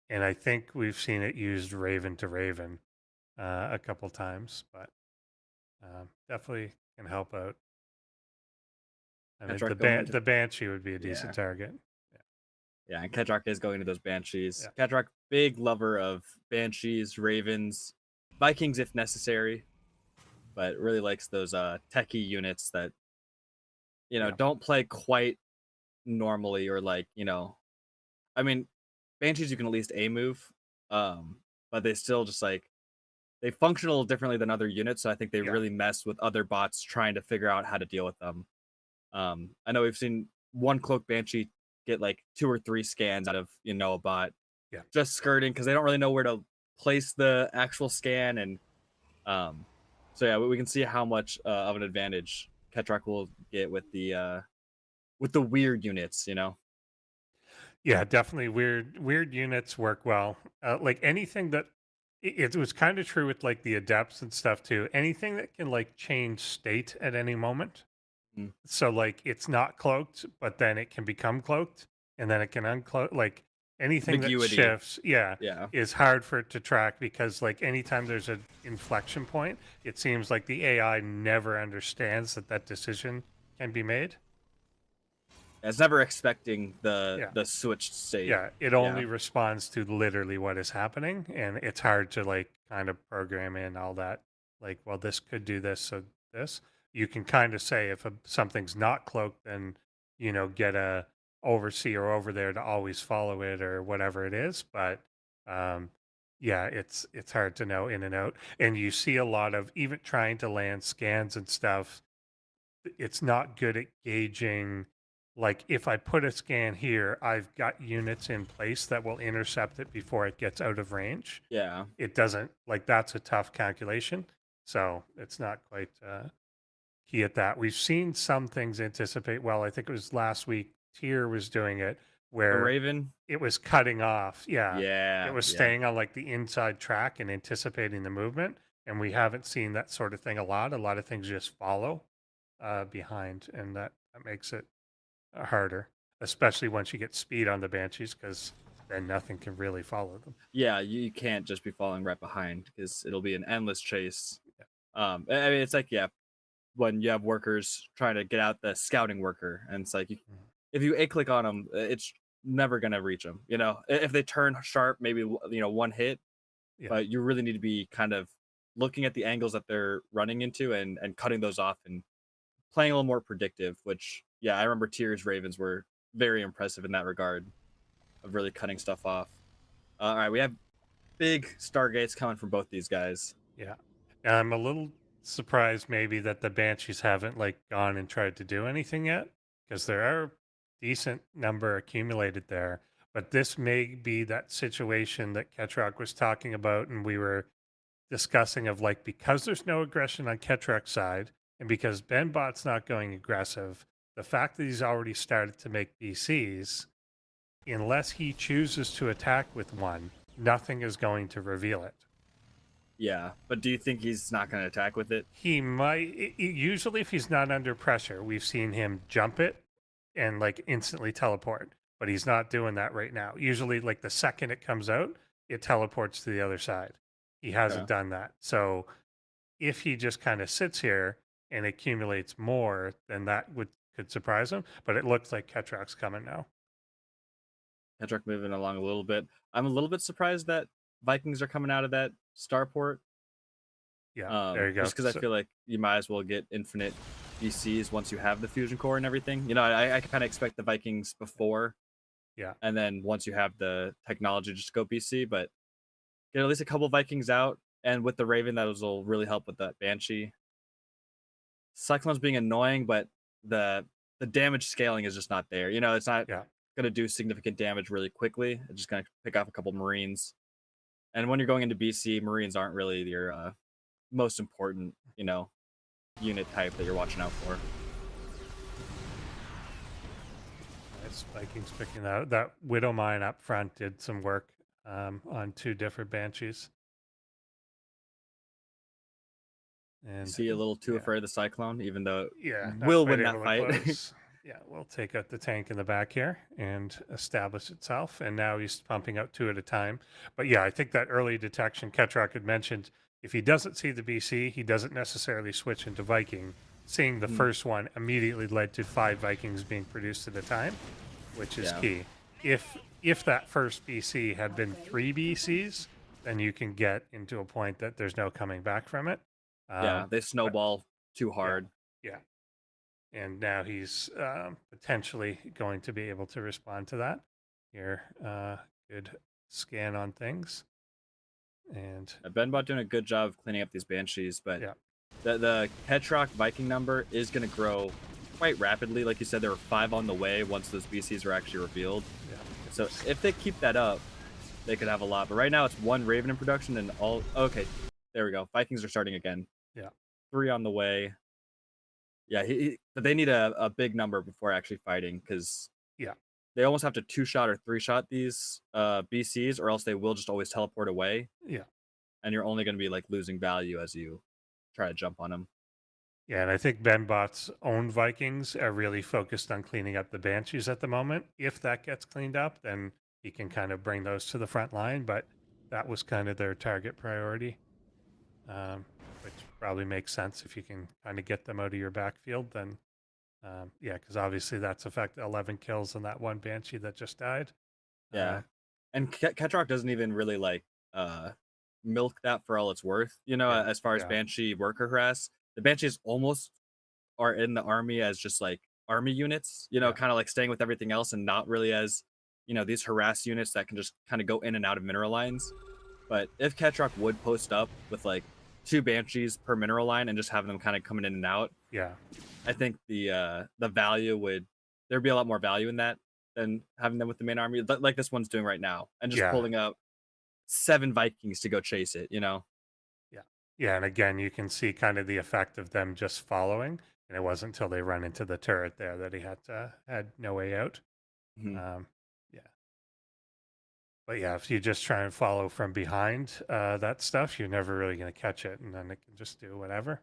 And I think we've seen it used Raven to Raven a couple times, but definitely can help out. And the Banshee would be a decent target. Yeah, and Kedrock is going to those Banshees. Kedrock, big lover of Banshees, Ravens, Vikings if necessary, but really likes those techie units that, don't play quite normally or like, I mean, Banshees you can at least A move, but they still just like they function a little differently than other units. So I think they really mess with other bots trying to figure out how to deal with them. I know we've seen one cloak Banshee get like 2 or 3 scans out of a bot, just skirting because they don't really know where to place the actual scan, and So yeah, we can see how much of an advantage Ketrock will get with the weird units. Yeah, definitely weird units work well. Like anything that it was kind of true with like the adepts and stuff too. Anything that can like change state at any moment. Mm. So like it's not cloaked, but then it can become cloaked and then it can uncloak. Like anything that Ambiguity. shifts, yeah, Yeah. is hard for it to track because like anytime there's an inflection point, it seems like the AI never understands that that decision can be made. It's never expecting Yeah. the switched state. Yeah, it only responds to literally what is happening, and it's hard to like kind of program in all that. Like, well, this could do this, so this. You can kind of say if something's not cloaked, then get a overseer over there to always follow it or whatever it is. But um, yeah, it's hard to know in and out, and you see a lot of even trying to land scans and stuff. It's not good at gauging, like if I put a scan here, I've got units in place that will intercept it before it gets out of range. Yeah. It doesn't, like, that's a tough calculation, so it's not quite key at that. We've seen some things anticipate well. I think it was last week Tier was doing it The where Raven. it was cutting off. Yeah, Yeah. it was yeah. staying on like the inside track and anticipating the movement, and we haven't seen that sort of thing a lot. A lot of things just follow behind, and that makes it harder, especially once you get speed on the banshees, because then nothing can really follow them. Yeah, you can't just be falling right behind because it'll be an endless chase. I mean, it's like when you have workers trying to get out the scouting worker, and it's like if you a click on them, it's never gonna reach them. If they turn sharp, maybe one hit, Yeah. but you really need to be kind of looking at the angles that they're running into and cutting those off and playing a little more predictive. Which I remember Tier's Ravens were very impressive in that regard of really cutting stuff off. All right, we have big Stargates coming from both these guys. Yeah, and I'm a little surprised maybe that the banshees haven't like gone and tried to do anything yet, because there are a decent number accumulated there. But this may be that situation that Ketrock was talking about, and we were discussing of like, because there's no aggression on Ketrock's side, and because Benbot's not going aggressive, the fact that he's already started to make BCs, unless he chooses to attack with one, nothing is going to reveal it. Yeah, but do you think he's not going to attack with it? He might. Usually, if he's not under pressure, we've seen him jump it and like instantly teleport, but he's not doing that right now. Usually, like the second it comes out, it teleports to the other side. He hasn't done that. So if he just kind of sits here and accumulates more, then that could surprise him. But it looks like Ketrock's coming now. Ketrock moving along a little bit. I'm a little bit surprised that Vikings are coming out of that starport. Yeah, there you go. Just because I feel like you might as well get infinite BCs once you have the fusion core and everything. I kind of expect the Vikings before. Yeah. And then once you have the technology, just go BC. But get at least a couple Vikings out. And with the Raven, that will really help with that Banshee. Cyclone's being annoying, but the damage scaling is just not there. It's not going to do significant damage really quickly. It's just going to pick off a couple Marines. And when you're going into BC, Marines aren't really your most important, unit type that you're watching out for. Nice. Vikings picking that Widow Mine up front did some work on two different Banshees. And See a little too afraid of the Cyclone, even though not will quite win that able to fight. close. Yeah, we'll take out the tank in the back here and establish itself. And now he's pumping out two at a time. But yeah, I think that early detection Ketrock had mentioned, if he doesn't see the BC, he doesn't necessarily switch into Viking. Seeing the first one immediately led to 5 Vikings being produced at a time, which is key. If that first BC had been 3 BCs, then you can get into a point that there's no coming back from it. They snowball too hard. Yeah. And now he's potentially going to be able to respond to that. Here, good scan on things. And Benbot doing a good job of cleaning up these Banshees, but the Ketrock Viking number is going to grow quite rapidly. Like you said, there were 5 on the way once those BCs were actually revealed. Yeah. So if they keep that up, they could have a lot. But right now it's 1 Raven in production and all. Okay, there we go. Vikings are starting again. Yeah. 3 on the way. Yeah, but they need a big number before actually fighting because Yeah. they almost have to 2-shot or 3-shot these BCs, or else they will just always teleport away, Yeah. and you're only going to be like losing value as you try to jump on them. Yeah, and I think BenBot's own Vikings are really focused on cleaning up the Banshees at the moment. If that gets cleaned up, then he can kind of bring those to the front line, but that was kind of their target priority, which probably makes sense if you can kind of get them out of your backfield. Then, yeah, because obviously that's affected 11 kills on that one Banshee that just died. Yeah, and Ketrock doesn't even really like milk that for all it's worth. Yeah, As far as yeah. Banshee worker harass, the Banshees almost are in the army as just like army units. Yeah. Kind of like staying with everything else and not really as these harass units that can just kind of go in and out of mineral lines. But if Ketrock would post up with like 2 Banshees per mineral line and just having them kind of coming in and out, Yeah. I think the value there'd be a lot more value in that than having them with the main army, like this one's doing right now, and just Yeah. pulling up 7 Vikings to go chase it. Yeah. Yeah. And again, you can see kind of the effect of them just following. And it wasn't until they run into the turret there that he had no way out. Mhm. Yeah. But yeah, if you just try and follow from behind that stuff, you're never really going to catch it, and then it can just do whatever.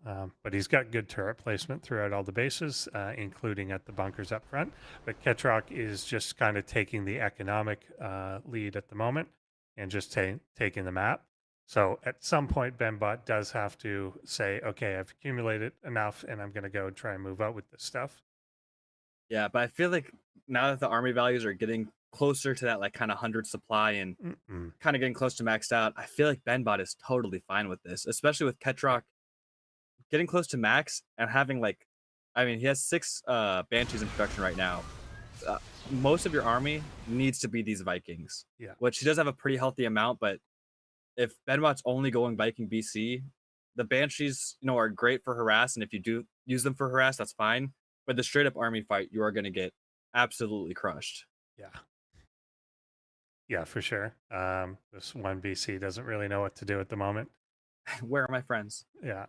But he's got good turret placement throughout all the bases, including at the bunkers up front. But Ketrock is just kind of taking the economic lead at the moment and just taking the map. So at some point, BenBot does have to say, okay, I've accumulated enough and I'm going to go and try and move out with this stuff. Yeah, but I feel like now that the army values are getting closer to that like kind of 100 supply and Mm-mm. kind of getting close to maxed out, I feel like BenBot is totally fine with this, especially with Ketrock getting close to max and having like, I mean, he has 6 Banshees in production right now. Most of your army needs to be these Vikings, Yeah. which he does have a pretty healthy amount. But if BenBot's only going Viking BC, the Banshees, are great for harass, and if you do use them for harass, that's fine. But the straight up army fight, you are going to get absolutely crushed. Yeah. Yeah, for sure. This one BC doesn't really know what to do at the moment. Where are my friends? Yeah.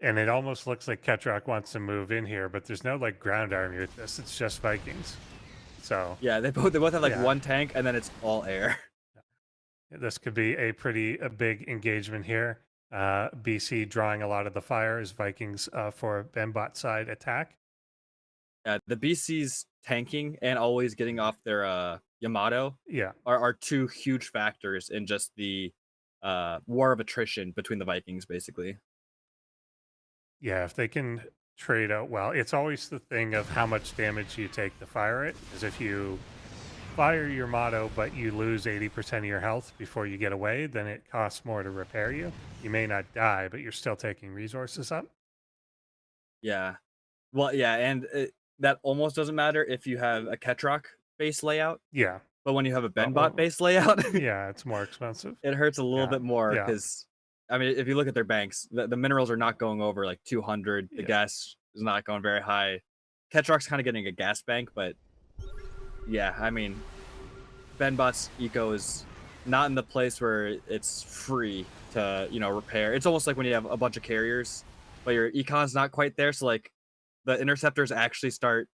And it almost looks like Ketrock wants to move in here, but there's no like ground army with this. It's just Vikings. So Yeah, they both have like Yeah. one tank, and then it's all air. this could be a big engagement here. BC drawing a lot of the fire as Vikings for BenBot side attack. Yeah, the BC's tanking and always getting off their Yamato Yeah. are 2 huge factors in just the war of attrition between the Vikings, basically. Yeah, if they can trade out well, it's always the thing of how much damage you take to fire it. Because if you fire your motto, but you lose 80% of your health before you get away, then it costs more to repair you. You may not die, but you're still taking resources up. Yeah. Well, yeah, and that almost doesn't matter if you have a Ketrock base layout, Yeah. but when you have a well, BenBot base layout, Yeah, it's more expensive. it hurts a little Yeah, bit more yeah. because, I mean, if you look at their banks, the minerals are not going over like 200. The Yeah. gas is not going very high. Ketrock's kind of getting a gas bank, but yeah, I mean, BenBot's eco is not in the place where it's free to, repair. It's almost like when you have a bunch of carriers, but your econ's not quite there. So like the interceptors actually start,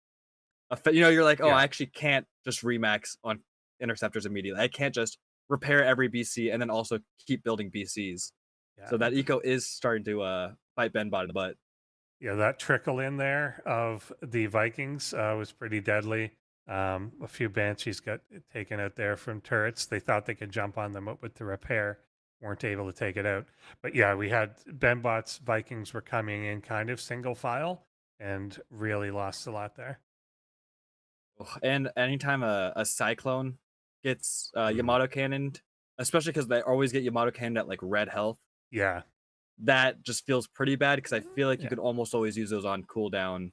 you're like, oh, Yeah. I actually can't just remax on interceptors immediately. I can't just repair every BC and then also keep building BCs. Yeah. So that eco is starting to bite BenBot in the butt. Yeah, that trickle in there of the Vikings was pretty deadly. A few Banshees got taken out there from turrets. They thought they could jump on them with the repair, weren't able to take it out. But yeah, we had BenBot's Vikings were coming in kind of single file and really lost a lot there. And anytime a Cyclone gets Mhm. Yamato cannoned, especially because they always get Yamato cannoned at like red health, Yeah, that just feels pretty bad because I feel like you Yeah. could almost always use those on cooldown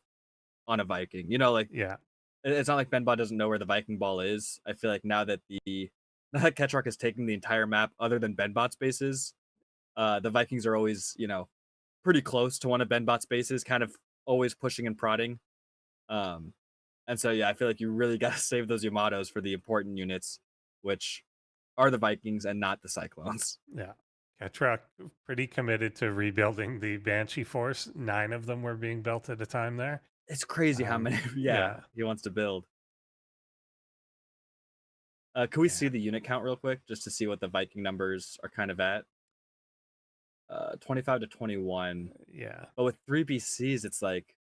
on a Viking. Like yeah, it's not like BenBot doesn't know where the Viking ball is. I feel like now that Ketrock is taking the entire map other than BenBot's bases, the Vikings are always, pretty close to one of BenBot's bases, kind of always pushing and prodding. And so yeah, I feel like you really gotta save those Yamatos for the important units, which are the Vikings and not the Cyclones. yeah. Ketrok pretty committed to rebuilding the Banshee force. 9 of them were being built at a time there. It's crazy how many. yeah. He wants to build. Can we Yeah. see the unit count real quick just to see what the Viking numbers are kind of at? 25 to 21. Yeah. But with 3 BCs, it's like,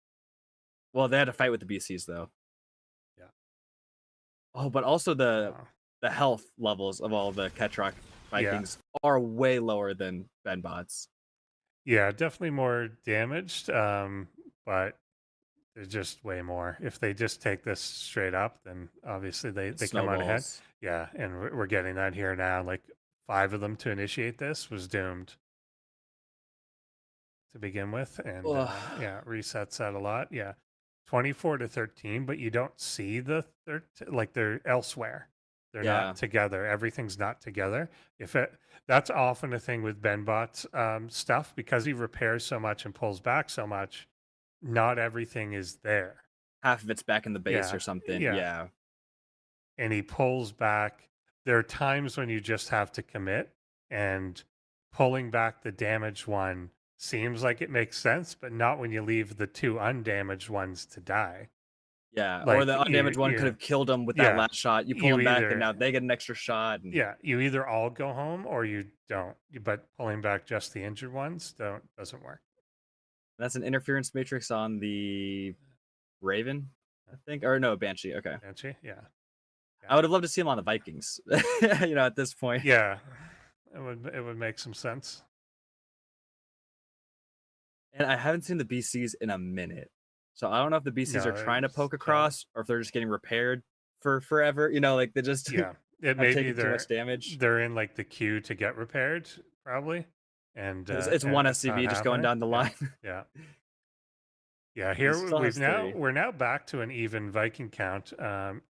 well, they had to fight with the BCs though. Yeah. Oh, but also the Oh, health levels of all the Ketrok Vikings are way lower than Benbots. yeah, definitely more damaged, but there's just way more. If they just take this straight up, then obviously they come out ahead. Snowballs. Yeah, and we're getting that here now. Like 5 of them to initiate this was doomed to begin with, and Ugh. yeah, it resets that a lot. Yeah, 24 to 13, but you don't see the like they're elsewhere. They're Yeah. not together. Everything's not together. That's often a thing with Benbot's stuff because he repairs so much and pulls back so much. Not everything is there. Half of it's back in the base Yeah, or something. yeah. Yeah. And he pulls back. There are times when you just have to commit, and pulling back the damaged one seems like it makes sense, but not when you leave the 2 undamaged ones to die. Yeah. Like Or the undamaged one could have killed him with that yeah, last shot. You pull you him back either and now they get an extra shot. And yeah, you either all go home or you don't. But pulling back just the injured ones doesn't work. that's an interference matrix on the Raven, I think. Or no, Banshee. Okay. Banshee, yeah. I would have loved to see him on the Vikings, at this point. Yeah. It would make some sense. And I haven't seen the BCs in a minute. So I don't know if the BCs No, are trying to it's- poke across or if they're just getting repaired for forever. Like they just Yeah. It have may be taken too much damage. they're in like the queue to get repaired, probably. And It's and one it's not SCV just going down the line. happening. Yeah. Yeah, here still has 3. we're now back to an even Viking count,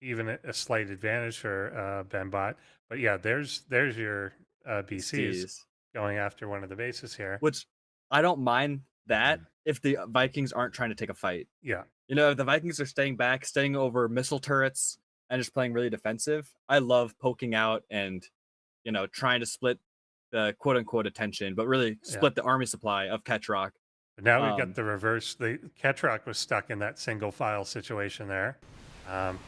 even a slight advantage for Benbot. But yeah, there's your BCs Steez. going after one of the bases here. Which I don't mind that Mm. if the Vikings aren't trying to take a fight. Yeah, If the Vikings are staying back, staying over missile turrets, and just playing really defensive, I love poking out and, trying to split the quote unquote attention, but really split the army supply of Ketrok. but now we've got the reverse. The Ketrok was stuck in that single file situation there. And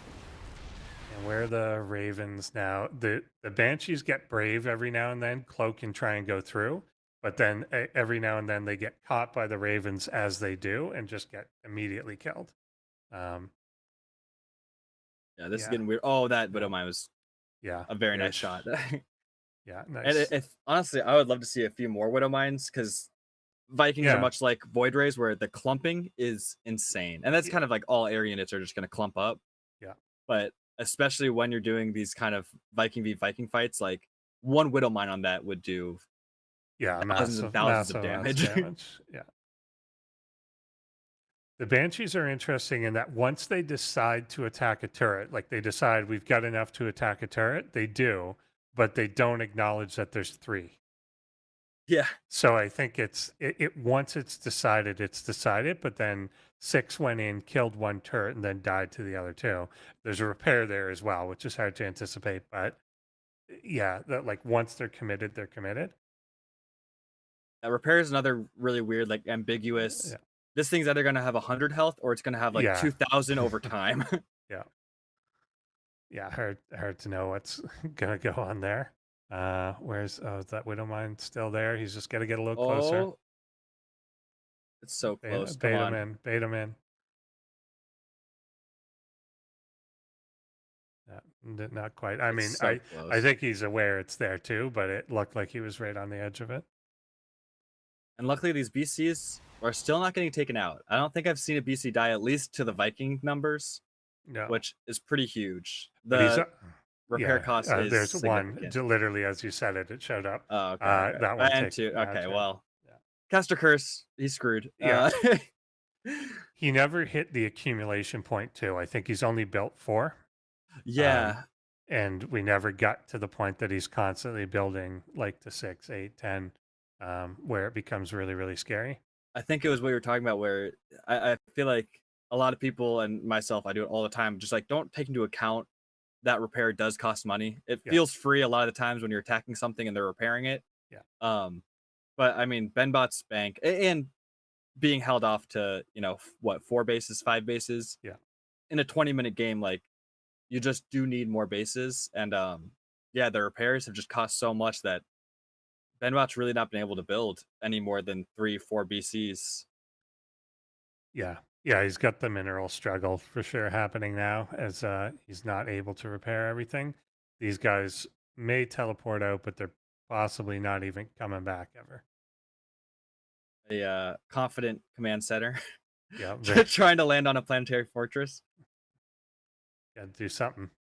where are the Ravens now? The Banshees get brave every now and then. Cloak can try and go through, but then every now and then they get caught by the Ravens as they do and just get immediately killed. Yeah, this is Yeah. getting weird. Oh, that Widow Mine was Yeah, a very nice ish. shot. Yeah, And nice. if honestly, I would love to see a few more Widow Mines because Vikings are Yeah. much like Void Rays, where the clumping is insane, and that's Yeah. kind of like all air units are just going to clump up. Yeah. But especially when you're doing these kind of Viking v Viking fights, like one Widow Mine on that would do Yeah, thousands and thousands of damage. Yeah. The Banshees are interesting in that once they decide to attack a turret, like they decide we've got enough to attack a turret, they do, but they don't acknowledge that there's 3. Yeah, So I think it once it's decided, but then 6 went in, killed 1 turret, and then died to the other 2. There's a repair there as well, which is hard to anticipate, but yeah, that like once they're committed, they're committed. repair is another really weird, like ambiguous. Yeah. This thing's either going to have 100 health or it's going to have like Yeah. 2,000 over time. Yeah, hard to know what's gonna go on there. Is that Widow Mine still there? He's just gotta get a little closer. Oh, it's so close. Come Bait on. him in. Bait him in. Yeah, not quite. I mean, It's so I close. think he's aware it's there too, but it looked like he was right on the edge of it. And luckily, these BCs are still not getting taken out. I don't think I've seen a BC die, at least to the Viking numbers, No, which is pretty huge. but he's The repair cost is there's one. significant. Literally, as you said it showed up. Oh, okay. That one And takes 2. the Okay, edge, well, yeah. Caster Curse, he's screwed. Yeah. He never hit the accumulation point too. I think he's only built 4. Yeah. And we never got to the point that he's constantly building like to 6, 8, 10, where it becomes really, really scary. I think it was what you were talking about, where I feel like a lot of people and myself, I do it all the time, just like don't take into account that repair does cost money. It Yeah. feels free a lot of the times when you're attacking something and they're repairing it. But I mean, Benbot's bank and being held off to, you know, what, 4 bases, 5 bases? Yeah. In a 20-minute game, like, you just do need more bases. And yeah, the repairs have just cost so much that Benbot's really not been able to build any more than 3, 4 BCs. Yeah. Yeah, he's got the mineral struggle for sure happening now as he's not able to repair everything. These guys may teleport out, but they're possibly not even coming back ever. A confident command center Yeah, trying to land on a planetary fortress. gotta do something.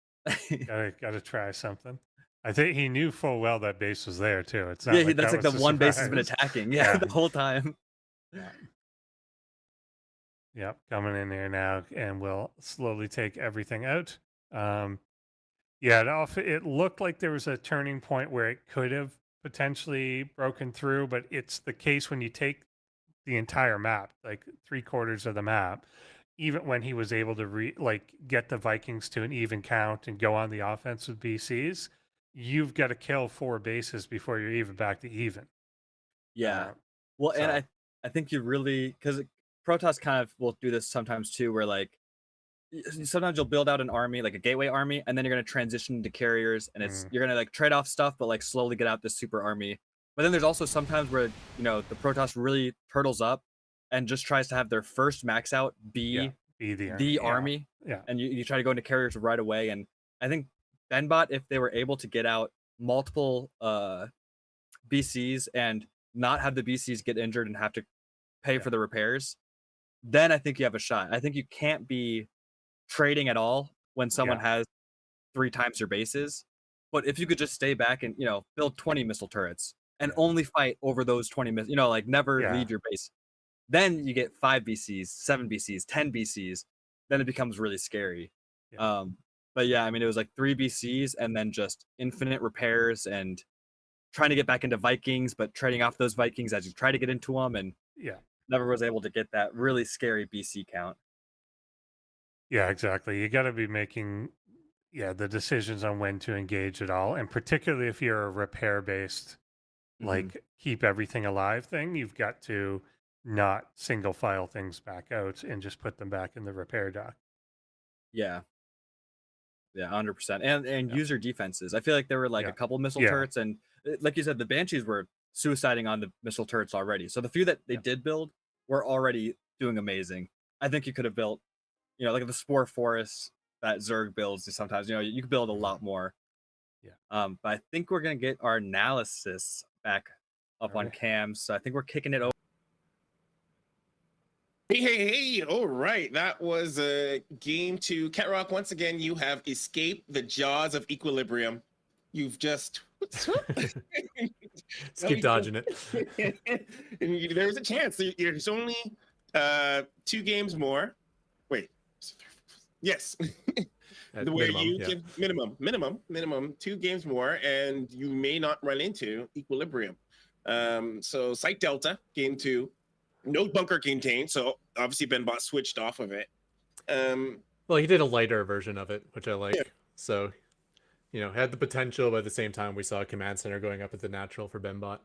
Gotta try something. I think he knew full well that base was there too. It's not Yeah, like that's that like the was a one base he's been surprise. attacking. Yeah, Yeah. the whole time. Yep, coming in here now, and we'll slowly take everything out. Yeah, it looked like there was a turning point where it could have potentially broken through, but it's the case when you take the entire map, like 3/4 of the map, even when he was able to get the Vikings to an even count and go on the offense with BCs, you've got to kill 4 bases before you're even back to even. Yeah. Uh, Well, and so I think you really, because Protoss kind of will do this sometimes too, where like sometimes you'll build out an army, like a gateway army, and then you're gonna transition into carriers, and you're gonna like trade off stuff, but like slowly get out this super army. But then there's also sometimes where, you know, the Protoss really turtles up and just tries to have their first max out be be the army, Yeah. and you try to go into carriers right away. And I think Benbot, if they were able to get out multiple BCs and not have the BCs get injured and have to pay for the repairs, then I think you have a shot. I think you can't be trading at all when someone has 3 times your bases. But if you could just stay back and, you know, build 20 missile turrets and only fight over those 20 missiles, you know, like never leave your base, then you get 5 BCs, 7 BCs, 10 BCs. Then it becomes really scary. Yeah. But yeah, I mean, it was like 3 BCs and then just infinite repairs and trying to get back into Vikings, but trading off those Vikings as you try to get into them, and never was able to get that really scary BC count. Yeah, exactly. You got to be making the decisions on when to engage at all, and particularly if you're a repair based like keep everything alive thing, you've got to not single file things back out and just put them back in the repair dock. Yeah. Yeah, 100%. And user defenses. I feel like there were like a couple missile turrets, and like you said, the Banshees were suiciding on the missile turrets already. So the few that they did build were already doing amazing. I think you could have built, you know, like the Spore Forest that Zerg builds sometimes, you know, you could build a lot more. Yeah. But I think we're gonna get our analysis back up on cam. So I think we're kicking it over. Hey, all right. That was game 2. Cat Rock, once again, you have escaped the jaws of equilibrium. You've just... Just keep dodging it. And there's a chance. There's only 2 games more. Wait. Yes. The way you can... Minimum 2 games more, and you may not run into equilibrium. So Site Delta, game 2. No bunker contained, so obviously Benbot switched off of it. Well, he did a lighter version of it, which I like. Yeah. So, you know, had the potential, but at the same time, we saw a command center going up at the natural for Benbot.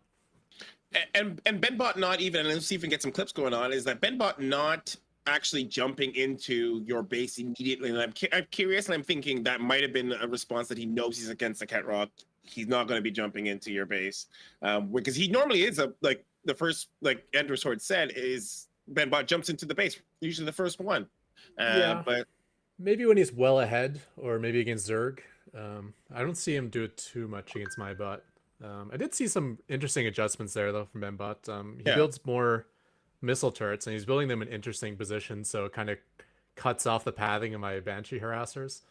And Benbot not even, and let's see if we can get some clips going on, is that Benbot not actually jumping into your base immediately. And I'm curious, and I'm thinking that might have been a response that he knows he's against the Cat Rock. He's not going to be jumping into your base because he normally is the first, like Andrew Sword said, is Benbot jumps into the base, usually the first one. But maybe when he's well ahead, or maybe against Zerg. I don't see him do it too much against my bot. I did see some interesting adjustments there, though, from Benbot. He builds more missile turrets, and he's building them in interesting positions, so it kind of cuts off the pathing of my Banshee harassers.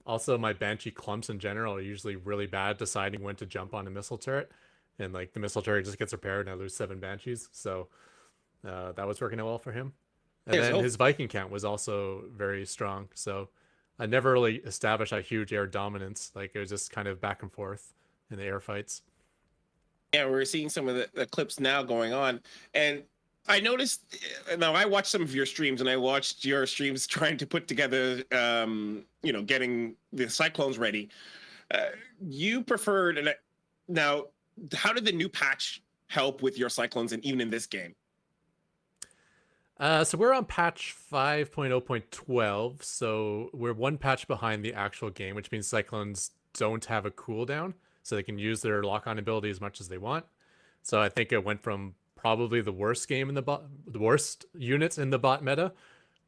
Also, my Banshee clumps in general are usually really bad deciding when to jump on a missile turret. And like the missile turret just gets repaired and I lose 7 Banshees. So that was working out well for him. And then his Viking count was also very strong. So I never really established a huge air dominance. Like it was just kind of back and forth in the air fights. Yeah, we're seeing some of the clips now going on. And I noticed, now I watched some of your streams, and I watched your streams trying to put together, you know, getting the Cyclones ready. You preferred, and now how did the new patch help with your cyclones and even in this game? So we're on patch 5.0.12, so we're one patch behind the actual game, which means Cyclones don't have a cooldown, so they can use their lock-on ability as much as they want. So I think it went from probably the worst game in the worst units in the bot meta,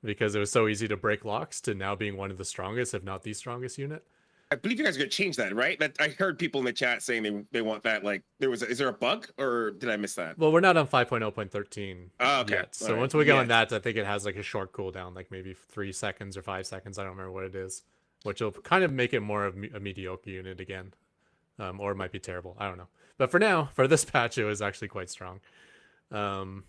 because it was so easy to break locks, to now being one of the strongest, if not the strongest unit. I believe you guys are gonna change that, right? That I heard people in the chat saying they want that. Like, is there a bug or did I miss that? Well, we're not on 5.0.13 Oh, okay. yet. So All right. once we get on Yeah. that, I think it has like a short cooldown, like maybe 3 seconds or 5 seconds. I don't remember what it is, which will kind of make it more of a mediocre unit again. Or it might be terrible. I don't know. But for now, for this patch, it was actually quite strong. But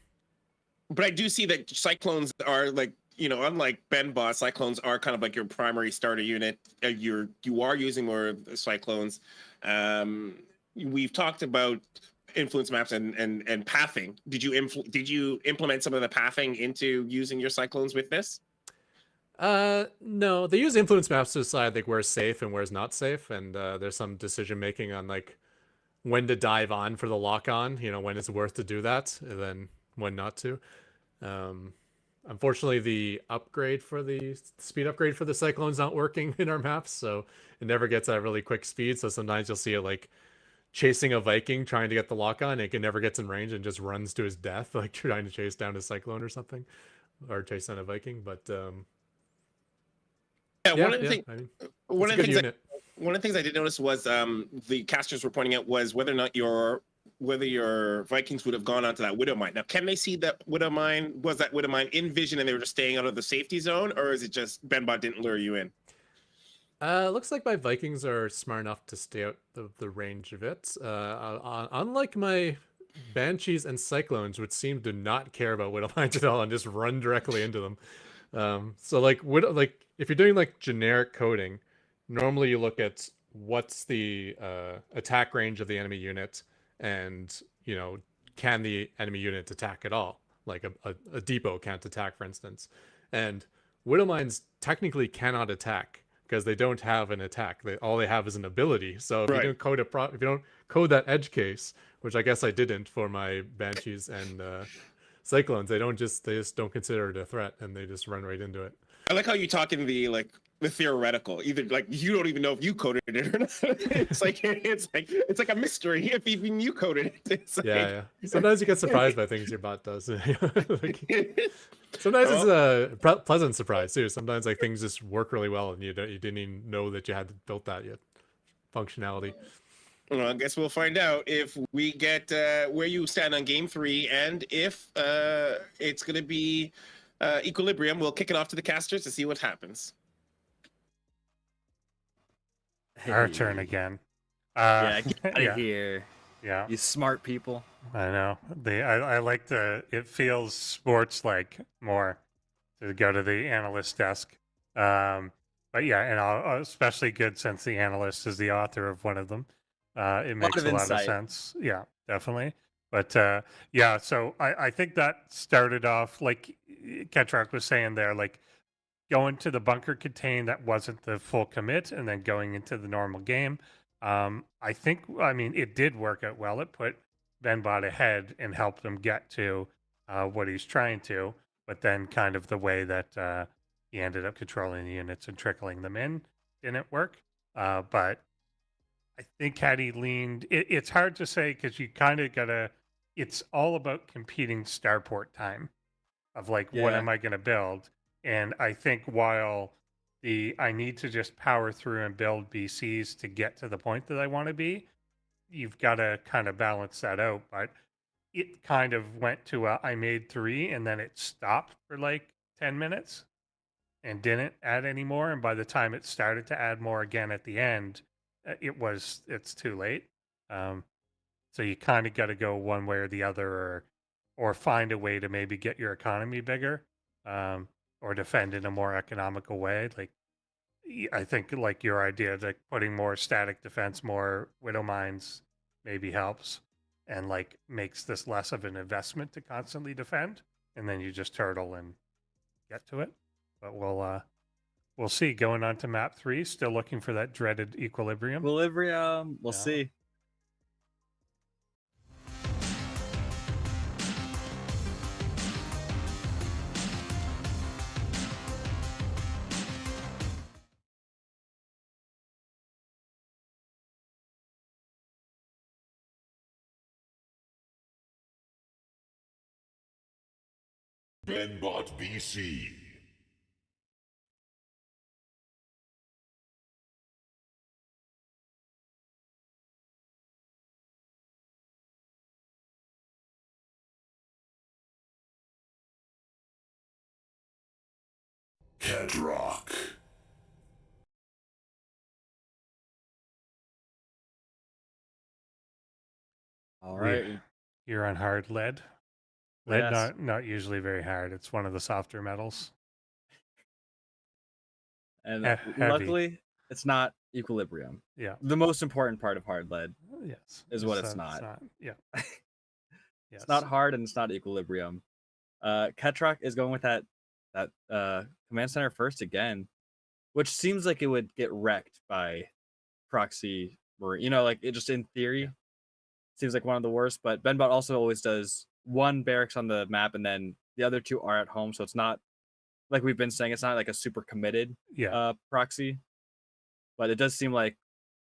I do see that cyclones are like, unlike Ben Boss, cyclones are kind of like your primary starter unit. You are using more of the cyclones. We've talked about influence maps and pathing. Did you implement some of the pathing into using your cyclones with this? No, they use influence maps to decide like where's safe and where's not safe, and there's some decision making on like when to dive on for the lock on, when it's worth to do that, and then when not to. Unfortunately, the speed upgrade for the Cyclone's not working in our maps, so it never gets that really quick speed. So sometimes you'll see it like chasing a Viking trying to get the lock on. It never gets in range and just runs to his death, like trying to chase down a Cyclone or something, or chase down a Viking. But One of the things. I mean, One it's of a the good things. unit. One of the things I did notice was the casters were pointing out was whether or not whether your Vikings would have gone onto that Widow Mine. Now, can they see that Widow Mine? Was that Widow Mine in vision and they were just staying out of the safety zone, or is it just Benbot didn't lure you in? Looks like my Vikings are smart enough to stay out of the range of it. Unlike my Banshees and Cyclones, which seem to not care about Widow Mines at all and just run directly into them. So like if you're doing like generic coding, normally you look at what's the attack range of the enemy unit, and can the enemy unit attack at all? Like a depot can't attack, for instance. And Widow Mines technically cannot attack because they don't have an attack. All they have is an ability. So if you don't code if you don't code that edge case, which I guess I didn't for my Banshees and Cyclones, they just don't consider it a threat, and they just run right into it. I like how you talk in the theoretical. Either like you don't even know if you coded it or not. it's like a mystery if even you coded it. It's like, yeah. Sometimes you get surprised by things your bot does. Sometimes it's a pleasant surprise too. Sometimes like things just work really well, and you didn't even know that you had built that yet. Functionality. Well, I guess we'll find out if we get where you stand on game 3, and if it's going to be equilibrium. We'll kick it off to the casters to see what happens. Our turn again. Yeah, get out of yeah. here. Yeah, You smart people. I know. I like it feels sports like more to go to the analyst desk. But yeah, and especially good since the analyst is the author of one of them. It makes a lot of sense. Yeah, definitely. But yeah, so I think that started off like Ketrock was saying there, like going to the bunker contain that wasn't the full commit, and then going into the normal game. I mean, it did work out well. It put Benbot ahead and helped him get to what he's trying to, but then kind of the way that he ended up controlling the units and trickling them in didn't work. But I think had he leaned, it's hard to say because you kind of gotta. It's all about competing starport time of like what am I going to build, and I think while I need to just power through and build BCs to get to the point that I want to be, you've got to kind of balance that out. But it kind of went to I made 3 and then it stopped for like 10 minutes and didn't add any more. And by the time it started to add more again at the end, it's too late. So you kind of got to go one way or the other, or find a way to maybe get your economy bigger, or defend in a more economical way. Like I think like your idea, like putting more static defense, more Widow Mines maybe helps, and like makes this less of an investment to constantly defend, and then you just turtle and get to it. But we'll see. Going on to map 3, still looking for that dreaded equilibrium. We'll see. Benbot BC. Cat Rock. All right. You're on hard lead. Lead Yes. not usually very hard. It's one of the softer metals. And Heavy. luckily, it's not equilibrium. Yeah. The most important part of hard lead Yes. is what it's not. Yeah. Yes. It's not hard and it's not equilibrium. Ketrock is going with that command center first again, which seems like it would get wrecked by proxy marine. You know, like it just in theory seems like one of the worst. But Benbot also always does one barracks on the map and then the other two are at home, so it's not like we've been saying. It's not like a super committed proxy, but it does seem like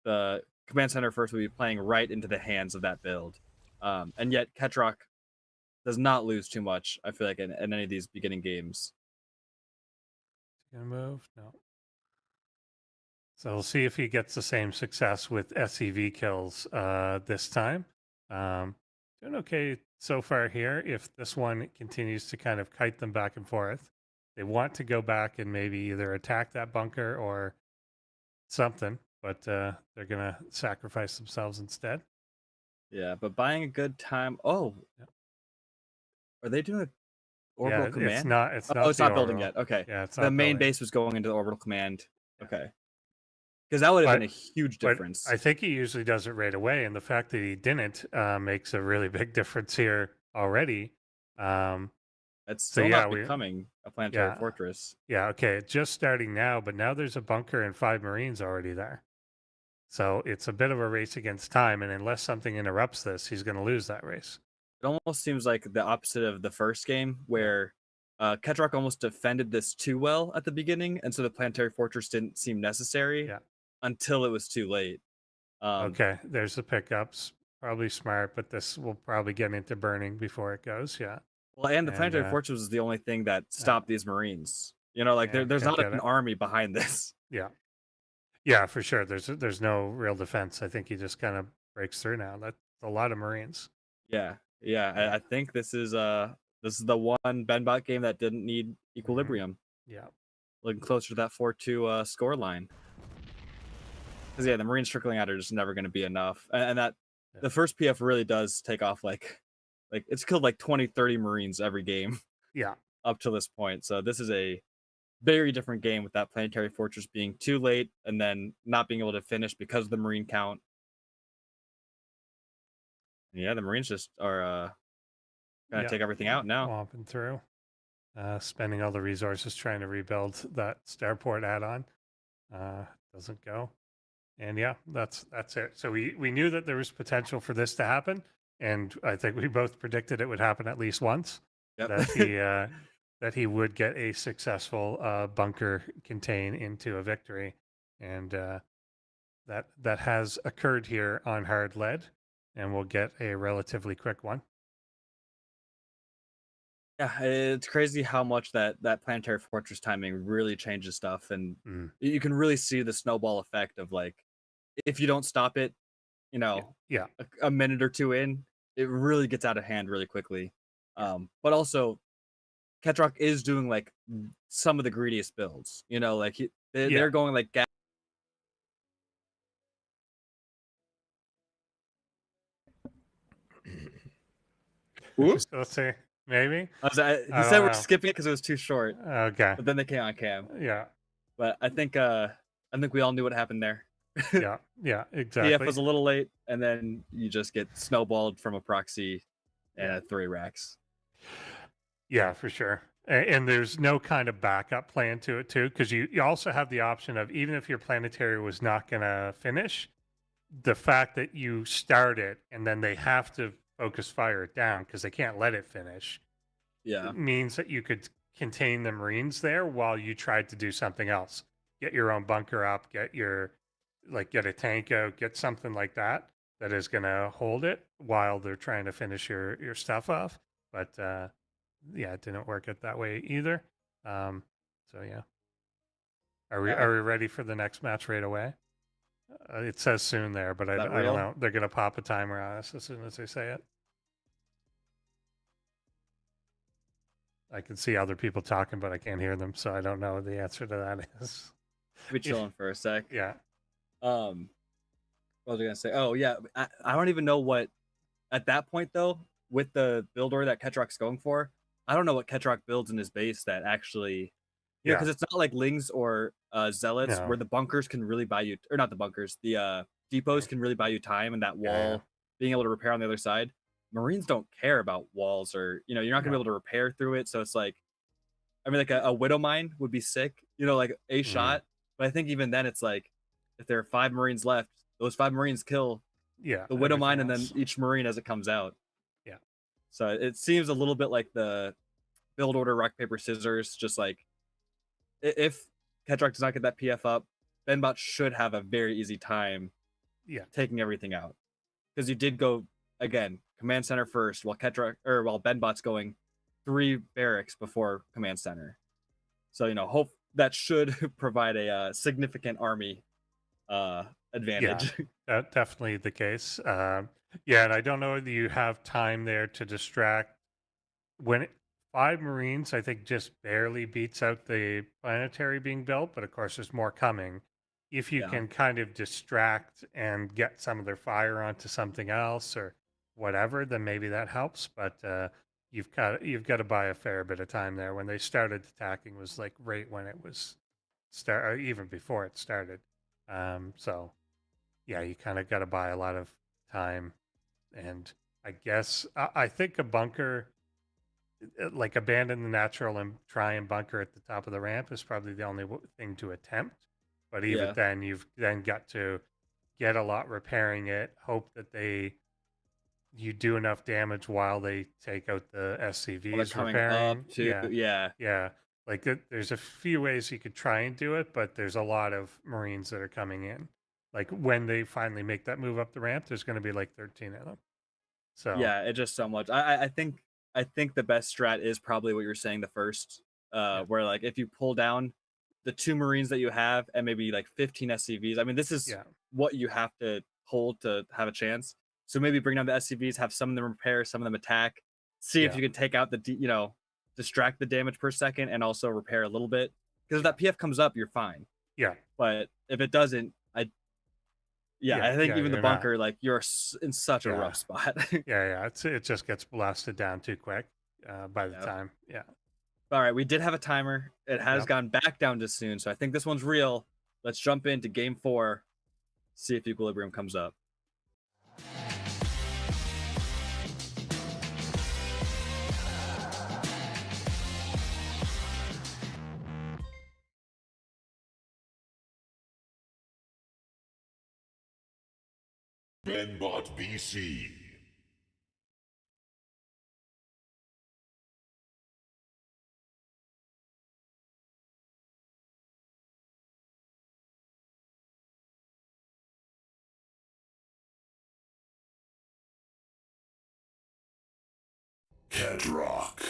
the command center first will be playing right into the hands of that build, and yet Ketrock does not lose too much. I feel like in any of these beginning games. Gonna move? No. So we'll see if he gets the same success with SEV kills this time. Doing okay so far here. If this one continues to kind of kite them back and forth, they want to go back and maybe either attack that bunker or something, but they're gonna sacrifice themselves instead. Yeah, but buying a good time. Oh, are they doing a orbital command? It's not. It's not. Oh, it's not building orbital. yet. Okay. Yeah, it's The not main building. base was going into the orbital command. Okay. Because that would have been a huge difference. I think he usually does it right away, and the fact that he didn't makes a really big difference here already. It's still not we becoming a planetary fortress. Yeah, okay, it's just starting now, but now there's a bunker and 5 Marines already there. So it's a bit of a race against time, and unless something interrupts this, he's going to lose that race. It almost seems like the opposite of the first game, where Ketrock almost defended this too well at the beginning, and so the planetary fortress didn't seem necessary until it was too late. Okay, there's the pickups. Probably smart, but this will probably get into burning before it goes. Yeah. Well, and the planetary fortress was the only thing that stopped these Marines. You know, like there's not an army behind this. Yeah. Yeah, for sure. There's no real defense. I think he just kind of breaks through now. That's a lot of Marines. Yeah. I think this is the one Benbot game that didn't need equilibrium. Yeah. Looking closer to that 4-2 score line. Because the Marines trickling out are just never going to be enough. And that the first PF really does take off like it's killed like 20-30 Marines every game. Yeah. Up to this point. So this is a very different game with that planetary fortress being too late and then not being able to finish because of the Marine count. Yeah, the Marines just are gonna take everything out now. Swamping through. Spending all the resources trying to rebuild that starport add-on. Doesn't go. And yeah, that's it. So we knew that there was potential for this to happen, and I think we both predicted it would happen at least once. Yep. That he would get a successful bunker contain into a victory, and that has occurred here on hard lead, and we'll get a relatively quick one. Yeah, it's crazy how much that planetary fortress timing really changes stuff, and you can really see the snowball effect of like if you don't stop it, you know, a minute or two in, it really gets out of hand really quickly. But also, Ketrock is doing like some of the greediest builds. You know, like they're going like. Let's see. Maybe. He said we're skipping it because it was too short. Okay. But then they came on cam. Yeah. But I think we all knew what happened there. Yeah, exactly. PF was a little late, and then you just get snowballed from a proxy and 3 racks. Yeah, for sure. And there's no kind of backup plan to it too, because you also have the option of, even if your planetary was not going to finish, the fact that you start it and then they have to focus fire it down because they can't let it finish. Yeah, means that you could contain the Marines there while you tried to do something else. Get your own bunker up, get a tank out, get something like that is going to hold it while they're trying to finish your stuff off. But yeah, it didn't work out that way either. So yeah, are we Yeah. ready for the next match right away? It says soon there, but I that don't real? know. They're gonna pop a timer on us as soon as they say it. I can see other people talking, but I can't hear them, so I don't know what the answer to that is. Be chilling for a sec. Yeah. What was I gonna say? Oh yeah, I don't even know what at that point though, with the build order that Ketrock's going for, I don't know what Ketrock builds in his base that actually, Yeah. because it's not like Lings or Zealots No. where the bunkers can really buy you, or not the bunkers, the depots can really buy you time, and that wall being able to repair on the other side. Marines don't care about walls, or you're not gonna be able to repair through it. So it's like, I mean, like a Widow Mine would be sick, like a shot. But I think even then, it's like if there are 5 Marines left, those 5 Marines kill Yeah. the Widow Mine, and everything then else. each Marine as it comes out. Yeah. So it seems a little bit like the build order rock paper scissors. Just like if Ketrock does not get that PF up, Benbot should have a very easy time. Yeah. Taking everything out, because you did go again command center first, while Benbot's going 3 barracks before command center. So hope that should provide a significant army advantage. Yeah, definitely the case. Yeah, and I don't know whether you have time there to distract. When 5 Marines, I think, just barely beats out the planetary being built, but of course there's more coming. If you can kind of distract and get some of their fire onto something else or whatever, then maybe that helps. But you've got to buy a fair bit of time there. When they started attacking was like right when it was or even before it started. So yeah, you kind of got to buy a lot of time. And I guess I think a bunker, like abandon the natural and try and bunker at the top of the ramp, is probably the only thing to attempt. But even then, you've then got to get a lot repairing it. Hope that you do enough damage while they take out the SCVs coming repairing. up too. Yeah. Like there's a few ways you could try and do it, but there's a lot of Marines that are coming in. Like when they finally make that move up the ramp, there's going to be like 13 of them. So yeah, it just so much. I think the best strat is probably what you're saying, the first, where like if you pull down the 2 Marines that you have and maybe like 15 SCVs. I mean, this is what you have to hold to have a chance. So maybe bring down the SCVs, have some of them repair, some of them attack, see if you can take out the distract the damage per second and also repair a little bit. Because if that PF comes up, you're fine. Yeah. But if it doesn't, I think even the bunker, like you're in such a rough spot. It just gets blasted down too quick by the time. Yeah. All right, we did have a timer. It has gone back down to soon, so I think this one's real. Let's jump into game 4, see if equilibrium comes up. Benbot BC. Kedrock.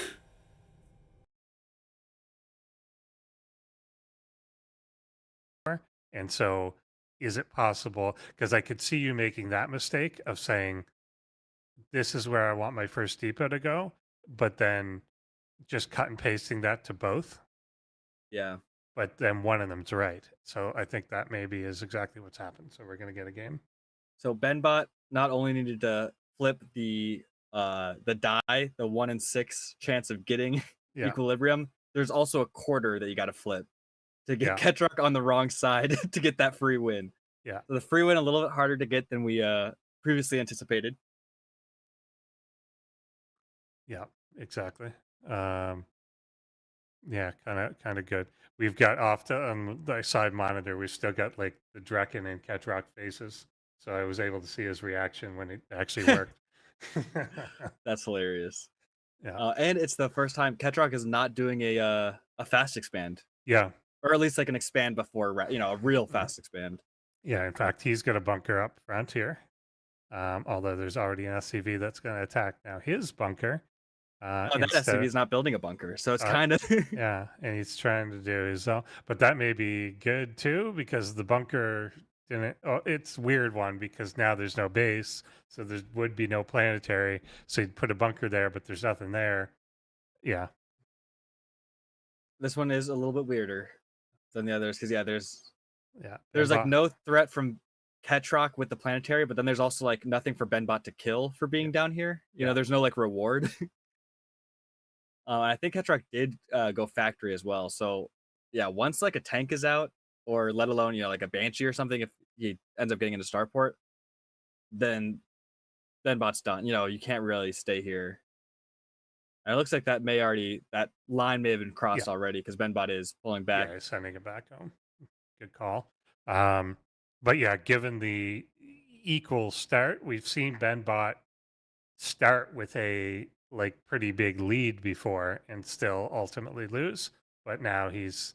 And so is it possible, because I could see you making that mistake of saying, this is where I want my first depot to go, but then just cut and pasting that to both. Yeah. But then one of them's right. So I think that maybe is exactly what's happened. So we're going to get a game. So Benbot not only needed to flip the die, the 1 in 6 chance of getting equilibrium, there's also a quarter that you got to flip to get Ketrock on the wrong side to get that free win. Yeah. So the free win a little bit harder to get than we previously anticipated. Yeah, exactly. Yeah, kind of good. We've got on the side monitor, we've still got like the Drekken and Ketrock faces. So I was able to see his reaction when it actually worked. That's hilarious. Yeah. And it's the first time Ketrock is not doing a fast expand. Yeah. Or at least like an expand before, a real fast expand. Yeah, in fact, he's got a bunker up front here. Although there's already an SCV that's going to attack now his bunker. Oh, that instead SCV is not building a bunker, so it's uh, kind of yeah, and he's trying to do his own, but that may be good too because the bunker didn't. Oh, it's a weird one because now there's no base, so there would be no planetary. So you'd put a bunker there, but there's nothing there. Yeah, this one is a little bit weirder than the others because yeah, yeah. there's like Benbot- no threat from Ketrock with the planetary, but then there's also like nothing for Benbot to kill for being down here. You know, Yeah. there's no like reward. I think Ketrock did go factory as well. So yeah, once like a tank is out, or let alone like a Banshee or something, if he ends up getting into Starport, then Benbot's done. You can't really stay here. And it looks like that line may have been crossed already because Benbot is pulling back. Yeah, he's sending it back home. Good call. But yeah, given the equal start, we've seen Benbot start with a like pretty big lead before and still ultimately lose. But now he's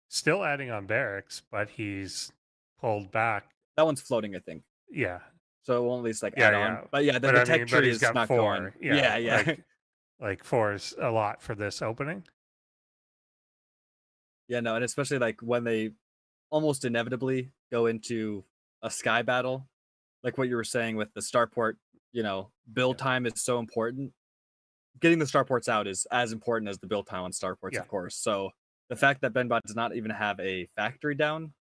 still adding on barracks, but he's pulled back. That one's floating, I think. Yeah. So it won't at least like Yeah, add yeah. on. But yeah, the But I tech mean, but tree he's is got not 4. going. Yeah. Yeah. Like 4 is a lot for this opening. Yeah, no, and especially like when they almost inevitably go into a sky battle, like what you were saying with the starport, build time is so important. Getting the starports out is as important as the build time on starports, Yeah. of course. So the fact that Benbot does not even have a factory down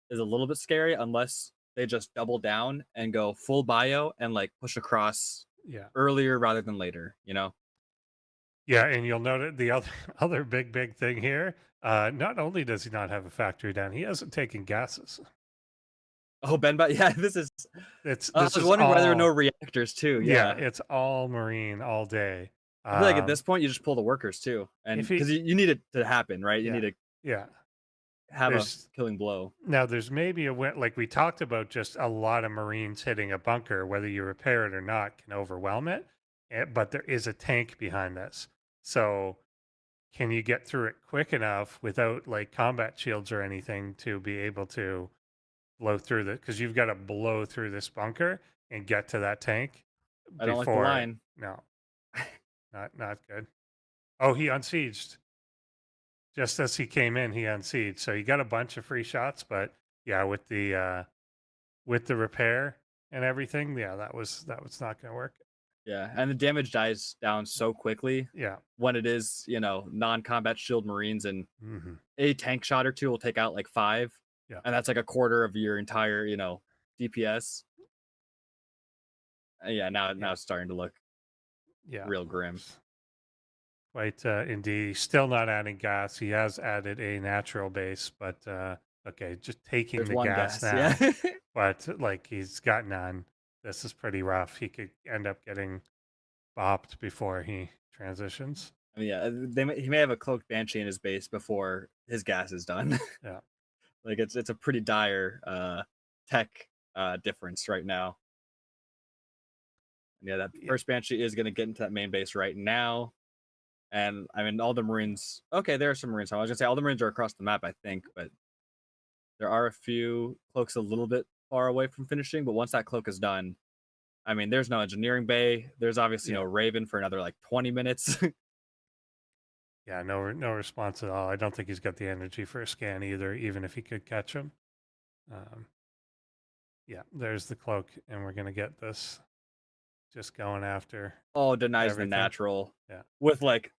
is a little bit scary unless they just double down and go full bio and like push across Yeah. earlier rather than later, Yeah, and you'll note the other big thing here. Not only does he not have a factory down, he hasn't taken gases. Oh, Benbot, yeah, this is. It's I this was is wondering why there were no all reactors too. yeah, Yeah, it's all marine all day. I feel like at this point you just pull the workers too, and If he- because you need it to happen, right? You Yeah. need to Yeah. have There's a killing blow. now there's maybe a like we talked about, just a lot of marines hitting a bunker, whether you repair it or not, can overwhelm it. But there is a tank behind this, so can you get through it quick enough without like combat shields or anything to be able to blow through the, because you've got to blow through this bunker and get to that tank I don't like the before line. no, not good. Oh, he unsieged just as he came in. He unsieged, so he got a bunch of free shots. But yeah, with the repair and everything, yeah, that was not going to work. Yeah, and the damage dies down so quickly Yeah. when it is non-combat shield marines, and Hmm. a tank shot or two will take out like 5. Yeah. And that's like a quarter of your entire DPS. Yeah, now it's starting to look Yeah, real grim. quite indeed. He's still not adding gas. He has added a natural base, but okay, just taking There's the one gas gas, now. yeah. But like he's got none. This is pretty rough. He could end up getting bopped before he transitions. I mean, yeah, he may have a cloaked banshee in his base before his gas is done. Yeah. Like it's a pretty dire tech difference right now. And yeah, that Yeah. first banshee is going to get into that main base right now. And I mean, all the marines. Okay, there are some marines. I was gonna say all the marines are across the map, I think, but there are a few cloaks a little bit far away from finishing. But once that cloak is done, I mean, there's no engineering bay. There's obviously no Raven for another like 20 minutes. Yeah, no response at all. I don't think he's got the energy for a scan either, even if he could catch him. Yeah, there's the cloak, and we're gonna get this just going after. Oh, denies everything. the natural. Yeah. With like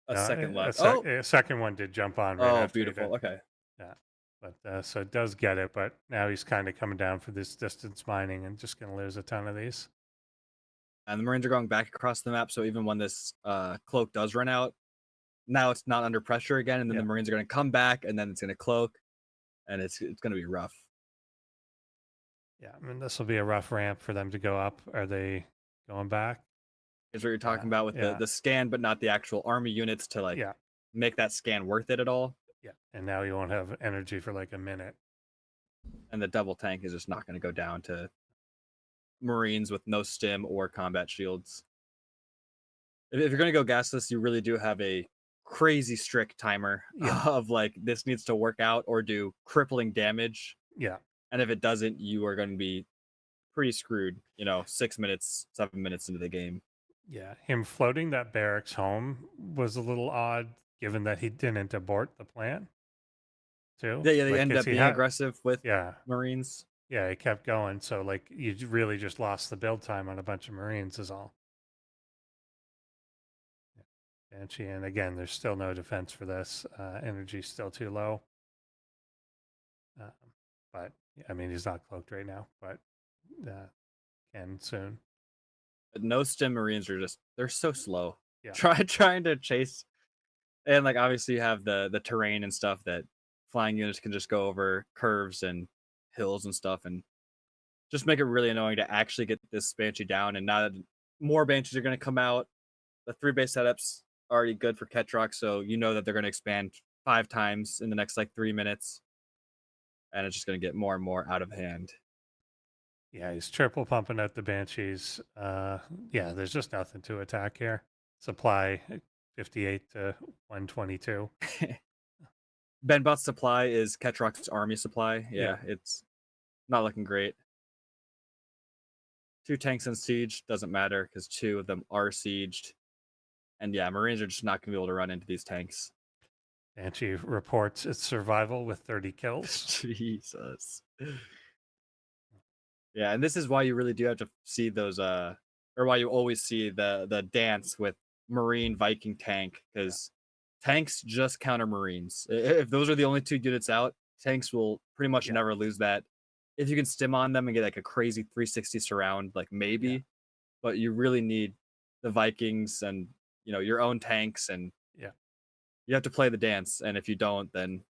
a No, second left. a second one did jump on. Right after he beautiful. did. Okay. Yeah, but so it does get it, but now he's kind of coming down for this distance mining and just gonna lose a ton of these. And the marines are going back across the map, so even when this cloak does run out, now it's not under pressure again, and then the marines are going to come back, and then it's going to cloak, and it's going to be rough. Yeah, I mean, this will be a rough ramp for them to go up. Are they going back? Is what you're talking about with the scan, but not the actual army units to like make that scan worth it at all. Yeah, and now you won't have energy for like a minute. And the double tank is just not going to go down to marines with no stim or combat shields. If you're going to go gasless, you really do have a crazy strict timer of like this needs to work out or do crippling damage. Yeah. And if it doesn't, you are going to be pretty screwed, 6 minutes, 7 minutes into the game. Yeah, him floating that barracks home was a little odd, given that he didn't abort the plan too. Yeah, they Like, end 'cause up being aggressive with yeah, Marines. yeah, he kept going. So like, really just lost the build time on a bunch of Marines is all. Banshee, and again, there's still no defense for this. Energy's still too low. Um, but I mean, he's not cloaked right now, but can soon. But no stim Marines are they're so slow. Yeah. Trying to chase, and like obviously you have the terrain and stuff that flying units can just go over curves and hills and stuff, and just make it really annoying to actually get this Banshee down. And now that more Banshees are going to come out, the 3-base setup's already good for Ketrock, so you know that they're going to expand 5 times in the next like 3 minutes, and it's just going to get more and more out of hand. Yeah, he's triple pumping at the Banshees. Yeah, there's just nothing to attack here. Supply 58 to 122. Benbot's supply is Ketrock's army supply. Yeah, it's not looking great. 2 tanks in siege doesn't matter because 2 of them are sieged. And yeah, Marines are just not going to be able to run into these tanks. Banshee reports its survival with 30 kills. Jesus. Yeah, and this is why you really do have to see those or why you always see the dance with Marine Viking tank, because tanks just counter Marines. If those are the only 2 units out, tanks will pretty much never lose that. If you can stim on them and get like a crazy 360 surround, like maybe, but you really need the Vikings and your own tanks, and you have to play the dance. And if you don't, then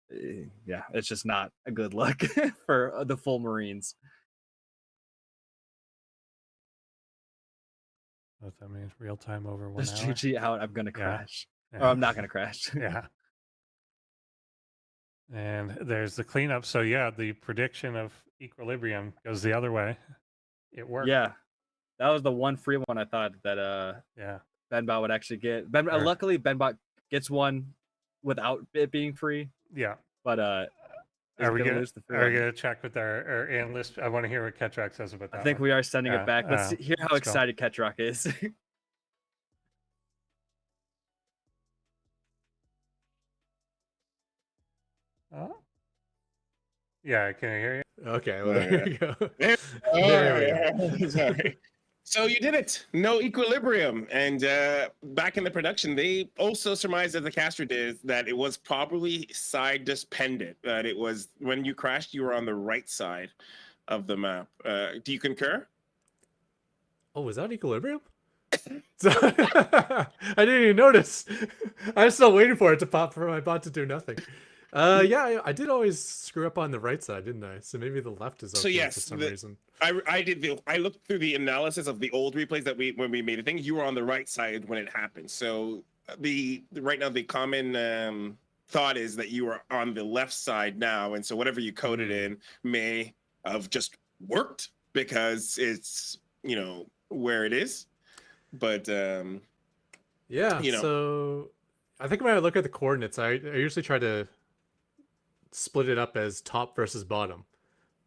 it's just not a good look for the full Marines. What that means, real time over 1 This hour. GG out, I'm gonna crash. Yeah. Or I'm not gonna crash. Yeah. And there's the cleanup. So yeah, the prediction of equilibrium goes the other way. It worked. Yeah, that was the one free one I thought that Benbot would actually get. Luckily, Benbot gets one without it being free. Yeah. But are we gonna check with our analyst? I want to hear what Ketrock says about that. I think we are sending it back. Let's hear how excited Ketrock is. Yeah, can I hear you? Okay, well, there you go. There we go. Sorry. So you did it. No equilibrium. And back in the production, they also surmised, as the caster did, that it was probably side dependent. That it was when you crashed, you were on the right side of the map. Do you concur? Oh, was that equilibrium? I didn't even notice. I was still waiting for it to pop for my bot to do nothing. Yeah, I did always screw up on the right side, didn't I? So maybe the left is okay So yes, for some reason. I looked through the analysis of the old replays that when we made a thing, you were on the right side when it happened. So right now the common thought is that you are on the left side now, and so whatever you coded in may have just worked because it's where it is. But yeah, so I think when I look at the coordinates, I usually try to split it up as top versus bottom.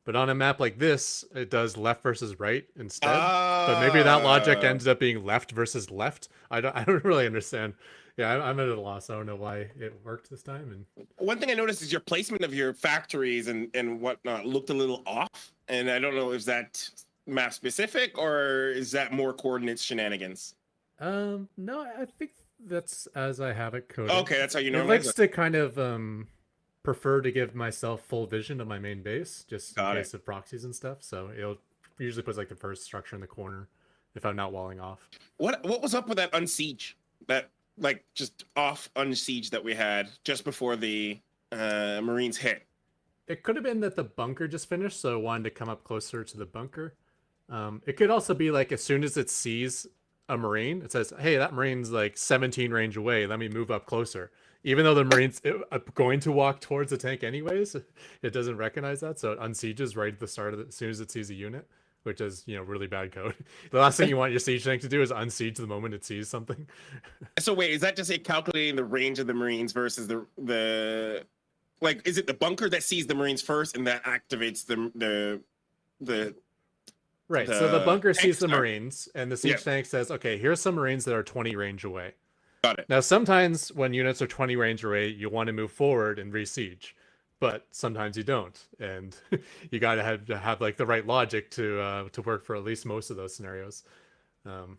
But on a map like this, it does left versus right instead. But maybe that logic ended up being left versus left. I don't really understand. Yeah, I'm at a loss. I don't know why it worked this time. And one thing I noticed is your placement of your factories and whatnot looked a little off. And I don't know if that map specific or is that more coordinates shenanigans? No, I think that's as I have it coded. Okay, that's how you know. It likes to kind of prefer to give myself full vision of my main base, just in case of proxies and stuff. So it'll usually put like the first structure in the corner if I'm not walling off. What was up with that unsiege? That like just off unsiege that we had just before the Marines hit? It could have been that the bunker just finished, so it wanted to come up closer to the bunker. It could also be like as soon as it sees a Marine, it says, hey, that Marine's like 17 range away. Let me move up closer. Even though the Marine's going to walk towards the tank anyways, it doesn't recognize that. So it unsieges right at the start of it as soon as it sees a unit, which is, really bad code. The last thing you want your siege tank to do is unsiege the moment it sees something. So wait, is that just calculating the range of the Marines versus the like, is it the bunker that sees the Marines first and that activates the Right. So the bunker sees the tanks are- Marines, and the siege Yeah. tank says, okay, here's some Marines that are 20 range away. Got it. Now, sometimes when units are 20 range away, you want to move forward and re-siege, but sometimes you don't, and you gotta have like the right logic to work for at least most of those scenarios. And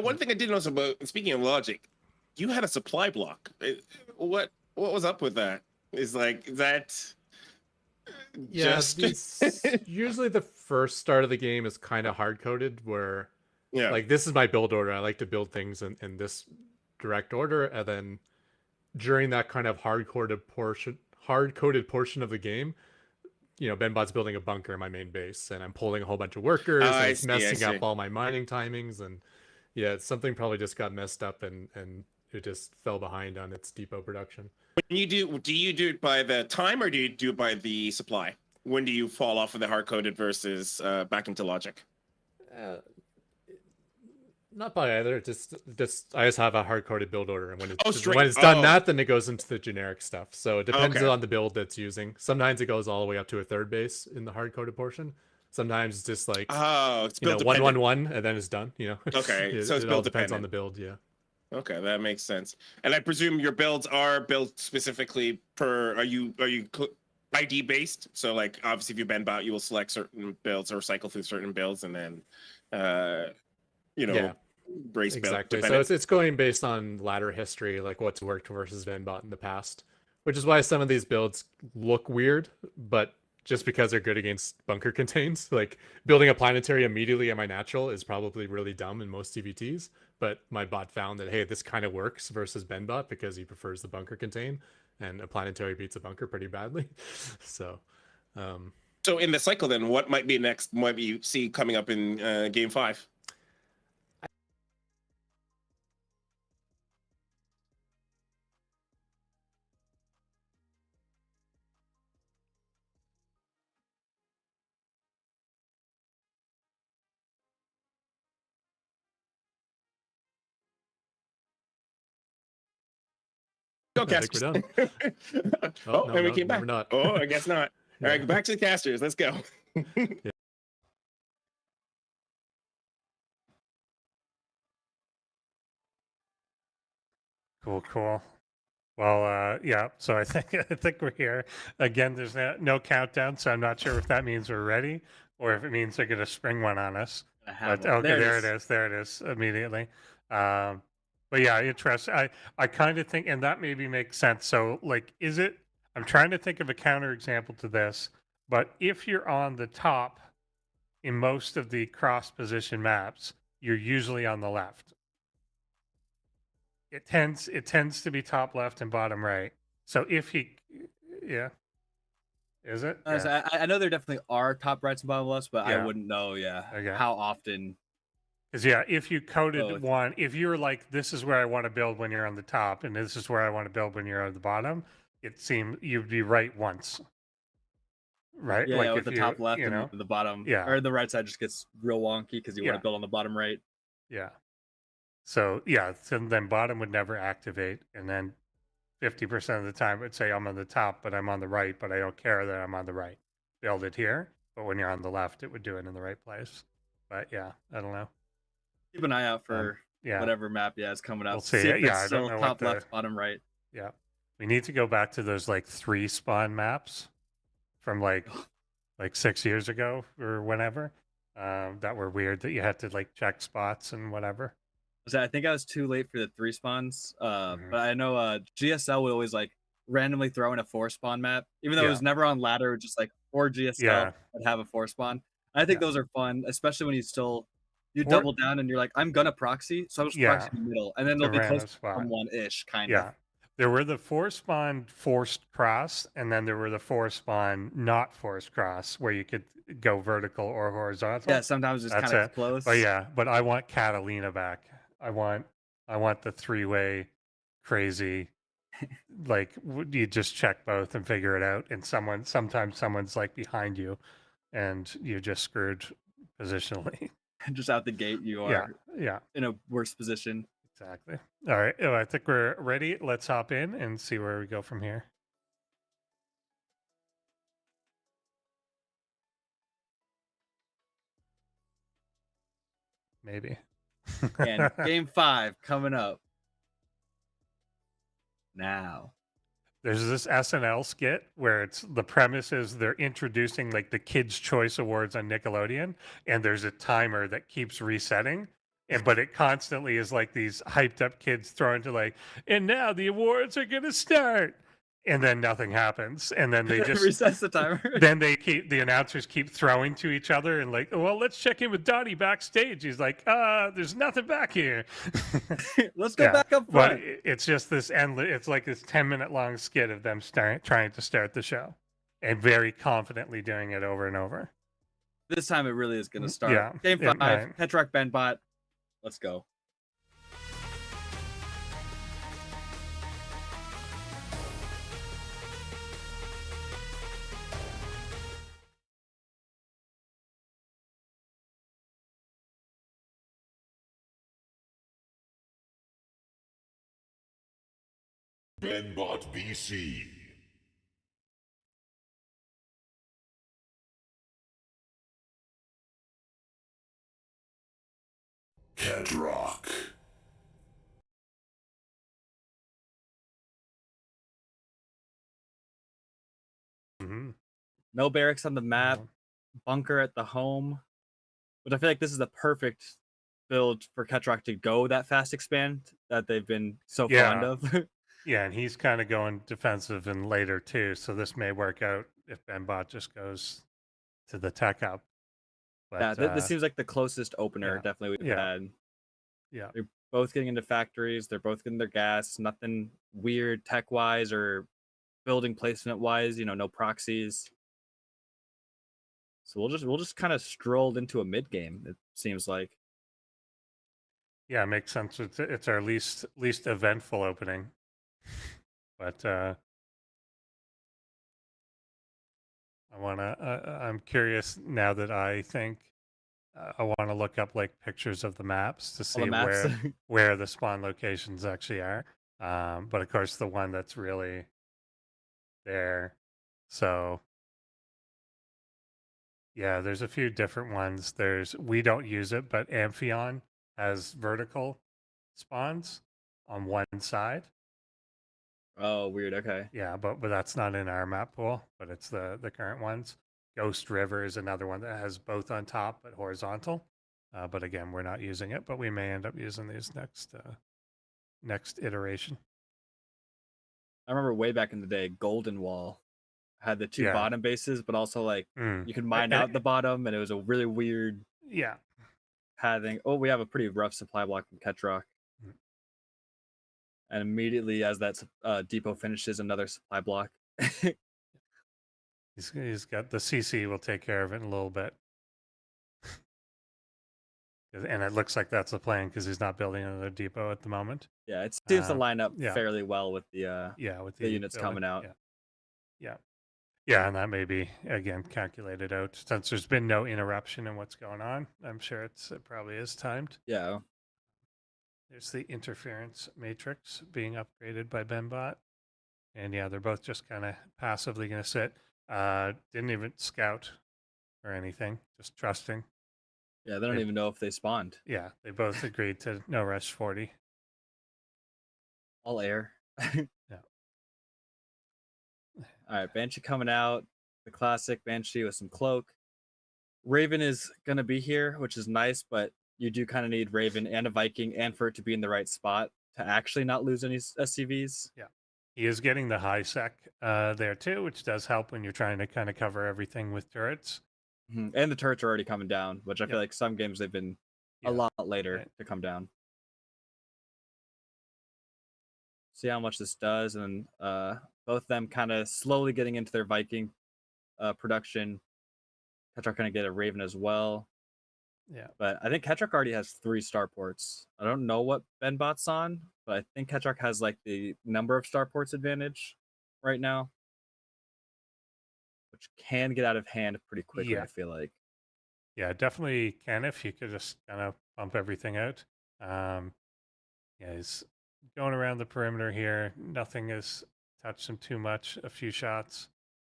one thing I did notice about, speaking of logic, you had a supply block. What was up with that? Is that Yeah, just these usually the first start of the game is kind of hard coded, where yeah. like this is my build order. I like to build things in this direct order, and then during that kind of hard coded portion of the game, Benbot's building a bunker in my main base, and I'm pulling a whole bunch of workers, and I it's see, messing I up see. all my mining timings, and yeah, something probably just got messed up, and it just fell behind on its depot production. When you do you do it by the time or do you do it by the supply? When do you fall off of the hard coded versus back into logic? Not by either. Just I just have a hard coded build order, and when Oh, it's straight. when it's done Oh. that, then it goes into the generic stuff. So it depends Okay. on the build that's using. Sometimes it goes all the way up to a third base in the hard coded portion. Sometimes it's just like Oh, it's build 1-1-1, and then it's done. Okay, it, so it's it all build depends on dependent. the build. Yeah. Okay, that makes sense. And I presume your builds are built specifically per. Are you ID based? So like obviously if you bend bot, you will select certain builds or cycle through certain builds, and then Yeah. race build. Exactly. So dependent. it's going based on ladder history, like what's worked versus Venbot in the past, which is why some of these builds look weird, but just because they're good against bunker contains, like building a planetary immediately at my natural is probably really dumb in most TVTs. But my bot found that hey, this kind of works versus Benbot because he prefers the bunker contain, and a planetary beats a bunker pretty badly. So. So in the cycle, then what might be next? Might you see coming up in game 5? Go I think casters. we're done. Oh, no, and we no, came back. we're not. Oh, I guess not. All Yeah. right, back to the casters. Let's go. Cool. Well, yeah. So I think we're here again. There's no countdown, so I'm not sure if that means we're ready or if it means they're gonna spring one on us. I have But one. okay, there it is. There it is immediately. But yeah, interesting. I kind of think, and that maybe makes sense. So like, is it? I'm trying to think of a counter example to this. But if you're on the top in most of the cross position maps, you're usually on the left. It tends to be top left and bottom right. So if he, yeah, is it? So Yeah. I know there definitely are top rights and bottom lefts, but I Yeah. wouldn't know. Okay. How often? Because yeah, if you coded Both. one, if you're like, this is where I want to build when you're on the top, and this is where I want to build when you're on the bottom, it seems you'd be right once, right? Yeah, like with if the you, top left you know, and the bottom, Yeah. or the right side just gets real wonky because you want Yeah. to build on the bottom right. yeah. So yeah, so then bottom would never activate, and then 50% of the time it would say I'm on the top, but I'm on the right, but I don't care that I'm on the right. Build it here, but when you're on the left, it would do it in the right place. But yeah, I don't know. Keep an eye out for Yeah, whatever map is coming up. We'll see. if Yeah, it's I still don't know top what left, bottom right. yeah. We need to go back to those like 3 spawn maps from like 6 years ago or whenever. That were weird that you had to like check spots and whatever. So I think I was too late for the 3 spawns. Mhm. But I know GSL would always like randomly throw in a 4 spawn map, even though it Yeah. was never on ladder, just like or GSL Yeah. would have a 4 spawn. I think Yeah. those are fun, especially when you Four- double down and you're like, I'm gonna proxy, so I'll just Yeah. proxy in the middle, and then It's a they'll be close random to spot. someone-ish kind Yeah. of. There were the 4 spawn forced cross, and then there were the 4 spawn not forced cross, where you could go vertical or horizontal. Yeah, sometimes it's That's kind of it. close. But yeah, but I want Catalina back. I want the 3-way crazy. Like you just check both and figure it out, and sometimes someone's like behind you, and you're just screwed positionally. Just out the gate, you Yeah, are yeah, in a worse position. exactly. All right, I think we're ready. Let's hop in and see where we go from here. maybe. And game 5 coming up now. There's this SNL skit where it's the premise is they're introducing like the Kids' Choice Awards on Nickelodeon, and there's a timer that keeps resetting. And but it constantly is like these hyped up kids throwing to like, and now the awards are gonna start. And then nothing happens. And then they just resets the timer. then the announcers keep throwing to each other and like, well, let's check in with Donnie backstage. He's like, there's nothing back here. Let's go Yeah, back up but front. it's just this endless. It's like this 10-minute long skit of them trying to start the show, and very confidently doing it over and over. This time it really is going to start. Yeah, Game 5, right. Tetrock Benbot. Let's go. Benbot BC. Cat Rock. Mhm. No barracks on the map. No. Bunker at the home. But I feel like this is the perfect build for Ketrock to go that fast expand that they've been so fond Yeah. of. Yeah, and he's kind of going defensive and later too, so this may work out if Benbot just goes to the tech up. But Yeah, this seems like the closest opener yeah, definitely we've yeah. had. Yeah, They're both getting into factories. They're both getting their gas. Nothing weird tech wise or building placement wise. No proxies. So we'll just kind of strolled into a mid game. It seems like. yeah, makes sense. It's our least eventful opening, but I'm curious now that I think I want to look up like pictures of the maps to All the see maps. where the spawn locations actually are. But of course, the one that's really there. So yeah, there's a few different ones. We don't use it, but Amphion has vertical spawns on one side. Oh, weird. Okay. Yeah, but that's not in our map pool, but it's the current ones. Ghost River is another one that has both on top but horizontal. But again, we're not using it, but we may end up using these next iteration. I remember way back in the day, Golden Wall had the two Yeah. bottom bases, but also like Mm. you could mine out the bottom, and it was a really weird Yeah. pathing. Oh, we have a pretty rough supply block from Ketrock. Mm. And immediately as that depot finishes, another supply block. He's got the CC will take care of it in a little bit. And it looks like that's the plan because he's not building another depot at the moment. Yeah, it seems to line up yeah. fairly well with the with the units building. coming out. Yeah, and that may be again calculated out since there's been no interruption in what's going on. I'm sure it probably is timed. Yeah. There's the interference matrix being upgraded by Benbot, and yeah, they're both just kind of passively going to sit. Didn't even scout or anything, just trusting. Yeah, they don't even know if they spawned. Yeah, they both agreed to no rush 40. All air. Yeah. All right, Banshee coming out. The classic Banshee with some cloak. Raven is going to be here, which is nice, but you do kind of need Raven and a Viking and for it to be in the right spot to actually not lose any SCVs. Yeah. He is getting the high sec there too, which does help when you're trying to kind of cover everything with turrets. Mm-hmm. And the turrets are already coming down, which I feel like some games they've been a lot later to come down. See how much this does, and both of them kind of slowly getting into their Viking production. Ketrock going to get a Raven as well. Yeah. But I think Ketrock already has 3 starports. I don't know what Benbot's on, but I think Ketrock has like the number of starports advantage right now, which can get out of hand pretty quickly, I feel like. Yeah, definitely can if you could just kind of pump everything out. Yeah, he's going around the perimeter here. Nothing has touched him too much. A few shots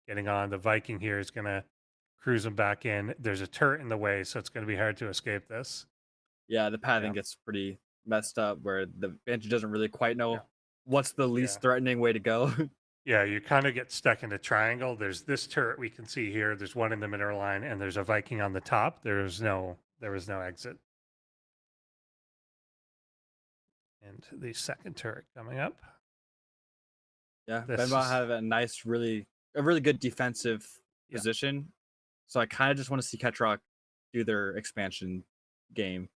getting on. The Viking here is going to cruise him back in. There's a turret in the way, so it's going to be hard to escape this. Yeah, the pathing Yeah. gets pretty messed up where the Banshee doesn't really quite know Yeah. what's the least Yeah. threatening way to go. Yeah, you kind of get stuck in a triangle. There's this turret we can see here. There's one in the middle line, and there's a Viking on the top. There was no exit. And the second turret coming up. Yeah, This Benbot is- have a really good defensive Yeah. position. So I kind of just want to see Ketrock do their expansion game.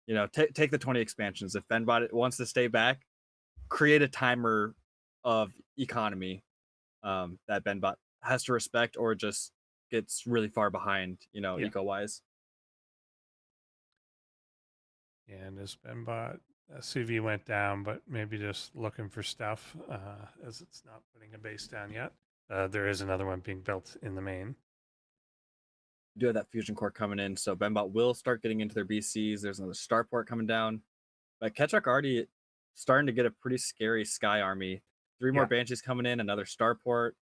You know, take the 20 expansions. If Benbot wants to stay back, create a timer of economy that Benbot has to respect, or just gets really far behind. You know, Yeah. eco wise. And as Benbot, CV went down, but maybe just looking for stuff as it's not putting a base down yet. There is another one being built in the main. Do have that fusion core coming in, so Benbot will start getting into their BCs. There's another starport coming down, but Ketrock already starting to get a pretty scary sky army. 3 more Yeah. Banshees coming in, another starport.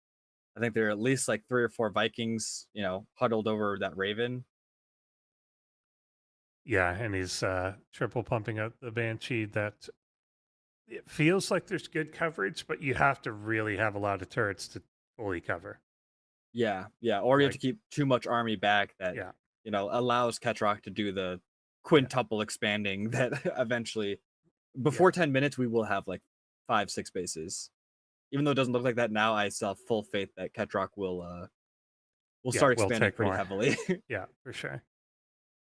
I think there are at least like 3 or 4 Vikings, you know, huddled over that Raven. Yeah, and he's triple pumping out the Banshee. That it feels like there's good coverage, but you have to really have a lot of turrets to fully cover. Yeah, or you have to Like- keep too much army back that Yeah. you know allows Ketrock to do the quintuple expanding that eventually before 10 minutes we will have like 5-6 bases. Even though it doesn't look like that now, I still have full faith that Ketrock will Yeah, start will expanding take pretty more. heavily. Yeah, for sure.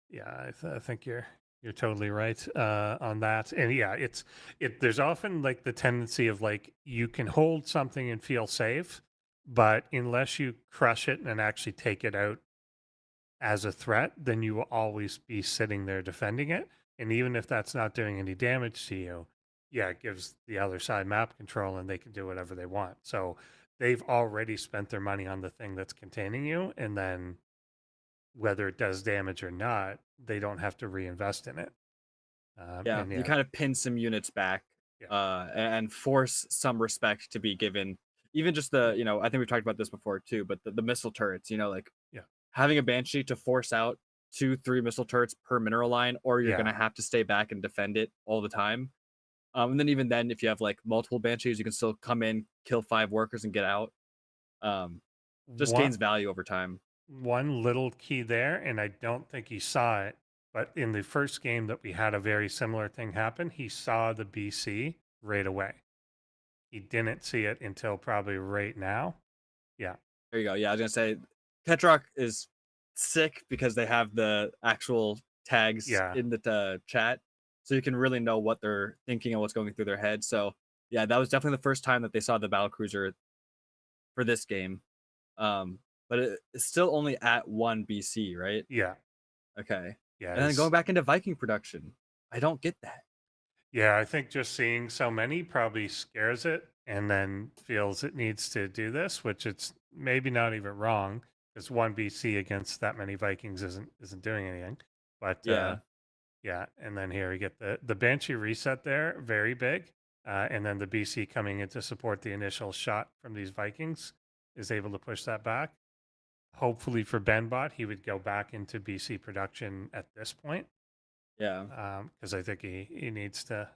Yeah, I think you're totally right on that. And yeah, there's often like the tendency of like you can hold something and feel safe, but unless you crush it and actually take it out as a threat, then you will always be sitting there defending it. And even if that's not doing any damage to you, yeah, it gives the other side map control and they can do whatever they want. So they've already spent their money on the thing that's containing you, and then whether it does damage or not, they don't have to reinvest in it. Yeah, And you kind of pin some units back, Yeah. and force some respect to be given. Even just the, you know, I think we've talked about this before too, but the missile turrets, you know, like Yeah. having a Banshee to force out 2-3 missile turrets per mineral line, or you're Yeah. gonna have to stay back and defend it all the time. And then even then, if you have like multiple Banshees, you can still come in, kill 5 workers, and get out. Just one, gains value over time. one little key there, and I don't think he saw it, but in the first game that we had a very similar thing happen, he saw the BC right away. He didn't see it until probably right now. Yeah. There you go. Yeah, I was gonna say Ketrock is sick because they have the actual tags Yeah. in the chat, so you can really know what they're thinking and what's going through their head. So yeah, that was definitely the first time that they saw the battle cruiser for this game. But it's still only at 1 BC, right? Yeah. Okay. Yeah. And then going back into Viking production, I don't get that. Yeah, I think just seeing so many probably scares it and then feels it needs to do this, which it's maybe not even wrong because 1 BC against that many Vikings isn't doing anything. But Yeah. yeah, and then here we get the Banshee reset there, very big. And then the BC coming in to support the initial shot from these Vikings is able to push that back. Hopefully for Benbot, he would go back into BC production at this point. Yeah. Because I think he needs to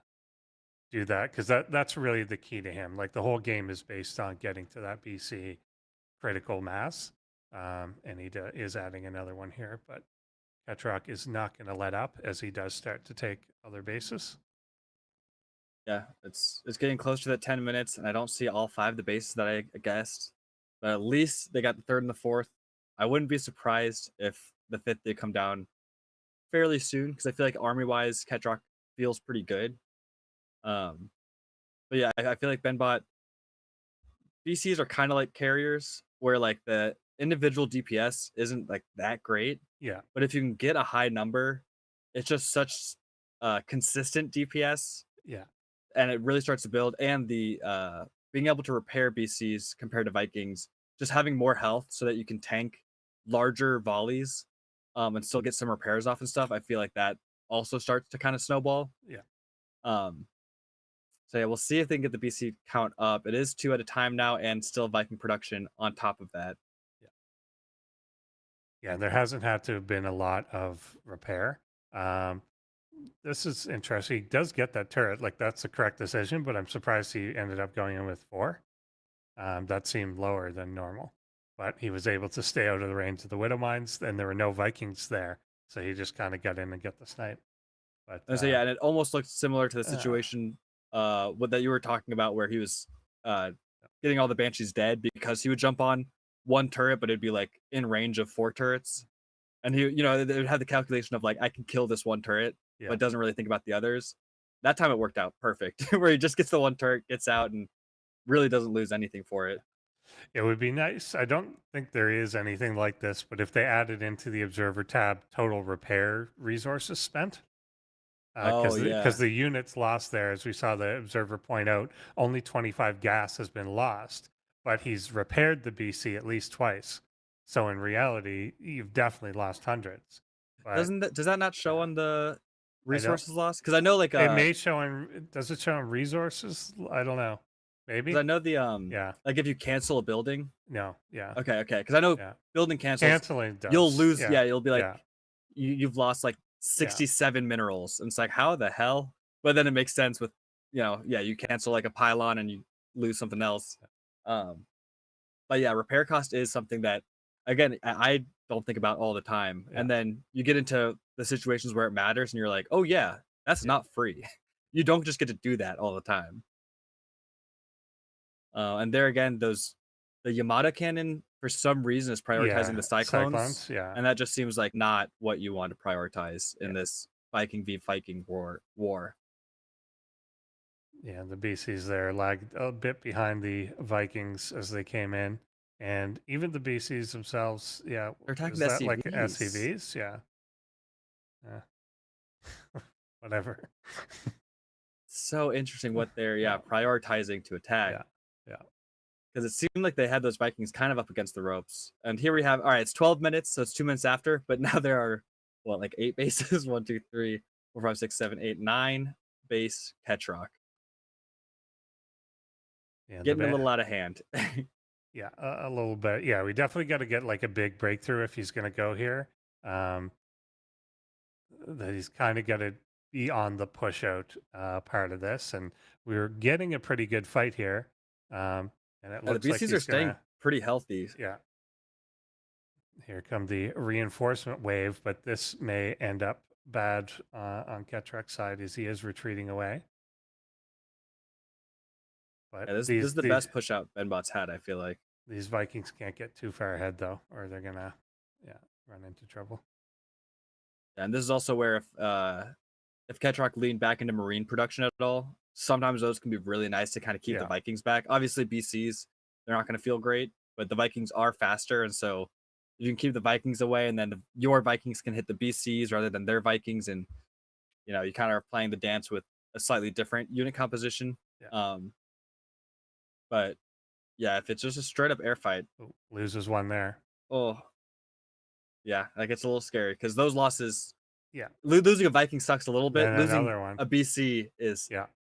do that because that's really the key to him. Like the whole game is based on getting to that BC critical mass, and he is adding another one here. But Ketrock is not going to let up as he does start to take other bases. Yeah, it's getting close to that 10 minutes, and I don't see all 5 the bases that I guessed. But at least they got the 3rd and the 4th. I wouldn't be surprised if the 5th did come down fairly soon, because I feel like army-wise, Ketrock feels pretty good. But yeah, I feel like Benbot BCs are kind of like carriers, where like the individual DPS isn't like that great. Yeah, But if you can get a high number, it's just such consistent DPS. yeah, And it really starts to build. And the being able to repair BCs compared to Vikings, just having more health so that you can tank larger volleys and still get some repairs off and stuff. I feel like that also starts to kind of snowball. yeah. So yeah, we'll see if they can get the BC count up. It is 2 at a time now, and still Viking production on top of that. Yeah, there hasn't had to have been a lot of repair. this is interesting. He does get that turret. Like, that's the correct decision, but I'm surprised he ended up going in with 4. That seemed lower than normal. But he was able to stay out of the range of the Widow Mines, and there were no Vikings there. So he just kind of got in and get the snipe. But And so yeah, and it almost looked similar to the uh, situation what that you were talking about, where he was getting all the Banshees dead because he would jump on one turret, but it'd be like in range of 4 turrets. And he, they would have the calculation of like, I can kill this one turret, yeah. but doesn't really think about the others. That time it worked out perfect, where he just gets the one turret, gets out, and really doesn't lose anything for it. It would be nice. I don't think there is anything like this, but if they added into the Observer tab total repair resources spent, Oh yeah, because the units lost there, as we saw the Observer point out, only 25 gas has been lost, but he's repaired the BC at least twice. So in reality, you've definitely lost hundreds. But does that not show yeah. on the I don't- resources loss? Because I know like it may show in. Does it show in resources? I don't know. Maybe. 'cause I know the Yeah. like if you cancel a building. No. Yeah. Okay, because I know Yeah. building cancels, Canceling does. you'll lose. Yeah. Yeah, you'll be like Yeah. you've lost like 67 minerals, and it's like how the hell? But then it makes sense with you cancel like a pylon and you lose something else. But yeah, repair cost is something that again I don't think about all the time, Yeah. and then you get into the situations where it matters, and you're like, oh yeah, that's not free. You don't just get to do that all the time. And there again, the Yamada cannon for some reason is prioritizing the cyclones, Yeah. and that just seems like not what you want to prioritize in this Viking v Viking war. Yeah, the BCs there lagged a bit behind the Vikings as they came in, and even the BCs themselves. Yeah, They're attacking is the that like SCVs. SCVs? Yeah. Whatever. So interesting what they're prioritizing to attack. Yeah. Because it seemed like they had those Vikings kind of up against the ropes. And here we have, all right, it's 12 minutes, so it's 2 minutes after, but now there are, like 8 bases? 1, 2, 3, 4, 5, 6, 7, 8, 9 base Ketrock. Yeah, Getting a little out of hand. Yeah, a little bit. Yeah, we definitely got to get like a big breakthrough if he's going to go here. That he's kind of got to be on the push out part of this, and we're getting a pretty good fight here. And it The looks like BCs are he's staying gonna, pretty healthy. yeah. Here come the reinforcement wave, but this may end up bad on Ketrock's side as he is retreating away. But This is the best push out Benbot's had, I feel like. These Vikings can't get too far ahead though, or they're gonna run into trouble. And this is also where if Ketrock leaned back into marine production at all, sometimes those can be really nice to kind of keep the Vikings back. Obviously, BCs, they're not going to feel great, but the Vikings are faster, and so you can keep the Vikings away, and then your Vikings can hit the BCs rather than their Vikings, and you kind of are playing the dance with a slightly different unit composition. Yeah. But yeah, if it's just a straight up air fight, Loses one there. oh yeah, that gets a little scary because those losses. Yeah, losing a Viking sucks a little bit. And losing another one. a BC is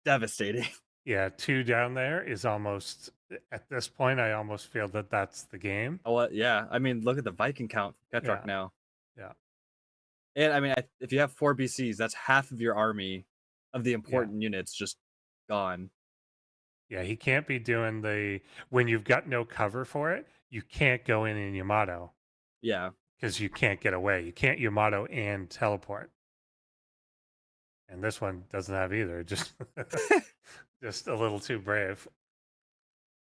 devastating. Yeah, 2 down there is almost, at this point, I almost feel that that's the game. Oh, yeah. I mean, look at the Viking count for Ketrock now. Yeah. And I mean, if you have 4 BCs, that's half of your army of the important units just gone. Yeah, he can't be doing when you've got no cover for it, you can't go in Yamato. Yeah. Because you can't get away. You can't Yamato and teleport. And this one doesn't have either. Just a little too brave.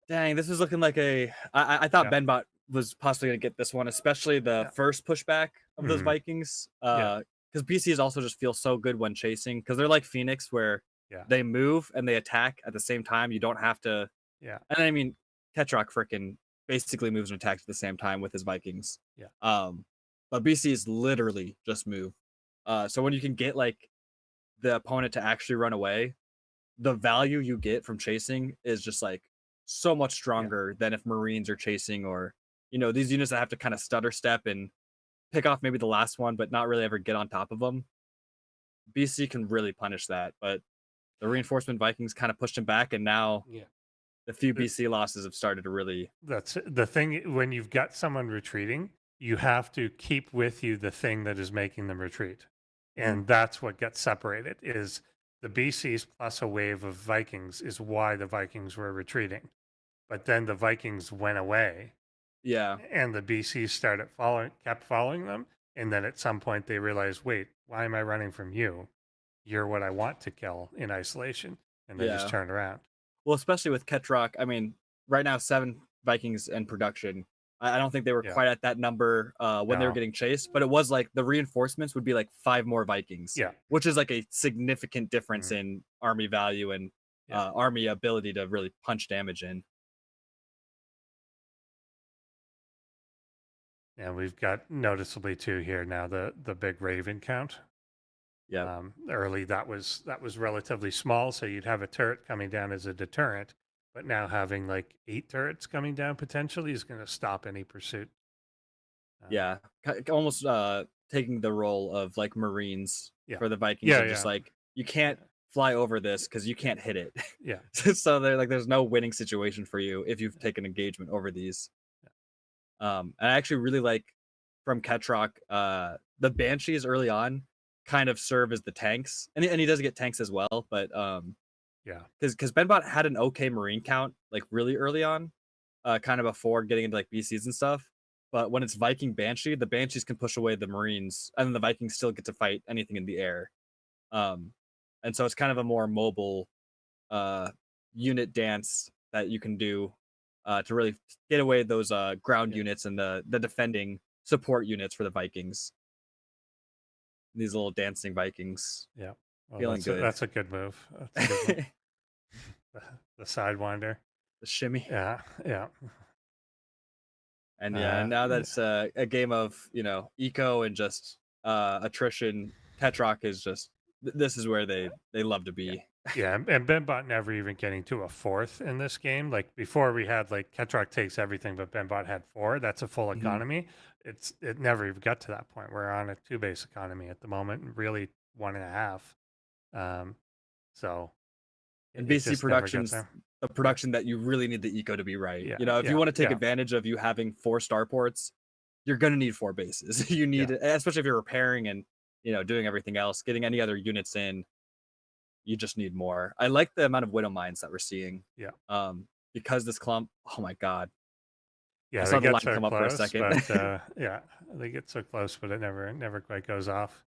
Dang, this was looking like I thought Benbot was possibly going to get this one, especially the first pushback of those Vikings. Because BCs also just feel so good when chasing, because they're like Phoenix, where they move and they attack at the same time. You don't have to. Yeah. And I mean, Ketrock freaking basically moves and attacks at the same time with his Vikings. Yeah. But BCs literally just move. So when you can get like the opponent to actually run away, the value you get from chasing is just like so much stronger than if Marines are chasing, or these units that have to kind of stutter step and pick off maybe the last one but not really ever get on top of them. BC can really punish that, but the reinforcement Vikings kind of pushed him back, and now the few BC losses have started to really. That's the thing. When you've got someone retreating, you have to keep with you the thing that is making them retreat. And that's what gets separated is the BCs plus a wave of Vikings is why the Vikings were retreating. But then the Vikings went away Yeah. and the BCs kept following them. And then at some point they realized, wait, why am I running from you? You're what I want to kill in isolation. And they just Yeah. turned around. Well, especially with Ketrock, I mean, right now 7 Vikings in production. I don't think they were Yeah. quite at that number when they were No. getting chased, but it was like the reinforcements would be like 5 more Vikings, Yeah. which is like a significant difference Mhm. in army value and Yeah. army ability to really punch damage in. And we've got noticeably too here now the big Raven count. Yeah. Early that was relatively small, so you'd have a turret coming down as a deterrent, but now having like 8 turrets coming down potentially is going to stop any pursuit. Yeah. Almost taking the role of like Marines Yeah. for the Vikings. Yeah, Of just yeah. like, you can't fly over this because you can't hit it. Yeah. So they're like, there's no winning situation for you if you've taken engagement over these. And I actually really like from Ketrock, the Banshees early on kind of serve as the tanks, and he does get tanks as well, but Yeah. because Benbot had an okay Marine count like really early on, kind of before getting into like BCs and stuff. But when it's Viking Banshee, the Banshees can push away the Marines, and then the Vikings still get to fight anything in the air. And so it's kind of a more mobile unit dance that you can do to really get away those ground Yeah. units and the defending support units for the Vikings. These little dancing Vikings. Yeah. Well, Feeling that's good. that's a good move. That's a good move. The Sidewinder. The shimmy. Yeah. Yeah. And yeah, and now that's a game of, you know, eco and just attrition. Tetrock is just this is where they love to be. Yeah, and Benbot never even getting to a 4th in this game. Like before, we had like Ketrock takes everything, but Benbot had 4. That's a full Mhm. economy. It never even got to that point. We're on a 2 base economy at the moment, and really 1.5. So And it BC just never gets production's there. a production that you really need the eco to be right. Yeah, You know, if yeah, you want to take yeah. advantage of you having 4 starports, you're gonna need 4 bases. You need, especially if you're repairing and, you know, doing everything else, getting any other units in. You just need more. I like the amount of widow mines that we're seeing. Yeah. Because this clump. Oh my god. Yeah, I they saw the get line so come up for a close, second. but yeah, they get so close, but it never quite goes off.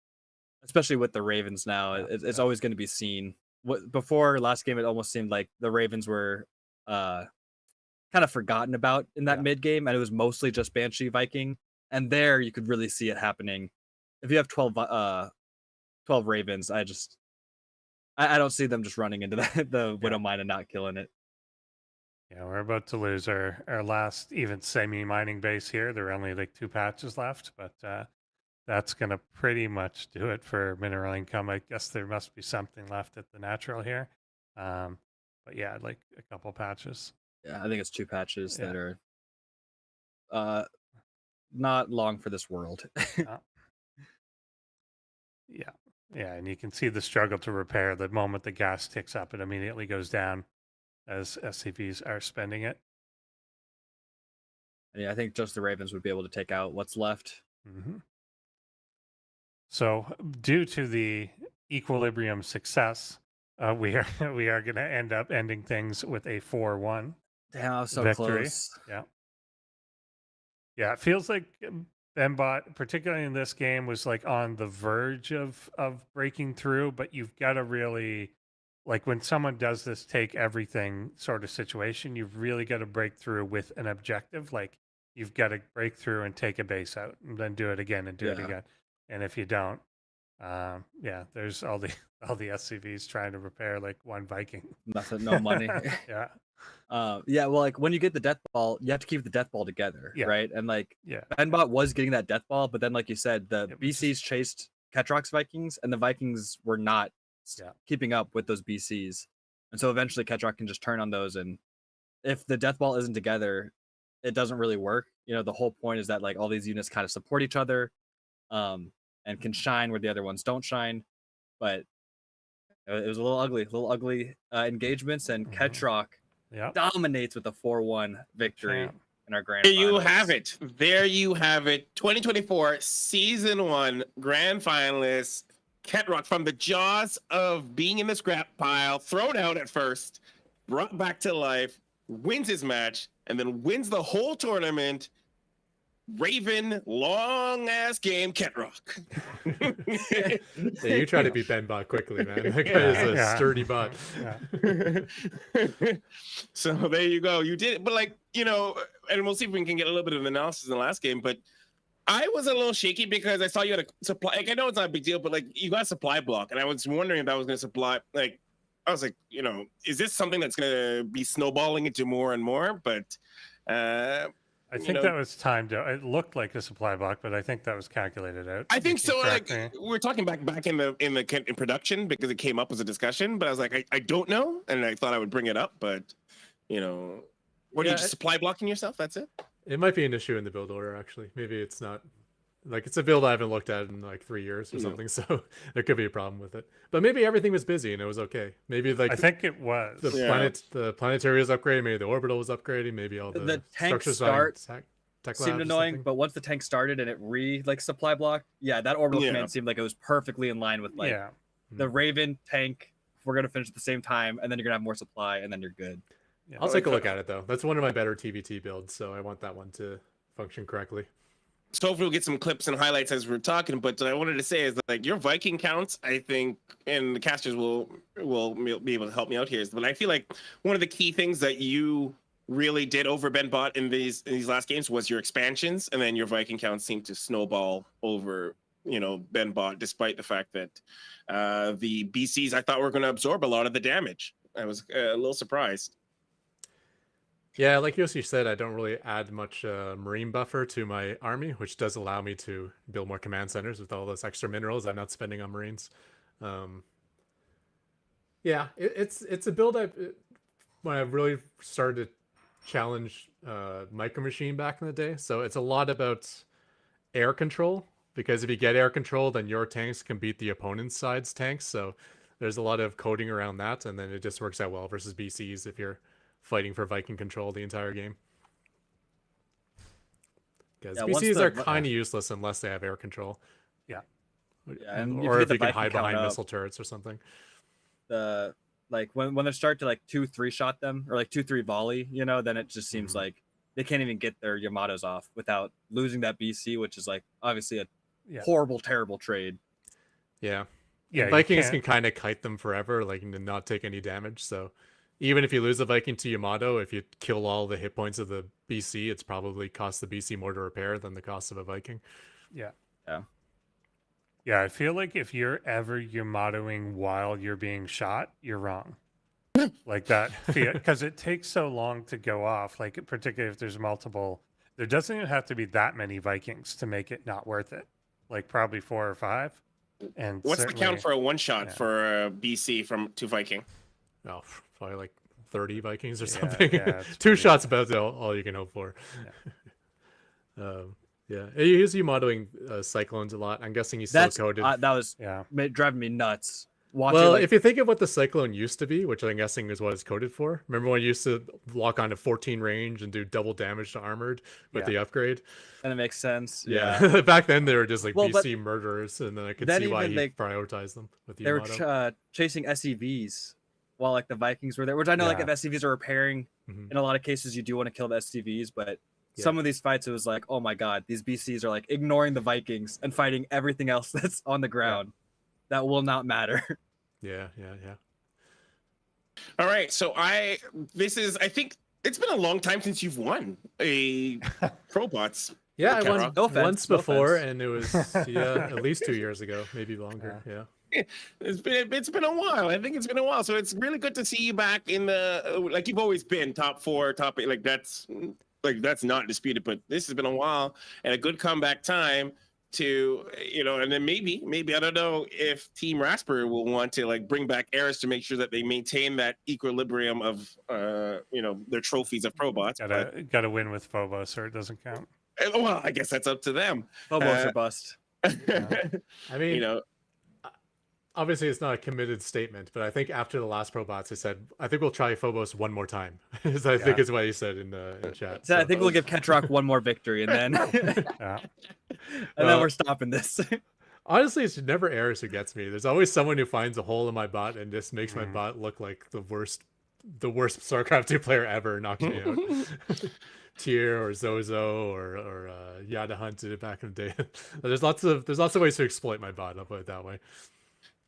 Especially with the Ravens now, Yeah, it's always going to be seen. What before last game, it almost seemed like the Ravens were kind of forgotten about in that Yeah. mid game, and it was mostly just Banshee Viking. And there, you could really see it happening. If you have 12 Ravens, I don't see them just running into the widow mine and not killing it. Yeah, we're about to lose our last even semi-mining base here. There are only like 2 patches left, but that's going to pretty much do it for mineral income. I guess there must be something left at the natural here. But yeah, like a couple patches. Yeah, I think it's 2 patches Yeah. that are not long for this world. Yeah. Yeah, and you can see the struggle to repair. The moment the gas ticks up, it immediately goes down as SCVs are spending it. And yeah, I think just the Ravens would be able to take out what's left. Mm-hmm. So, due to the equilibrium success, we are going to end up ending things with a 4-1 Damn, I was so victory. close. Yeah, yeah. It feels like Bembot, particularly in this game, was like on the verge of breaking through. But you've got to really, like, when someone does this take everything sort of situation, you've really got to break through with an objective. Like, you've got to break through and take a base out, and then do it again and do it Yeah. again. And if you don't, yeah, there's all the SCVs trying to repair like one Viking. Nothing, no money. Yeah, Yeah, well, like when you get the death ball, you have to keep the death ball together, Yeah. right? And like yeah, Benbot was getting that death ball, but then like you said, the It was BCs chased Ketrock's Vikings, and the Vikings were not Yeah. keeping up with those BCs. And so eventually Ketrock can just turn on those, and if the death ball isn't together, it doesn't really work. You know, the whole point is that like all these units kind of support each other, and can shine where the other ones don't shine. But it was a little ugly engagements, and Mhm. Ketrock yeah. dominates with a 4-1 victory Champ. in our grand There you finals. have it. There you have it. 2024 Season 1 Grand Finalists. Ketrock from the jaws of being in the scrap pile, thrown out at first, brought back to life, wins his match, and then wins the whole tournament. Raven, long ass game, Ketrock. Yeah, you try to beat Benbot quickly, man. That guy is a sturdy bot. So there you go. You did it, but like, and we'll see if we can get a little bit of analysis in the last game. But I was a little shaky because I saw you had a supply. Like, I know it's not a big deal, but like you got a supply block, and I was wondering if that was going to supply. Like, I was like, is this something that's going to be snowballing into more and more? But I think that was timed out. It looked like a supply block, but I think that was calculated out. I think so. Like me. we're talking back in production because it came up as a discussion, but I was like, I don't know, and I thought I would bring it up, but what are you just supply blocking yourself? That's it. It might be an issue in the build order, actually. Maybe it's not. Like, it's a build I haven't looked at in like 3 years or something, so there could be a problem with it. But maybe everything was busy and it was okay. Maybe like I think it was. The planetary was upgraded, maybe the orbital was upgraded, maybe all the tank structures tech seemed annoying, but once the tank started and it supply blocked, that orbital command seemed like it was perfectly in line with the Raven tank. We're gonna finish at the same time, and then you're gonna have more supply, and then you're good. Yeah. I'll take a look at it though. That's one of my better TVT builds, so I want that one to function correctly. So hopefully we'll get some clips and highlights as we're talking. But what I wanted to say is that, like, your Viking counts, I think, and the casters will be able to help me out here. But I feel like one of the key things that you really did over Benbot in these last games was your expansions, and then your Viking counts seemed to snowball over Benbot, despite the fact that the BCs I thought were going to absorb a lot of the damage. I was a little surprised. Yeah, like Yoshi said, I don't really add much marine buffer to my army, which does allow me to build more command centers with all those extra minerals I'm not spending on marines. Yeah, it's a build when I really started to challenge Micro Machine back in the day. So it's a lot about air control, because if you get air control, then your tanks can beat the opponent's side's tanks. So there's a lot of coding around that, and then it just works out well versus BCs if you're fighting for Viking control the entire game. Because BCs are kind of useless unless they have air control. Yeah. Or if you can hide behind missile turrets or something. Like when they start to like 2-3 shot them, or like 2-3 volley, then it just seems like they can't even get their Yamatos off without losing that BC, which is like obviously a horrible, terrible trade. Yeah. Yeah. Vikings can kind of kite them forever, like, and not take any damage. So even if you lose a Viking to Yamato, if you kill all the hit points of the BC, it's probably cost the BC more to repair than the cost of a Viking. Yeah. Yeah. Yeah, I feel like if you're ever Yamatoing while you're being shot, you're wrong. Like that, because it takes so long to go off, like particularly if there's multiple. There doesn't even have to be that many Vikings to make it not worth it. Like probably 4 or 5. And what's the count for a one shot for a BC to Viking? Oh, probably like 30 Vikings or something. Yeah, 2 shots about all you can hope for. Yeah, he is Yamatoing Cyclones a lot. I'm guessing he's still coded. That was driving me nuts. If you think of what the Cyclone used to be, which I'm guessing is what it's coded for. Remember when you used to lock onto 14 range and do double damage to armored with the upgrade? And it makes sense. Yeah. Back then they were just like BC murderers, and then I could see why he prioritized them with Yamato. They were chasing SCVs while like the Vikings were there, which I know like if SCVs are repairing, in a lot of cases you do want to kill the SCVs, but some of these fights it was like, oh my god, these BCs are like ignoring the Vikings and fighting everything else that's on the ground that will not matter. Yeah. All right, so I think it's been a long time since you've won a ProBots. Yeah, I won once before, and it was at least 2 years ago, maybe longer. Yeah. It's been a while. I think it's been a while. So it's really good to see you back in the like you've always been top 4, top 8. Like that's not disputed. But this has been a while and a good comeback time to and then maybe I don't know if Team Rasper will want to like bring back Eris to make sure that they maintain that equilibrium of their trophies of ProBots. Gotta win with Phobos or it doesn't count. Well, I guess that's up to them. Phobos or bust. I mean, obviously it's not a committed statement, but I think after the last ProBots, I said, I think we'll try Phobos one more time. I think is what he said in chat. So I think we'll give Ketrock one more victory, and then and then we're stopping this. Honestly, it's never Eris who gets me. There's always someone who finds a hole in my bot and just makes my bot look like the worst StarCraft 2 player ever. Knocks me out. Tyr or Zozo or Yada Hunt did it back in the day. there's lots of ways to exploit my bot. I'll put it that way.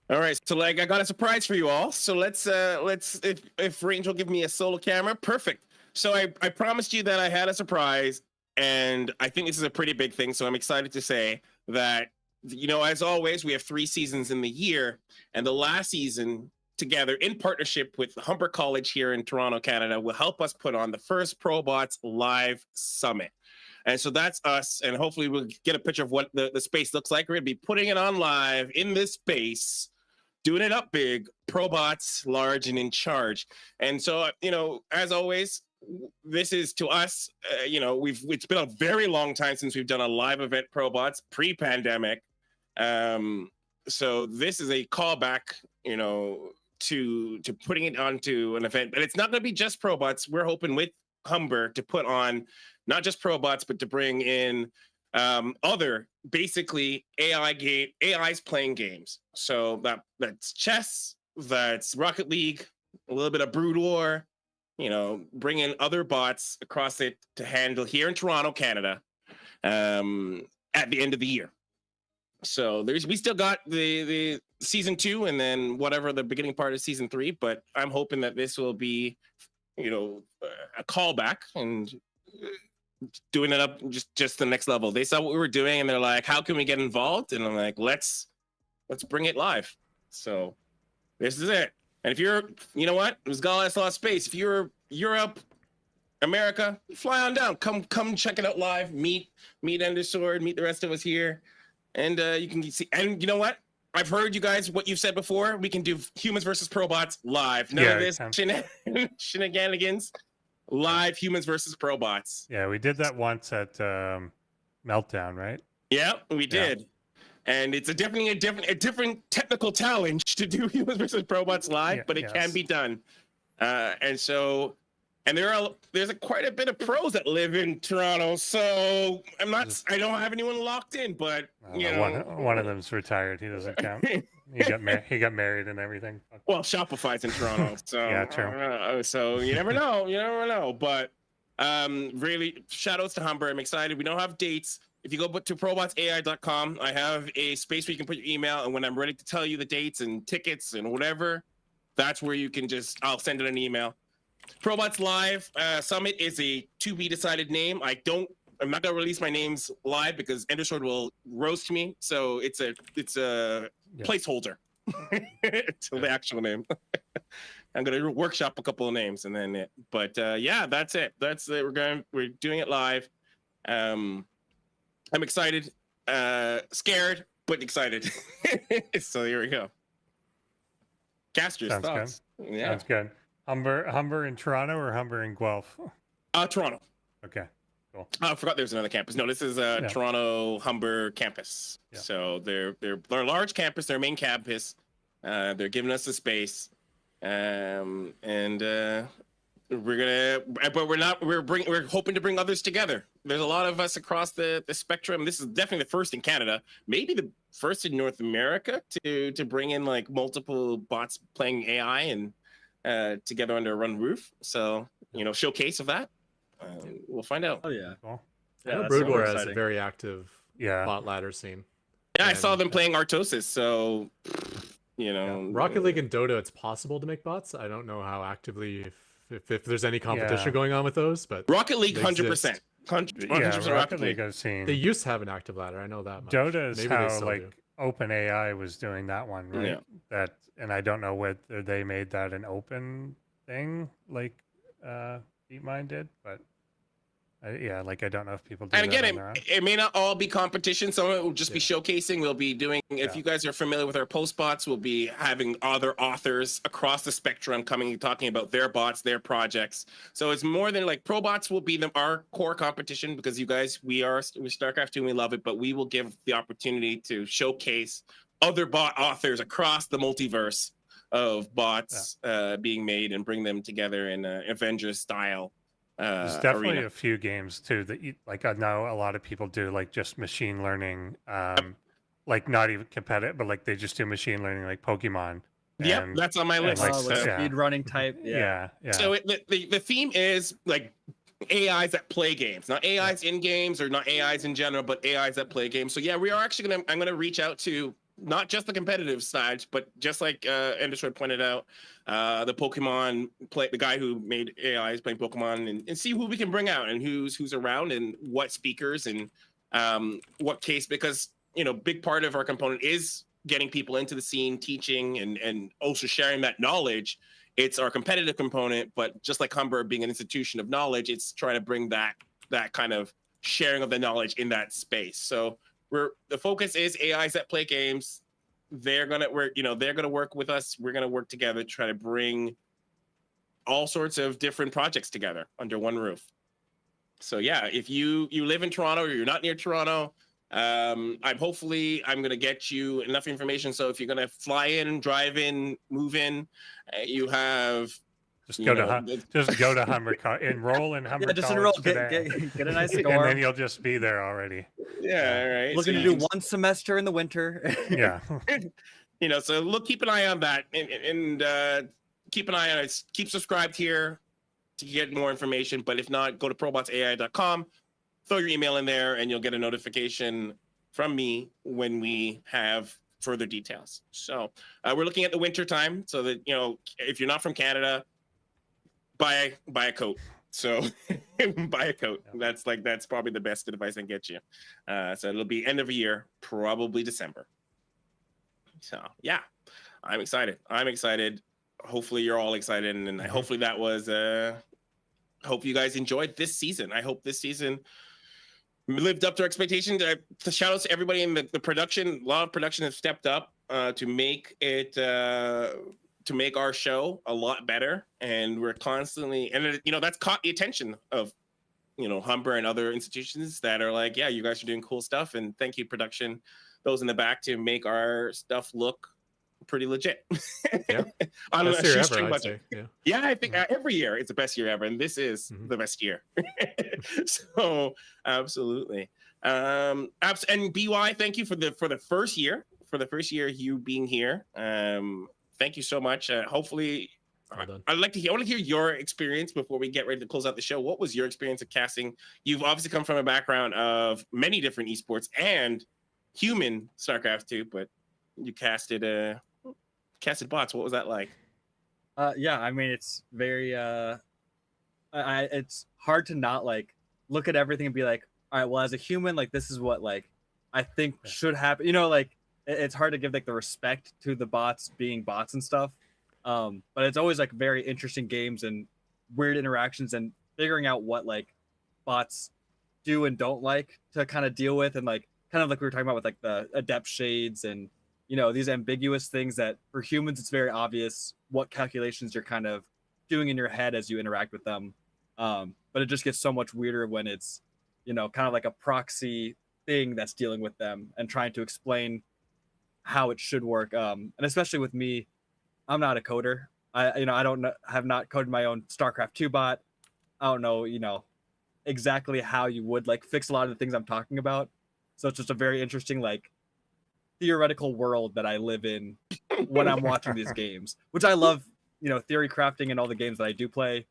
All right, so like I got a surprise for you all. So let's if Range will give me a solo camera, perfect. So I promised you that I had a surprise, and I think this is a pretty big thing. So I'm excited to say that, you know, as always, we have 3 seasons in the year, and the last season, together in partnership with Humber College here in Toronto, Canada, will help us put on the first ProBots Live Summit. And so that's us, and hopefully we'll get a picture of what the space looks like. We're gonna be putting it on live in this space, doing it up big, ProBots large and in charge. And so, you know, as always, this is to us, you know, it's been a very long time since we've done a live event ProBots pre-pandemic. So this is a callback, you know, to putting it onto an event, but it's not going to be just ProBots. We're hoping with Humber to put on not just ProBots, but to bring in other basically AIs playing games. So that's chess, that's Rocket League, a little bit of Brood War, you know, bring in other bots across it to handle here in Toronto, Canada, at the end of the year. So we still got the season 2 and then whatever the beginning part of season 3, but I'm hoping that this will be, you know, a callback and doing it up just the next level. They saw what we were doing and they're like, how can we get involved? And I'm like, let's bring it live. So this is it. And if you're, you know what, it was Gala's Lost Space. If you're Europe, America, fly on down, come check it out live, meet Endersword, meet the rest of us here. And you can see, and you know what? I've heard you guys, what you've said before. We can do humans versus ProBots live. None of this shenanigans. Live humans versus ProBots. Yeah, we did that once at Meltdown, right? Yeah, we did. And it's definitely a different technical challenge to do humans versus ProBots live, but it can be done. And there's quite a bit of pros that live in Toronto, so I don't have anyone locked in, but you know, one of them's retired. He doesn't count. He got married and everything. Well, Shopify's in Toronto, so yeah, true. So you never know. But really, shout outs to Humber. I'm excited. We don't have dates. If you go to ProBotsAI.com, I have a space where you can put your email, and when I'm ready to tell you the dates and tickets and whatever, that's where you can I'll send it an email. ProBots Live Summit is a to be decided name. I'm not gonna release my names live because Endersword will roast me. So it's a placeholder till the actual name. I'm gonna workshop a couple of names and then but yeah, that's it. We're doing it live. I'm excited, scared, but excited. So here we go. Caster's thoughts. Good. Yeah, sounds good. Humber in Toronto or Humber in Guelph? Toronto. Okay, cool. I forgot there's another campus. No, this is Toronto Humber campus. Yeah. So they're a large campus, their main campus. They're giving us the space, and we're hoping to bring others together. There's a lot of us across the spectrum. This is definitely the first in Canada, maybe the first in North America to bring in like multiple bots playing AI and together under one roof. So, you know, showcase of that. We'll find out. Oh yeah. Cool. Yeah, Brood War has a very active bot ladder scene. Yeah, I saw them playing Artosis, so you know. Rocket League and Dota, it's possible to make bots. I don't know how actively if there's any competition going on with those, but Rocket League 100%. 100% Rocket League I've seen. They used to have an active ladder, I know that much. Dota is how like OpenAI was doing that one, right? Yeah. And I don't know whether they made that an open thing like DeepMind did, but like I don't know if people do and that again, it may not all be competition. Some of it will just be showcasing. We'll be doing, if you guys are familiar with our post bots, we'll be having other authors across the spectrum coming and talking about their bots, their projects. So it's more than like ProBots will be our core competition because you guys, we're StarCraft 2 and we love it, but we will give the opportunity to showcase other bot authors across the multiverse of bots being made and bring them together in an Avengers style. There's definitely a few games too that like I know a lot of people do like just machine learning like not even competitive, but like they just do machine learning, like Pokemon. Yep, And, that's on my list. like, like yeah. speed running type. yeah. So the theme is like AIs that play games, not AIs in games or not AIs in general, but AIs that play games. So yeah, we are actually I'm gonna reach out to not just the competitive side, but just like Endershred pointed out, the Pokemon the guy who made AIs playing Pokemon, and see who we can bring out and who's around and what speakers and what case, because big part of our component is getting people into the scene, teaching and also sharing that knowledge. It's our competitive component, but just like Humber being an institution of knowledge, it's trying to bring that kind of sharing of the knowledge in that space. So the focus is AIs that play games. They're gonna work with us. We're gonna work together to try to bring all sorts of different projects together under one roof. So yeah, if you live in Toronto or you're not near Toronto, I'm gonna get you enough information. So if you're gonna fly in, drive in, move in, you have just go to Humber enroll in Humber just College enroll, today. get a nice score, and then you'll just be there already. Yeah, all right. Looking to do one semester in the winter. Yeah. So keep an eye on that, and keep an eye on it. Keep subscribed here to get more information. But if not, go to probotsai.com, throw your email in there, and you'll get a notification from me when we have further details. So we're looking at the winter time, so that if you're not from Canada, buy a coat. So buy a coat. That's probably the best advice I can get you. So it'll be end of the year, probably December. So yeah, I'm excited. Hopefully you're all excited, and hopefully that was hope you guys enjoyed this season. I hope this season lived up to expectations. Shout out to everybody in the production. A lot of production has stepped up to make it to make our show a lot better, and we're constantly, and that's caught the attention of Humber and other institutions that are like, yeah, you guys are doing cool stuff, and thank you, production, those in the back, to make our stuff look pretty legit. Yeah. On Best a year shoestring ever, I'd budget. say. Yeah. Yeah, I think every year it's the best year ever, and this is the best year. So absolutely. And BY, thank you for the first year, you being here. Thank you so much. Hopefully, Well done. I want to hear your experience before we get ready to close out the show. What was your experience of casting? You've obviously come from a background of many different esports and human StarCraft 2, but you casted bots. What was that like? Yeah, I mean, it's very it's hard to not like look at everything and be like, all right, well, as a human, like this is what like I think should happen. It's hard to give like the respect to the bots being bots and stuff. But it's always like very interesting games and weird interactions and figuring out what like bots do and don't like to kind of deal with, and like kind of like we were talking about with like the adept shades and these ambiguous things that for humans it's very obvious what calculations you're kind of doing in your head as you interact with them. But it just gets so much weirder when it's kind of like a proxy thing that's dealing with them and trying to explain how it should work. And especially with me, I'm not a coder. I don't know, have not coded my own StarCraft 2 bot. I don't know, exactly how you would like fix a lot of the things I'm talking about. So it's just a very interesting like theoretical world that I live in when I'm watching these games, which I love, theory crafting and all the games that I do play.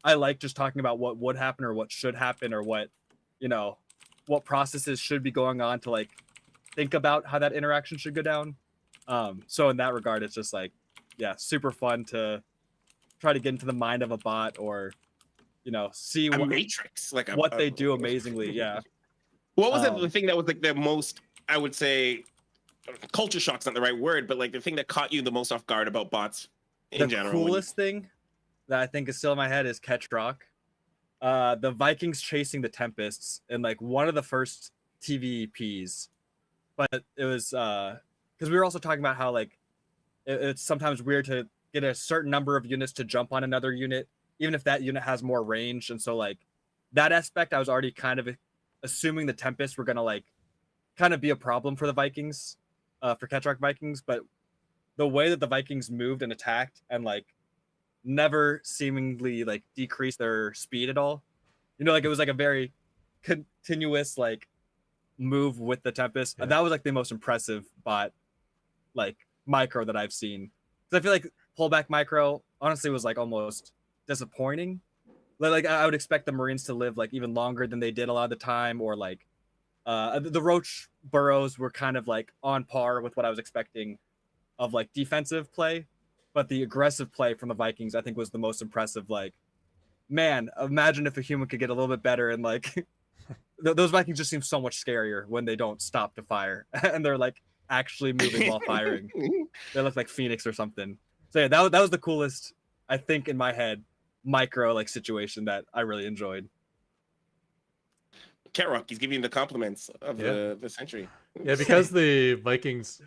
I like just talking about what would happen or what should happen or what processes should be going on to like think about how that interaction should go down. So in that regard, it's just like, yeah, super fun to try to get into the mind of a bot or, see a matrix, like what they do amazingly. Yeah. What was the thing that was like the most, I would say, culture shock's not the right word, but like the thing that caught you the most off guard about bots in general? The coolest thing that I think is still in my head is Catch Rock. The Vikings chasing the Tempests in like one of the first TVPs, but it was because we were also talking about how like it's sometimes weird to get a certain number of units to jump on another unit, even if that unit has more range. And so like that aspect, I was already kind of assuming the Tempests were gonna like kind of be a problem for the Vikings, for Catch Rock Vikings, but the way that the Vikings moved and attacked and like never seemingly like decreased their speed at all, like it was like a very continuous like move with the Tempest. Yeah. That was like the most impressive bot, like micro that I've seen. Because I feel like pullback micro honestly was like almost disappointing. Like I would expect the Marines to live like even longer than they did a lot of the time, or like the Roach burrows were kind of like on par with what I was expecting of like defensive play, but the aggressive play from the Vikings I think was the most impressive. Like, man, imagine if a human could get a little bit better, and like those Vikings just seem so much scarier when they don't stop to fire and they're like actually moving while firing. They look like Phoenix or something. So yeah, that was the coolest, I think, in my head, micro like situation that I really enjoyed. Cat Rock, he's giving you the compliments of the century. Yeah, because the Vikings,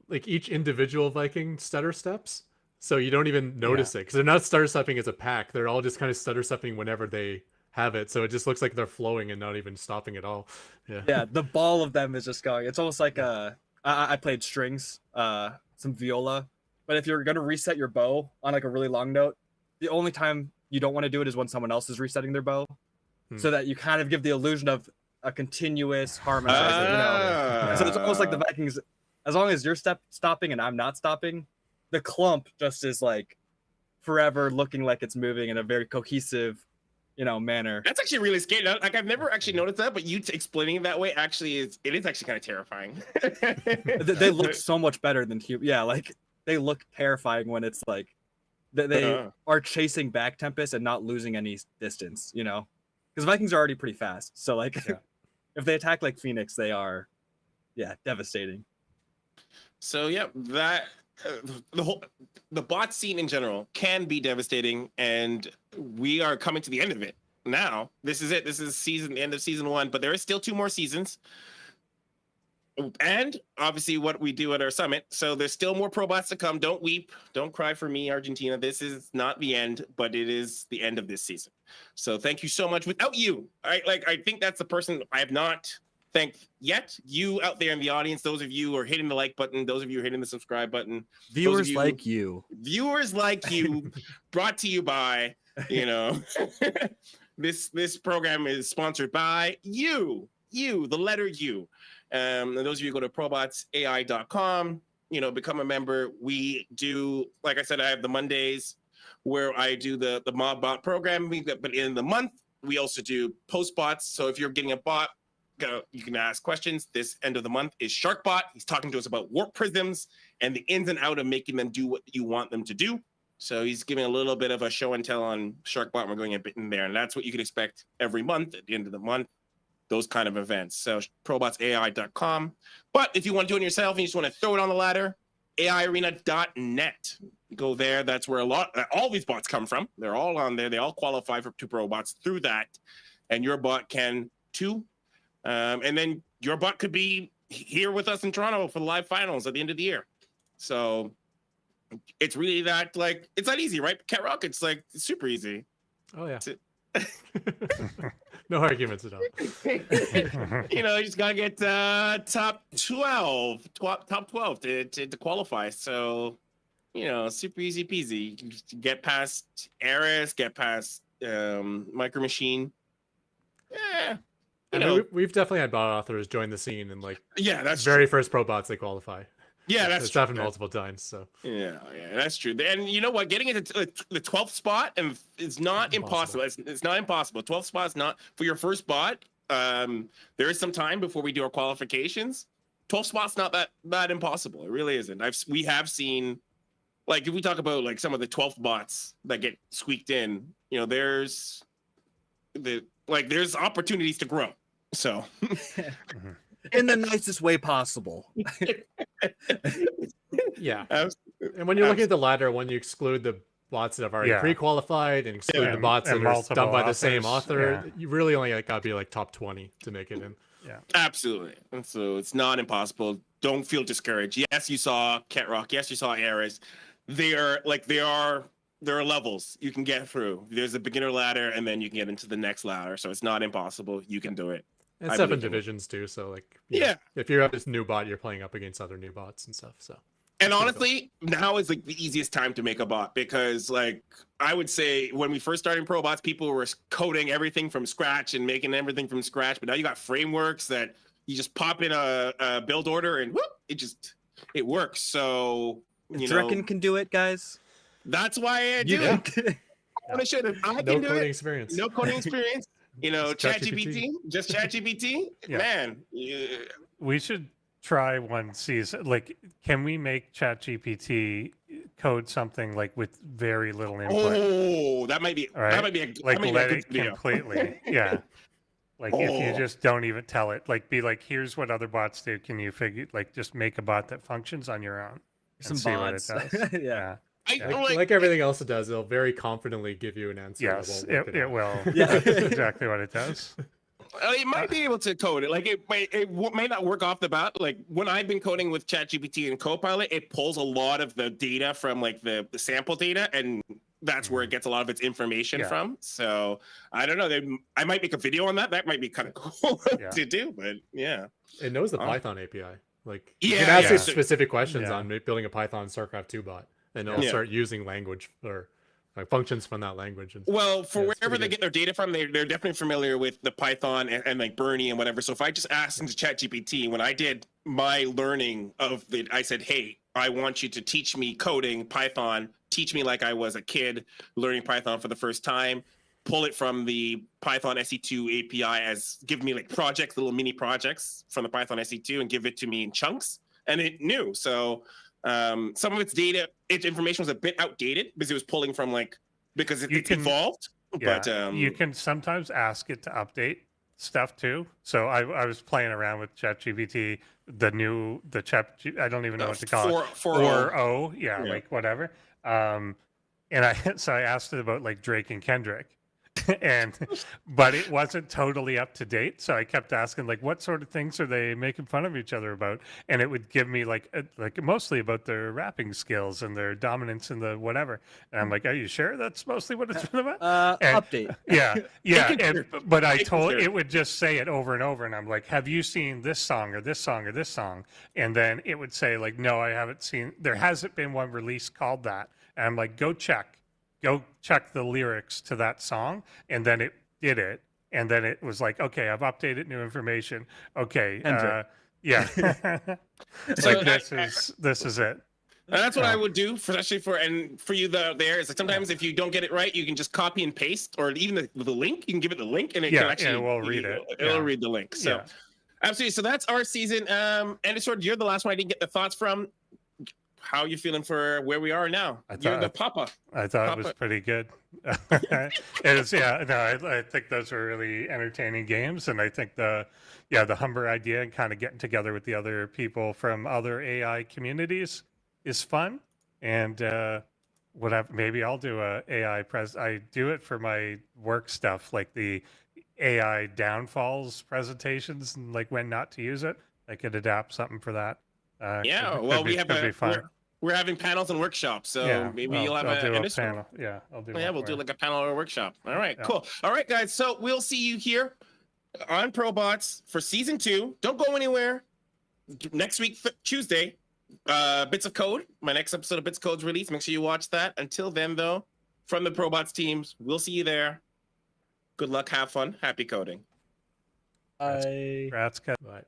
like each individual Viking stutter steps, so you don't even notice it because they're not stutter stepping as a pack. They're all just kind of stutter stepping whenever they have it, so it just looks like they're flowing and not even stopping at all. Yeah, the ball of them is just going. It's almost like I played strings, some viola, but if you're gonna reset your bow on like a really long note, the only time you don't want to do it is when someone else is resetting their bow, so that you kind of give the illusion of a continuous harmonizing, you know. So it's almost like the Vikings, as long as you're stopping and I'm not stopping, the clump just is like forever looking like it's moving in a very cohesive, you know, manner. That's actually really scary. Like I've never actually noticed that, but you explaining it that way actually is actually kind of terrifying. They look so much better than human. Yeah, like they look terrifying when it's like they are chasing back Tempest and not losing any distance, you know, because Vikings are already pretty fast. So like if they attack like Phoenix, they are devastating. So yeah, that the bot scene in general can be devastating, and we are coming to the end of it now. This is it. This is the end of season 1, but there is still 2 more seasons. And obviously what we do at our summit. So there's still more ProBots to come. Don't weep. Don't cry for me, Argentina. This is not the end, but it is the end of this season. So thank you so much. Without you, I think that's the person I have not thanked yet. You out there in the audience, those of you who are hitting the like button, those of you who are hitting the subscribe button. Viewers like you. Viewers like you, brought to you by, you know, this program is sponsored by you, the letter U. And those of you who go to ProBotsAI.com, you know, become a member. We do, like I said, I have the Mondays where I do the mob bot program. But in the month, we also do post bots. So if you're getting a bot, you can ask questions. This end of the month is Sharkbot. He's talking to us about warp prisms and the ins and out of making them do what you want them to do. So he's giving a little bit of a show and tell on Sharkbot. And we're going a bit in there. And that's what you can expect every month at the end of the month. Those kind of events. So ProBotsAI.com. But if you want to do it yourself and you just want to throw it on the ladder, AIarena.net. Go there. That's where all these bots come from. They're all on there. They all qualify to ProBots through that. And your bot can too. And then your bot could be here with us in Toronto for the live finals at the end of the year. So it's really that, like, it's that easy, right? Cat Rock, it's like it's super easy. Oh, yeah. No arguments at all. You know, you just gotta get top 12 to qualify. So, you know, super easy peasy. You can just get past Eris, get past Micro Machine. Yeah. I mean, we've definitely had bot authors join the scene and like that's very first ProBots they qualify. Yeah, it's happened multiple times. So yeah, that's true. And you know what? Getting into the 12th spot and it's not impossible. It's not impossible. 12th spot is not for your first bot. There is some time before we do our qualifications. 12th spot's not that impossible. It really isn't. We have seen, like, if we talk about like some of the 12th bots that get squeaked in, you know, there's opportunities to grow. So in the nicest way possible. Yeah. And when you're looking at the ladder, when you exclude the bots that have already pre-qualified and exclude the bots that are done by the same author, you really only gotta be like top 20 to make it in. Yeah, absolutely. And so it's not impossible. Don't feel discouraged. Yes, you saw Cat Rock. Yes, you saw Ares. There are levels you can get through. There's a beginner ladder, and then you can get into the next ladder. So it's not impossible. You can do it. And 7 divisions too. So like, if you have this new bot, you're playing up against other new bots and stuff. So. And honestly, now is like the easiest time to make a bot because, like, I would say when we first started ProBots, people were coding everything from scratch and making everything from scratch. But now you got frameworks that You just pop in a build order and whoop, it works. So you know, Draken can do it, guys. that's why I do You it. can- I should have. I No can do coding it. experience. No coding experience. You know, Just ChatGPT, just ChatGPT. Yeah. Man, We should try one season. Like, can we make ChatGPT code something like with very little input? oh, that might be All right? that might be a Like, that might be a let good it video. completely. Yeah. Like, if you Oh. just don't even tell it, like, be like, here's what other bots do. Can you figure, like, just make a bot that functions on your own and Some see bots. what it does? Yeah. I Yeah. don't Like everything else it does, it'll very confidently give you an answer. Yes, that won't work it out. will. Yeah. That's exactly what it does. It might be able to code it. Like may not work off the bat. Like when I've been coding with ChatGPT and Copilot, it pulls a lot of the data from like the sample data, and that's where it gets a lot of its information Yeah. from. So I don't know. I might make a video on that. That might be kind of cool Yeah. to do. But yeah, It knows the Oh. Python API. Like you Yeah, can ask yeah. it specific questions Yeah. on building a Python StarCraft 2 bot, and it'll Yeah. start using language or like functions from that language. And well, for Yeah, it's wherever pretty they good. get their data from, they're definitely familiar with the Python and like Bernie and whatever. So if I just asked into ChatGPT when I did my learning of it, I said, "Hey, I want you to teach me coding Python. Teach me like I was a kid learning Python for the first time. Pull it from the Python SE2 API as give me like projects, little mini projects from the Python SE2, and give it to me in chunks." And it knew. So some of its data, its information was a bit outdated because it was pulling from because You it's can- evolved. Yeah, But you can sometimes ask it to update stuff too. So I was playing around with ChatGPT, the chat. I don't even know what to call it. 4.0, yeah, Yeah. like whatever. And so I asked it about like Drake and Kendrick, but it wasn't totally up to date. So I kept asking like, what sort of things are they making fun of each other about? And it would give me like mostly about their rapping skills and their dominance in the whatever. And I'm like, are you sure that's mostly what it's been about? And- Update. Yeah, yeah. But I Make it told clear. it would just say it over and over, and I'm like, "Have you seen this song or this song or this song?" And then it would say like, "No, I haven't seen. There hasn't been one release called that." And I'm like, Go check the lyrics to that song." And then it did it, and then it was like, "Okay, I've updated new information. Okay, Kendrick. yeah." So Like this is it. And that's what Yeah. I would do, especially for you there is like sometimes if you don't get it right, you can just copy and paste, or even the link. You can give it the link, and it Yeah, can and actually it will read it. It'll Yeah. read the link. So Yeah. absolutely. So that's our season. And Sword, you're the last one I didn't get the thoughts from. How are you feeling for where we are now? You're the papa. I thought it was Papa. pretty good. It is, yeah. No, I think those were really entertaining games, and I think the Humber idea and kind of getting together with the other people from other AI communities is fun. And whatever, maybe I'll do a AI I do it for my work stuff, like the AI downfalls presentations and like when not to use it. I could adapt something for that. Yeah. Could Well, be- we have could be fun. we're having panels and workshops, so Yeah, maybe well, you'll have I'll do an a Sword. panel. Yeah, I'll do. Yeah, one we'll for do you. like a panel or a workshop. All right, Yeah. cool. All right, guys. So we'll see you here on ProBots for season 2. Don't go anywhere. Next week, Tuesday, Bits of Code. My next episode of Bits of Code's released. Make sure you watch that. Until then, though, from the ProBots teams, we'll see you there. Good luck. Have fun. Happy coding. I Congrats, Kev. Right.